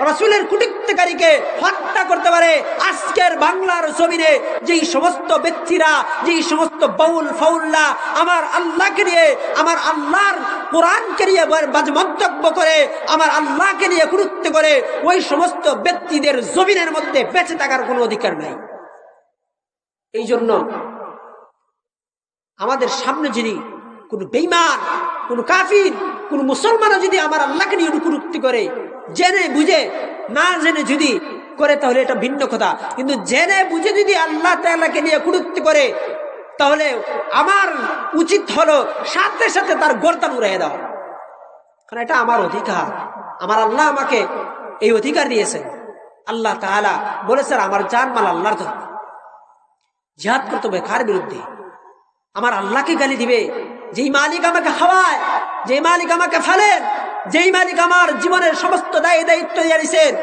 S1: রাসূলের কটূক্তিকারীকে হত্যা করতে পারে, আজকের বাংলার জমিনে যেই সমস্ত ব্যক্তিরা, যেই সমস্ত বাউল ফাউল্লা আমার আল্লাহকে নিয়ে, আমার আল্লাহর কোরআনকে নিয়ে বাজে মন্তব্য করে, আমার আল্লাহকে নিয়ে কটূক্তি করে, ওই সমস্ত ব্যক্তিদের জমিনের মধ্যে বেঁচে থাকার কোনো অধিকার নাই। এই জন্য আমাদের সামনে যদি কোনো বেঈমান, কোনো কাফির, কোনো মুসলমানও যদি আমার আল্লাহকে নিয়ে কটূক্তি করে, জেনে বুঝে, না জেনে যদি করে তাহলে এটা ভিন্ন কথা, কিন্তু জেনে বুঝে যদি আল্লাহ তাআলাকে নিয়ে কটূক্তি করে, তাহলে আমার উচিত হলো সাথে সাথে তার গর্দান উড়িয়ে দাও, কারণ এটা আমার অধিকার। আমার আল্লাহ আমাকে এই অধিকার দিয়েছেন। আল্লাহ তাআলা বলেছেন আমার জান মাল আল্লাহর জন্য, জিহাদ করতে হবে কার বিরুদ্ধে? আমার আল্লাহকে গালি দিবে যেই মালিক আমাকে খাওয়ায়, যেই মালিক আমাকে ফেলেন, যেই মালিক আমার জীবনের সমস্ত দায়িত্ব জানিয়েছেন,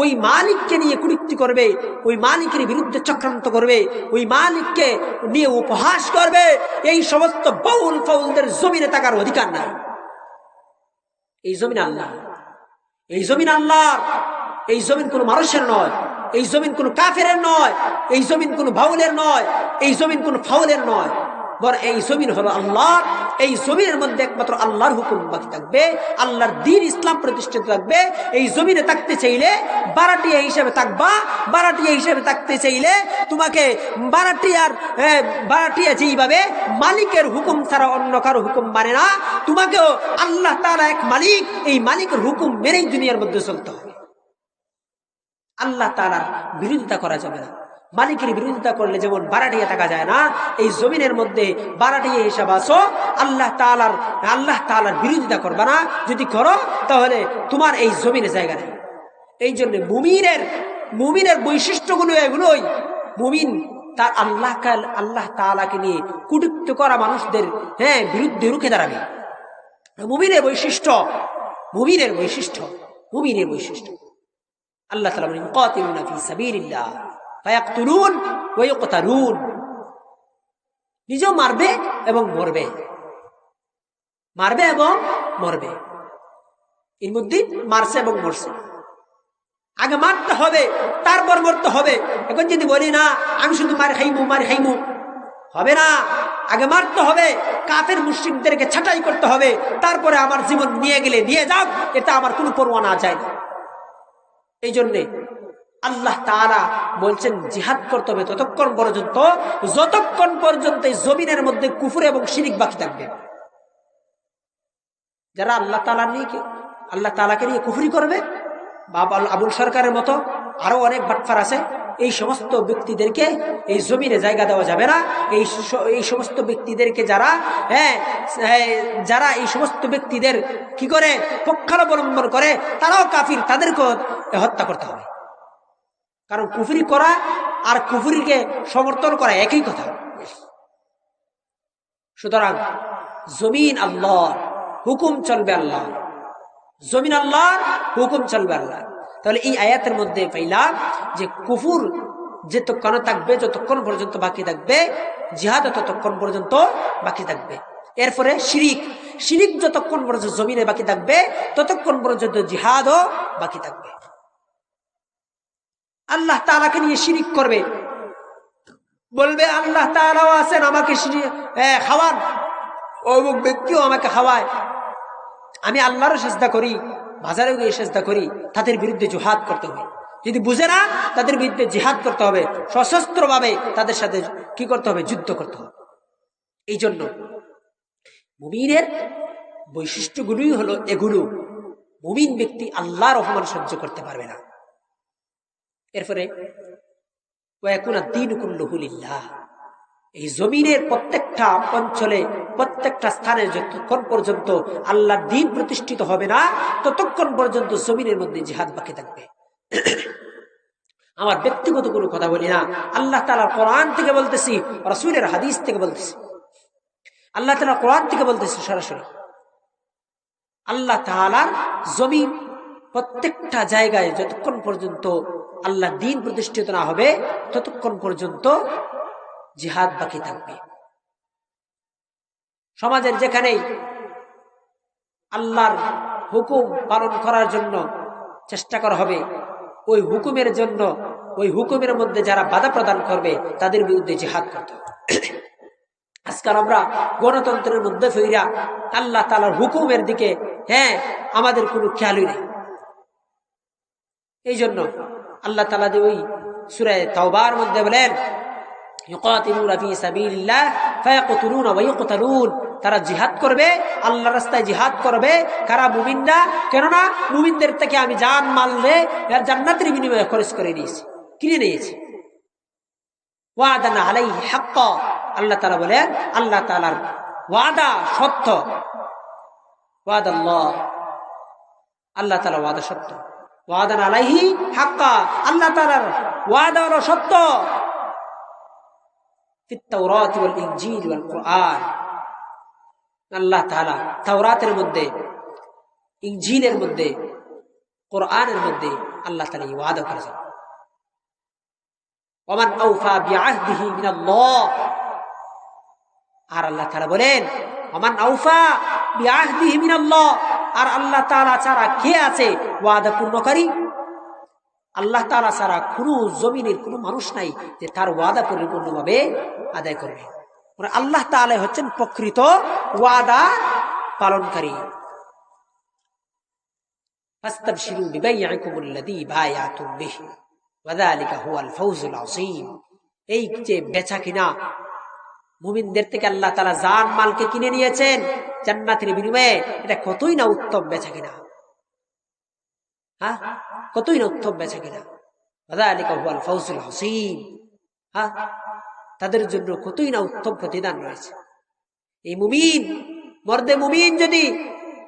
S1: ওই মালিককে নিয়ে কুটুক্তি করবে, ওই মালিকের বিরুদ্ধে চক্রান্ত করবে, ওই মালিককে নিয়ে উপহাস করবে, এই সমস্ত বাউল ফাউলদের জমিনে থাকার অধিকার নাই। এই জমিন আল্লাহ, এই জমিন আল্লাহর, এই জমিন কোনো মানুষের নয়, এই জমিন কোনো কাফেরের নয়, এই জমিন কোনো বাউলের নয়, এই জমিন কোনো ফাউলের নয়, বরং এই জমিন হলো আল্লাহর। এই জমিনের মধ্যে একমাত্র আল্লাহর হুকুম বাকি থাকবে, আল্লাহর দ্বীন ইসলাম প্রতিষ্ঠিত থাকবে। এই জমিনে থাকতে চাইলে বারাটিয়া হিসেবে থাকবা, বারাটিয়া হিসেবে থাকতে চাইলে তোমাকে বারাটিয়া যেইভাবে মালিকের হুকুম ছাড়া অন্য কারো হুকুম মানে না, তোমাকেও আল্লাহ তাআলা এক মালিক, এই মালিকের হুকুম মেনেই দুনিয়ার মধ্যে চলতে হবে। আল্লাহ তাআলার বিরোধিতা করা যাবে না। মালিকের বিরোধিতা করলে যেমন বারাটিয়া থাকা যায় না, এই জমিনের মধ্যে বারাটিয়া হিসাবে আসো, আল্লাহ তাআলার বিরোধিতা করবা না। যদি করো তাহলে তোমার এই জমিনে জায়গা নেই। এই জন্য মুমিনের বৈশিষ্ট্যগুলো এগুলোই। মুমিন তার আল্লাহ তাআলাকে নিয়ে কুটুক্তি করা মানুষদের বিরুদ্ধে রুখে দাঁড়াবে। মুমিনের বৈশিষ্ট্য আল্লাহ তাআলা বলেন, কাতিলুনা ফি সাবিলিল্লাহ ফায়াকতুলুন ওয়া ইউকতালুন। নিজেও মারবে এবং মরবে, এর মধ্যে মারছে এবং মরছে। আগে মারতে হবে, তারপর মরতে হবে। এখন যদি বলি না আমি শুধু মার খাইমু, হবে না। আগে মারতে হবে, কাফের মুশরিকদেরকে ছাঁটাই করতে হবে, তারপরে আমার জীবন নিয়ে গেলে নিয়ে যাক, এটা আমার কোনো পরোয়া না যায় না। এই জন্যে আল্লাহ তাআলা বলছেন জিহাদ করতে হবে যতক্ষণ পর্যন্ত এই জমিনের মধ্যে কুফর এবং শিরিক বাকি থাকবে। যারা আল্লাহ তাআলাকে নিয়ে কুফরি করবে, বাবা আবুল সরকারের মতো আরো অনেক বাটফার আছে, এই সমস্ত ব্যক্তিদেরকে এই জমিনে জায়গা দেওয়া যাবে না। এই সমস্ত ব্যক্তিদেরকে যারা এই সমস্ত ব্যক্তিদের কি করে পক্ষাবলম্বন করে, তারাও কাফির, তাদেরকে হত্যা করতে হবে। কারণ কুফরি করা আর কুফরিকে সমর্থন করা একই কথা। সুতরাং জমিন আল্লাহর, হুকুম চলবে আল্লাহ, জমিন আল্লাহর, হুকুম চলবে আল্লাহ। তাহলে এই আয়াতের মধ্যে পাইলাম যে কুফর যতক্ষণ থাকবে, যতক্ষণ পর্যন্ত বাকি থাকবে, জিহাদ ততক্ষণ পর্যন্ত বাকি থাকবে। এরপরে শিরিক যতক্ষণ পর্যন্ত জমিনে বাকি থাকবে, ততক্ষণ পর্যন্ত জিহাদও বাকি থাকবে। আল্লাহ তাআলাকে নিয়ে শিরিক করবে, বলবে আল্লাহ তাআলাও আছেন, আমাকে খাওয়ান, অমুক ব্যক্তিও আমাকে খাওয়ায়, আমি আল্লাহরও সেজদা করি, বাজারেও গিয়ে সেজদা করি, তাদের বিরুদ্ধে জিহাদ করতে হবে। যদি বুঝে না, তাদের বিরুদ্ধে জিহাদ করতে হবে, সশস্ত্রভাবে তাদের সাথে কি করতে হবে, যুদ্ধ করতে হবে। এই জন্য মুমিনের বৈশিষ্ট্যগুলোই হলো এগুলো। মুমিন ব্যক্তি আল্লাহর অপমান সহ্য করতে পারবে না। এরপরে ওয়াকুনা দ্বীনু কুল্লুহু লিল্লাহ, এই জমিনের প্রত্যেকটা অঞ্চলে, প্রত্যেকটা স্থানে যতক্ষণ পর্যন্ত আল্লাহর দ্বীন প্রতিষ্ঠিত হবে না, ততক্ষণ পর্যন্ত জমিনের মধ্যে জিহাদ বাকি থাকবে। আমার ব্যক্তিগত কোনো কথা বলি না, আল্লাহ তাআলার কোরআন থেকে বলতেছি, রাসূলের হাদিস থেকে বলতেছি। আল্লাহ তাআলা কোরআন থেকে বলতেছি সরাসরি, আল্লাহ তাআলার জমিন প্রত্যেকটা জায়গায় যতক্ষণ পর্যন্ত আল্লাহ দ্বীন প্রতিষ্ঠিত না হবে, ততক্ষণ পর্যন্ত জিহাদ বাকি থাকবে। সমাজের যেখানেই আল্লাহর হুকুম পালন করার জন্য চেষ্টা করা হবে, ওই হুকুমের মধ্যে যারা বাধা প্রদান করবে, তাদের বিরুদ্ধে জিহাদ করতে হবে। আজকাল আমরা গণতন্ত্রের মধ্যে ফিরা আল্লাহ তাআলার হুকুমের দিকে আমাদের কোনো খেয়ালই নেই। এই জন্য আল্লাহ তাআলা ওই সূরা তাওবার মধ্যে বলেন, ইউকাতিলুনা ফি সাবিলিল্লাহ ফায়াকতুলুনা ওয়া ইউকতালুন, তারা জিহাদ করবে, আল্লাহর রাস্তায় জিহাদ করবে। কারা? মুমিনরা। কেননা মুমিনদের থেকে আমি জান মাল জান্নাতের বিনিময়ে খরচ করে নিয়েছি, কিনে নিয়েছি। ওয়াদান আলাইহি হাক্কা, আল্লাহ তাআলা বলেন আল্লাহ তাআলার ওয়াদা সত্য। ওয়াদাল্লাহ, আল্লাহ তাআলা ওয়াদা সত্য। ওয়াদান আলাইহি হাক্কা, আল্লাহ তাআলার ওয়াদা হলো সত্য। ফিত তাওরাত ওয়াল ইনজিল ওয়াল কুরআন, আল্লাহ তাআলা তাওরাতের মধ্যে ইনজিলের মধ্যে, কোরআনের মধ্যে আল্লাহ তাআলা এই ওয়াদা করেছেন, ওমান আওফা বিআহদিহি মিনাল্লাহ। আর আল্লাহ তাআলা বলেন ওমান আওফা বিআহদিহি মিনাল্লাহ, আর আল্লাহ তাআলা ছাড়া কে আছে ওয়াদা পূর্ণকারী? আল্লাহ তাআলা ছাড়া কোনো জমিনের কোনো মানুষ নাই যে তার ওয়াদা পরিপূর্ণভাবে আদায় করবে। আল্লাহ তাআলা হচ্ছেন প্রকৃত ওয়াদা পালনকারী। ফাস্তাবশিরু বিবাইইকুমুল্লাযী বায়াতুম বিহি ওয়া যালিকা হুয়াল ফাওজুল আযীম। এই যে বেচা কিনা, মুমিনদের থেকে আল্লাহ তাআলা জান মালকে কিনে নিয়েছেন জান্নাতের বিনিময়ে, এটা কতই না উত্তম বেচা কিনা, হ্যাঁ, কতই না উত্তম বেচা কিনা। ওয়া যালিকা হুয়াল ফাওজুল আযীম, হ্যাঁ, তাদের জন্য কতই না উত্তম প্রতিদান রয়েছে। এই মুমিন, মর্দে মুমিন যদি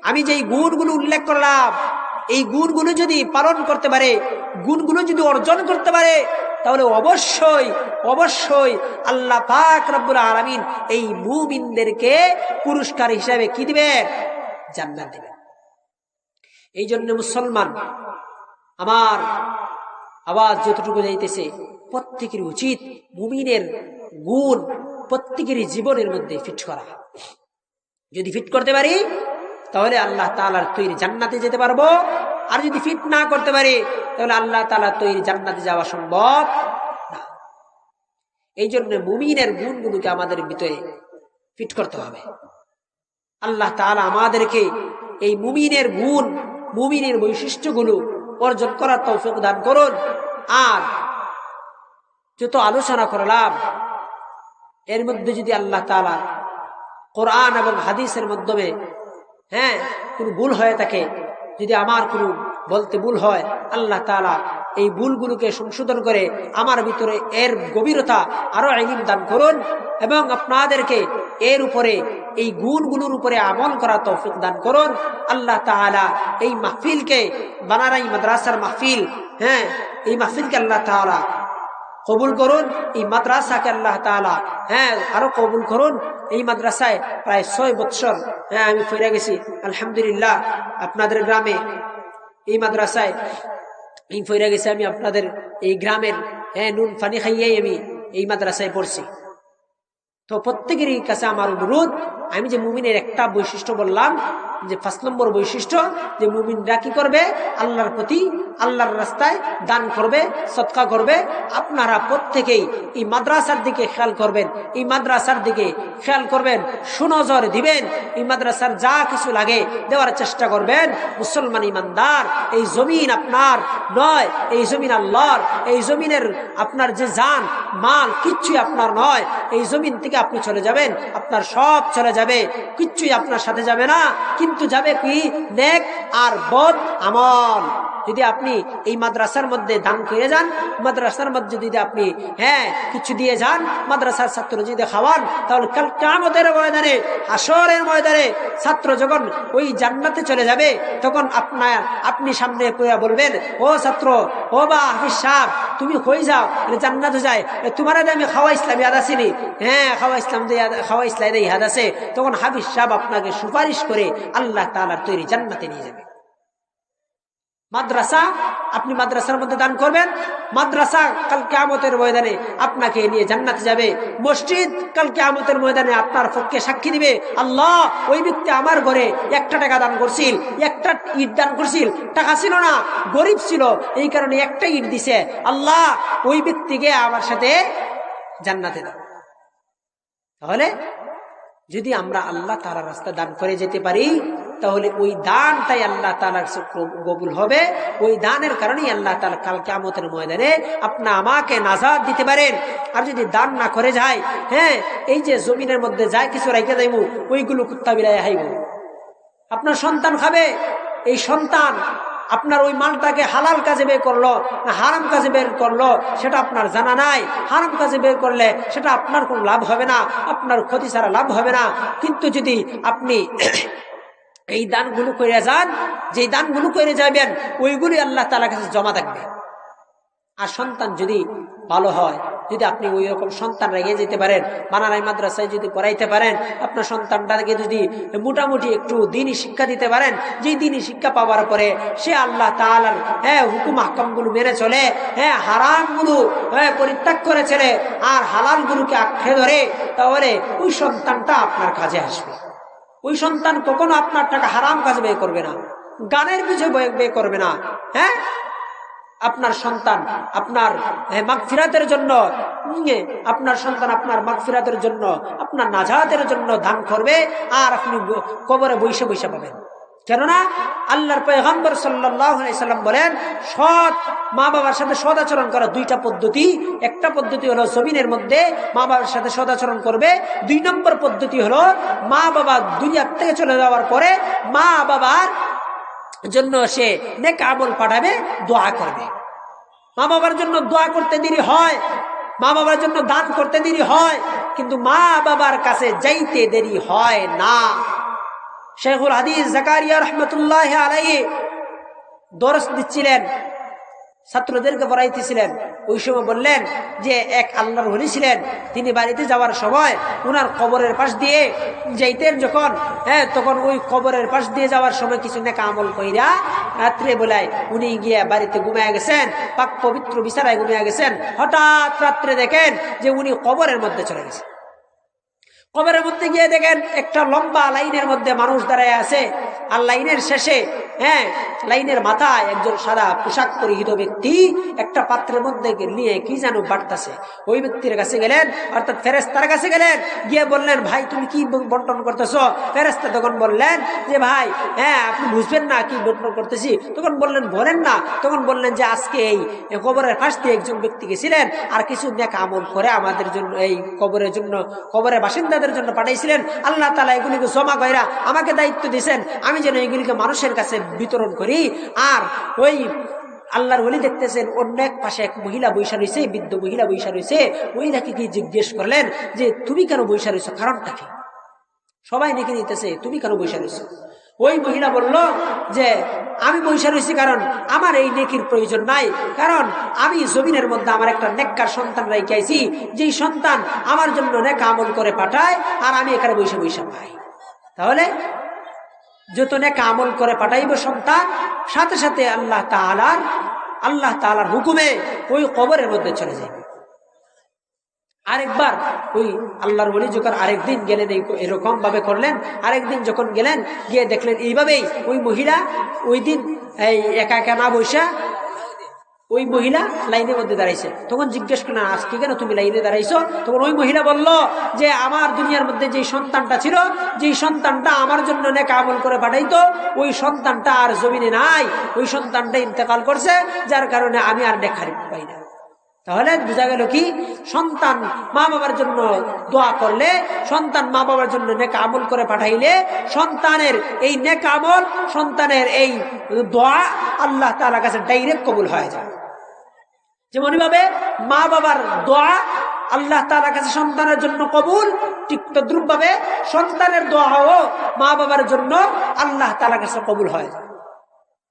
S1: আমি যেই গুণগুলো উল্লেখ করলাম, এই গুণগুলো যদি পালন করতে পারে, গুণগুলো যদি অর্জন করতে পারে, তাহলে অবশ্যই অবশ্যই আল্লাহ পাক রব্বুল আলামিন এই মুমিনদেরকে পুরস্কার হিসেবে কি দিবেন? জান্নাত দিবেন। এই জন্য মুসলমান, আমার আওয়াজ যতটুকু যাইতেছে, প্রত্যেকের উচিত মুমিনের গুণ প্রত্যেকেরই জীবনের মধ্যে ফিট করা। যদি ফিট করতে পারি তাহলে আল্লাহ তাআলার তৈরি জান্নাতে যেতে পারবো, আর যদি ফিট না করতে পারি তাহলে আল্লাহ তাআলার তৈরি জান্নাতে যাওয়া সম্ভব না। এই জন্য মুমিনের গুণগুলোকে আমাদের ভিতরে ফিট করতে হবে। আল্লাহ তাআলা আমাদেরকে এই মুমিনের গুণ, মুমিনের বৈশিষ্ট্যগুলো অর্জন করার তৌফিক দান করুন। আর যত আলোচনা করলাম, এর মধ্যে যদি আল্লাহ তাআলা কোরআন এবং হাদিসের মাধ্যমে কোনো ভুল হয়ে থাকে, যদি আমার কোনো বলতে ভুল হয়, আল্লাহ তাআলা এই ভুলগুলোকে সংশোধন করে আমার ভিতরে এর গভীরতা আরো ইলম দান করুন, এবং আপনাদেরকে এর উপরে, এই গুণগুলোর উপরে আমল করা তৌফিক দান করুন। আল্লাহ তাআলা এই মাহফিলকে, বানারাই মাদ্রাসার মাহফিল, এই মাহফিলকে আল্লাহ তাআলা কবুল করুন। এই মাদ্রাসাকে আল্লাহ তাআলা আরো কবুল করুন। এই মাদ্রাসায় প্রায় 6 বছর আমি ফিরে গেছি, আলহামদুলিল্লাহ। আপনাদের গ্রামে এই মাদ্রাসায় ফিরে গেছি আমি, আপনাদের এই গ্রামের নুন পানি খাইয়েই আমি এই মাদ্রাসায় পড়ছি। তো প্রত্যেকেরই কাছে আমার অনুরোধ, আমি যে মুমিনের একটা বৈশিষ্ট্য বললাম, যে 5 নম্বর বৈশিষ্ট্য, যে মুমিনরা কি করবে? আল্লাহর প্রতি, আল্লাহর রাস্তায় দান করবে, সদকা করবে। আপনারা প্রত্যেকেই এই মাদ্রাসার দিকে খেয়াল করবেন, এই মাদ্রাসার দিকে খেয়াল করবেন, সুনজর দিবেন। এই মাদ্রাসার যা কিছু লাগে দেওয়ার চেষ্টা করবেন। মুসলমান ইমানদার, এই জমিন আপনার নয়, এই জমিন আল্লাহর। এই জমিনের আপনার যে জান মাল কিচ্ছুই আপনার নয়। এই জমিন থেকে আপনি চলে যাবেন, আপনার সব চলে যাবে, কিচ্ছুই আপনার সাথে যাবে না, কিন্তু যাবে কি? নেক আর বদ আমল। যদি আপনি এই মাদ্রাসার মধ্যে দান করে যান, মাদ্রাসার মধ্যে যদি আপনি কিছু দিয়ে যান, মাদ্রাসার ছাত্র যদি খাওয়ান, তাহলে কাল কিয়ামতের ময়দানে, হাসরের ময়দানে ছাত্র যখন ওই জান্নাতে চলে যাবে, তখন আপনি সামনে পড়ে বলবেন, ও ছাত্র, ও বা হাফিজ সাহেব, তুমি কই যাও? জান্নাতে যায়। তোমার আমি খাওয়া ইসলাম ইয়াদ আসিনি? খাওয়া ইসলাম ইয়াদ আছে। তখন হাফিজ সাহেব আপনাকে সুপারিশ করে আল্লাহ তাআলার তৈরি জান্নাতে নিয়ে যাবে। মাদ্রাসা, আপনি মাদ্রাসার মধ্যে দান করবেন, মাদ্রাসা কাল কিয়ামতের ময়দানে আপনাকে নিয়ে জান্নাতে যাবে। মসজিদ কাল কিয়ামতের ময়দানে আপনার পক্ষে সাক্ষী দিবে, আল্লাহ, ওই ব্যক্তি আমার ঘরে 1 টাকা দান করছিল, 1টা ইট দান করছিল, টাকা ছিল না, গরিব ছিল, এই কারণে 1টা ইট দিছে, আল্লাহ ওই ব্যক্তিকে আমার সাথে জান্নাতে দাও। তাহলে যদি আমরা আল্লাহ তাআলার রাস্তায় দান করে যেতে পারি, তাহলে ওই দানটাই আল্লাহ তাআলার কবুল হবে। ওই দানের কারণেই আল্লাহ তাআলা কাল কিয়ামতের ময়দানে আপনি আমাকে নাজাত দিতে পারেন। আর যদি দান না করে যায়, এই যে জমিনের মধ্যে যায় কিছু রাইখা যাইব, ওইগুলো কুত্তা বিলাই খাইব, আপনার সন্তান খাবে। এই সন্তান আপনার ওই মালটাকে হালাল কাজে বের করলো না হারাম কাজে বের করলো, সেটা আপনার জানা নাই। হারাম কাজে বের করলে সেটা আপনার কোনো লাভ হবে না, আপনার ক্ষতি ছাড়া লাভ হবে না। কিন্তু যদি আপনি এই দানগুলো করে যান, যে দানগুলো করে যাবেন, ওইগুলি আল্লাহ তাআলার কাছে জমা থাকবে। আর সন্তান যদি ভালো হয়, যদি আপনি ওই রকম সন্তান রেখে যেতে পারেন, বানারাই মাদ্রাসায় যদি পড়াইতে পারেন, আপনার সন্তানটাকে যদি মোটামুটি একটু দিনই শিক্ষা দিতে পারেন, যেই দিনই শিক্ষা পাওয়ার পরে সে আল্লাহ তাআলার হুকুম আহকামগুলো মেনে চলে, হারামগুলো পরিত্যাগ করে চলে আর হালালগুলোকে আঁকড়ে ধরে, তাহলে ওই সন্তানটা আপনার কাজে আসবে। ওই সন্তান কখনো আপনার টাকা হারাম কাজে ব্যয় করবে না, গানের পিছনে ব্যয় করবে না। আপনার সন্তান আপনার মাগফিরাতের জন্য, আপনার সন্তান আপনার মাগফিরাতের জন্য, আপনার নাজাতের জন্য দান করবে, আর আপনি কবরে বৈশে বৈশে পাবেন। কেননা আল্লাহর পয়গম্বর সাল্লাল্লাহু আলাইহি সাল্লাম বলেন, সৎ মা বাবার সাথে সদাচরণ করা দুইটা পদ্ধতি। একটা পদ্ধতি হলো জমিনের মধ্যে মা বাবার সাথে সদাচরণ করবে, 2 নম্বর পদ্ধতি হলো মা বাবা দুনিয়া থেকে চলে যাওয়ার পরে মা বাবার জন্য সে নেক আমল পাঠাবে, দোয়া করবে। মা বাবার জন্য দোয়া করতে দেরি হয়, মা বাবার জন্য দান করতে দেরি হয়, কিন্তু মা বাবার কাছে যাইতে দেরি হয় না। শেখুল হাদিস জাকারিয়া রহমতুল্লাহ আলাইহি দরস দিচ্ছিলেন, ছাত্রদেরকে পড়াইতেছিলেন। ওই সময় বললেন যে এক আল্লাহর ওলি ছিলেন, তিনি বাড়িতে যাওয়ার সময় ওনার কবরের পাশ দিয়ে যাইতেন যখন, তখন ওই কবরের পাশ দিয়ে যাওয়ার সময় কিছু নেক আমল কইরা রাত্রে বেলায় উনি গিয়ে বাড়িতে ঘুমিয়ে গেছেন, পাক পবিত্র বিছানায় ঘুমিয়ে গেছেন। হঠাৎ রাত্রে দেখেন যে উনি কবরের মধ্যে চলে গেছেন। কবরের মধ্যে গিয়ে দেখেন একটা লম্বা লাইনের মধ্যে মানুষ দাঁড়ায় আছে, আর লাইনের শেষে লাইনের মাথায় একজন সাদা পোশাক পরিহিত ব্যক্তি একটা পাত্রের মধ্যে নিয়ে কি যেন বাড়তেছে। ওই ব্যক্তির কাছে গেলেন, অর্থাৎ ফেরেশতার কাছে গেলেন, গিয়ে বললেন, ভাই তুমি কি বন্টন করতেছো? ফেরেশতা তখন বললেন যে ভাই আপনি বুঝবেন না কি বন্টন করতেছি। তখন বললেন বলেন না। তখন বললেন যে আজকে এই কবরের পাশ দিয়ে একজন ব্যক্তি গেছিলেন আর কিছু নেক আমল করে আমাদের জন্য, এই কবরের জন্য, কবরের বাসিন্দাদের জন্য পাঠাইছিলেন। আল্লাহ তাআলা এগুলিকে জমা কইরা আমাকে দায়িত্ব দিয়েছেন, আমি যেন এগুলিকে মানুষের কাছে বিতরণ করি। আর ওই আল্লাহর ওলি দেখতেছেন অন্য এক পাশে এক মহিলা বৈশা রয়েছে, বৃদ্ধ মহিলা বৈশা রয়েছে। ওইটাকে কি জিজ্ঞেস করলেন যে তুমি কেন বৈশা রয়েছো, কারণটা কি? সবাই নাকি নিতেছে, তুমি কেন বৈশা রয়েছো? ওই মহিলা বলল যে আমি বৈশা রয়েছি কারণ আমার এই নেকির প্রয়োজন নাই, কারণ আমি জমিনের মধ্যে আমার একটা নেককার সন্তান রেখে আইছি, যেই সন্তান আমার জন্য নেক আমল করে পাঠায়, আর আমি এখানে বৈশা বৈশা পাই। তাহলে যত নেক আমল করে পাঠাইব সন্তান, সাথে সাথে আল্লাহ তাআলার হুকুমে ওই কবরের মধ্যে চলে যাবে। আরেকবার ওই আল্লাহর ওলি যখন আরেকদিন গেলেন, এরকম ভাবে করলেন। আরেকদিন যখন গেলেন, গিয়ে দেখলেন এইভাবেই ওই মহিলা ওই দিন এই একা একা না বসা ওই মহিলা লাইনের মধ্যে দাঁড়াইছে। তখন জিজ্ঞেস করলেন আজকে কেন তুমি লাইনে দাঁড়াইছো? তখন ওই মহিলা বলল যে আমার দুনিয়ার মধ্যে যেই সন্তানটা ছিল, যেই সন্তানটা আমার জন্য নেক আমল করে পাঠাইতো, ওই সন্তানটা আর জমিনে নাই, ওই সন্তানটা ইন্তেকাল করছে, যার কারণে আমি আর নেক পাই না। তাহলে বোঝা গেল কি, সন্তান মা বাবার জন্য দোয়া করলে, সন্তান মা বাবার জন্য নেক আমল করে পাঠাইলে, সন্তানের এই নেক আমল, সন্তানের এই দোয়া আল্লাহ তাআলার কাছে ডাইরেক্ট কবুল হয়ে যায়। যেমন ভাবে মা বাবার দোয়া আল্লাহ তাআলার কাছে সন্তানের জন্য কবুল, ঠিক তদ্রুপ ভাবে সন্তানের দোয়াও মা বাবার জন্য আল্লাহ তাআলার কাছে কবুল হয়।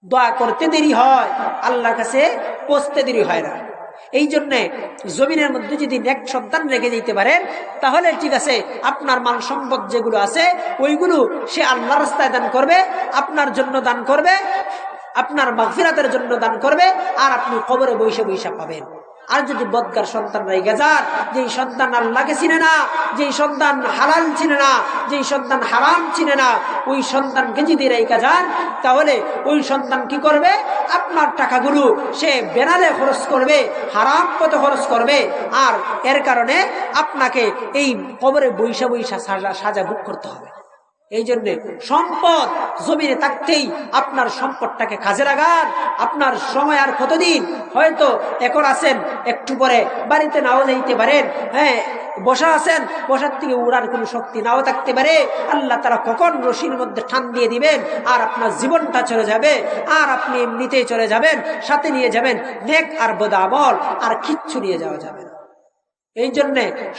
S1: দোয়া করতে দেরি হয়, আল্লাহর কাছে পৌঁছতে দেরি হয় না। এই জন্যে জমিনের মধ্যে যদি নেক সন্তান রেখে দিতে পারেন, তাহলে ঠিক আছে, আপনার মাল সম্পদ যেগুলো আছে ওইগুলো সে আল্লাহর রাস্তায় দান করবে, আপনার জন্য দান করবে, আপনার মাগফিরাতের জন্য দান করবে, আর আপনি কবরে বৈশা বৈশা পাবেন। আর যদি বদকার সন্তান রেখে যান, যেই সন্তান আল্লাহকে চিনে না, যেই সন্তান হালাল চিনে না, যেই সন্তান হারাম চিনে না, ওই সন্তানকে যদি রেখে যান, তাহলে ওই সন্তান কি করবে? আপনার টাকাগুলো সে বেনালে খরচ করবে, হারাম পথে খরচ করবে, আর এর কারণে আপনাকে এই কবরে বৈশা বৈশা সাজা ভোগ করতে হবে। এই জন্য সম্পদ জমিনে থাকতেই আপনার সম্পদটাকে কাজে লাগান। আপনার সময় আর কতদিন? হয়তো এখন আছেন, একটু পরে বাড়িতে নাও যাইতে পারেন, বসা আছেন, বসার থেকে উড়ার কোনো শক্তি নাও থাকতে পারে। আল্লাহ তাআলা কখন রশির মধ্যে টান দিয়ে দিবেন, আর আপনার জীবনটা চলে যাবে, আর আপনি এমনিতেই চলে যাবেন, সাথে নিয়ে যাবেন নেক আর বদ আমল, আর কিচ্ছু নিয়ে যাওয়া যাবে না। এই জন্য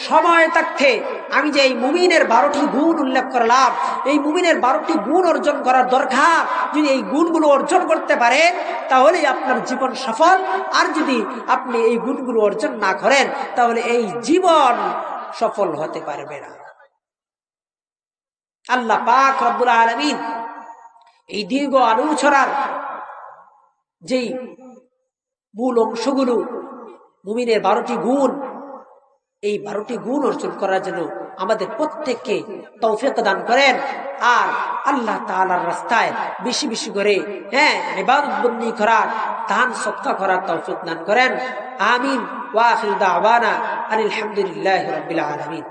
S1: সময় থাকতে আমি যে এই মুমিনের 12টি গুণ উল্লেখ করলাম, এই মুমিনের 12টি গুণ অর্জন করার দরকার। যদি এই গুণগুলো অর্জন করতে পারেন তাহলে আপনার জীবন সফল। আর যদি আপনি এই গুণগুলো অর্জন না করেন তাহলে এই জীবন সফল হতে পারবে না। আল্লাহ পাক রব্বুল আলামিন এই দীর্ঘ আলোচনার যেই মূল অংশগুলো মুমিনের 12টি গুণ, এই 12টি গুণ অর্জন করার জন্য আমাদের প্রত্যেককে তৌফিক দান করেন। আর আল্লাহ তাআলার রাস্তায় বেশি বেশি করে ইবাদত বন্দি করার, দান সদকা করার তৌফিক দান করেন। আমিন। ওয়া আখিরু দাওয়ানা আনিল হামদুলিল্লাহি রাব্বিল আলামিন।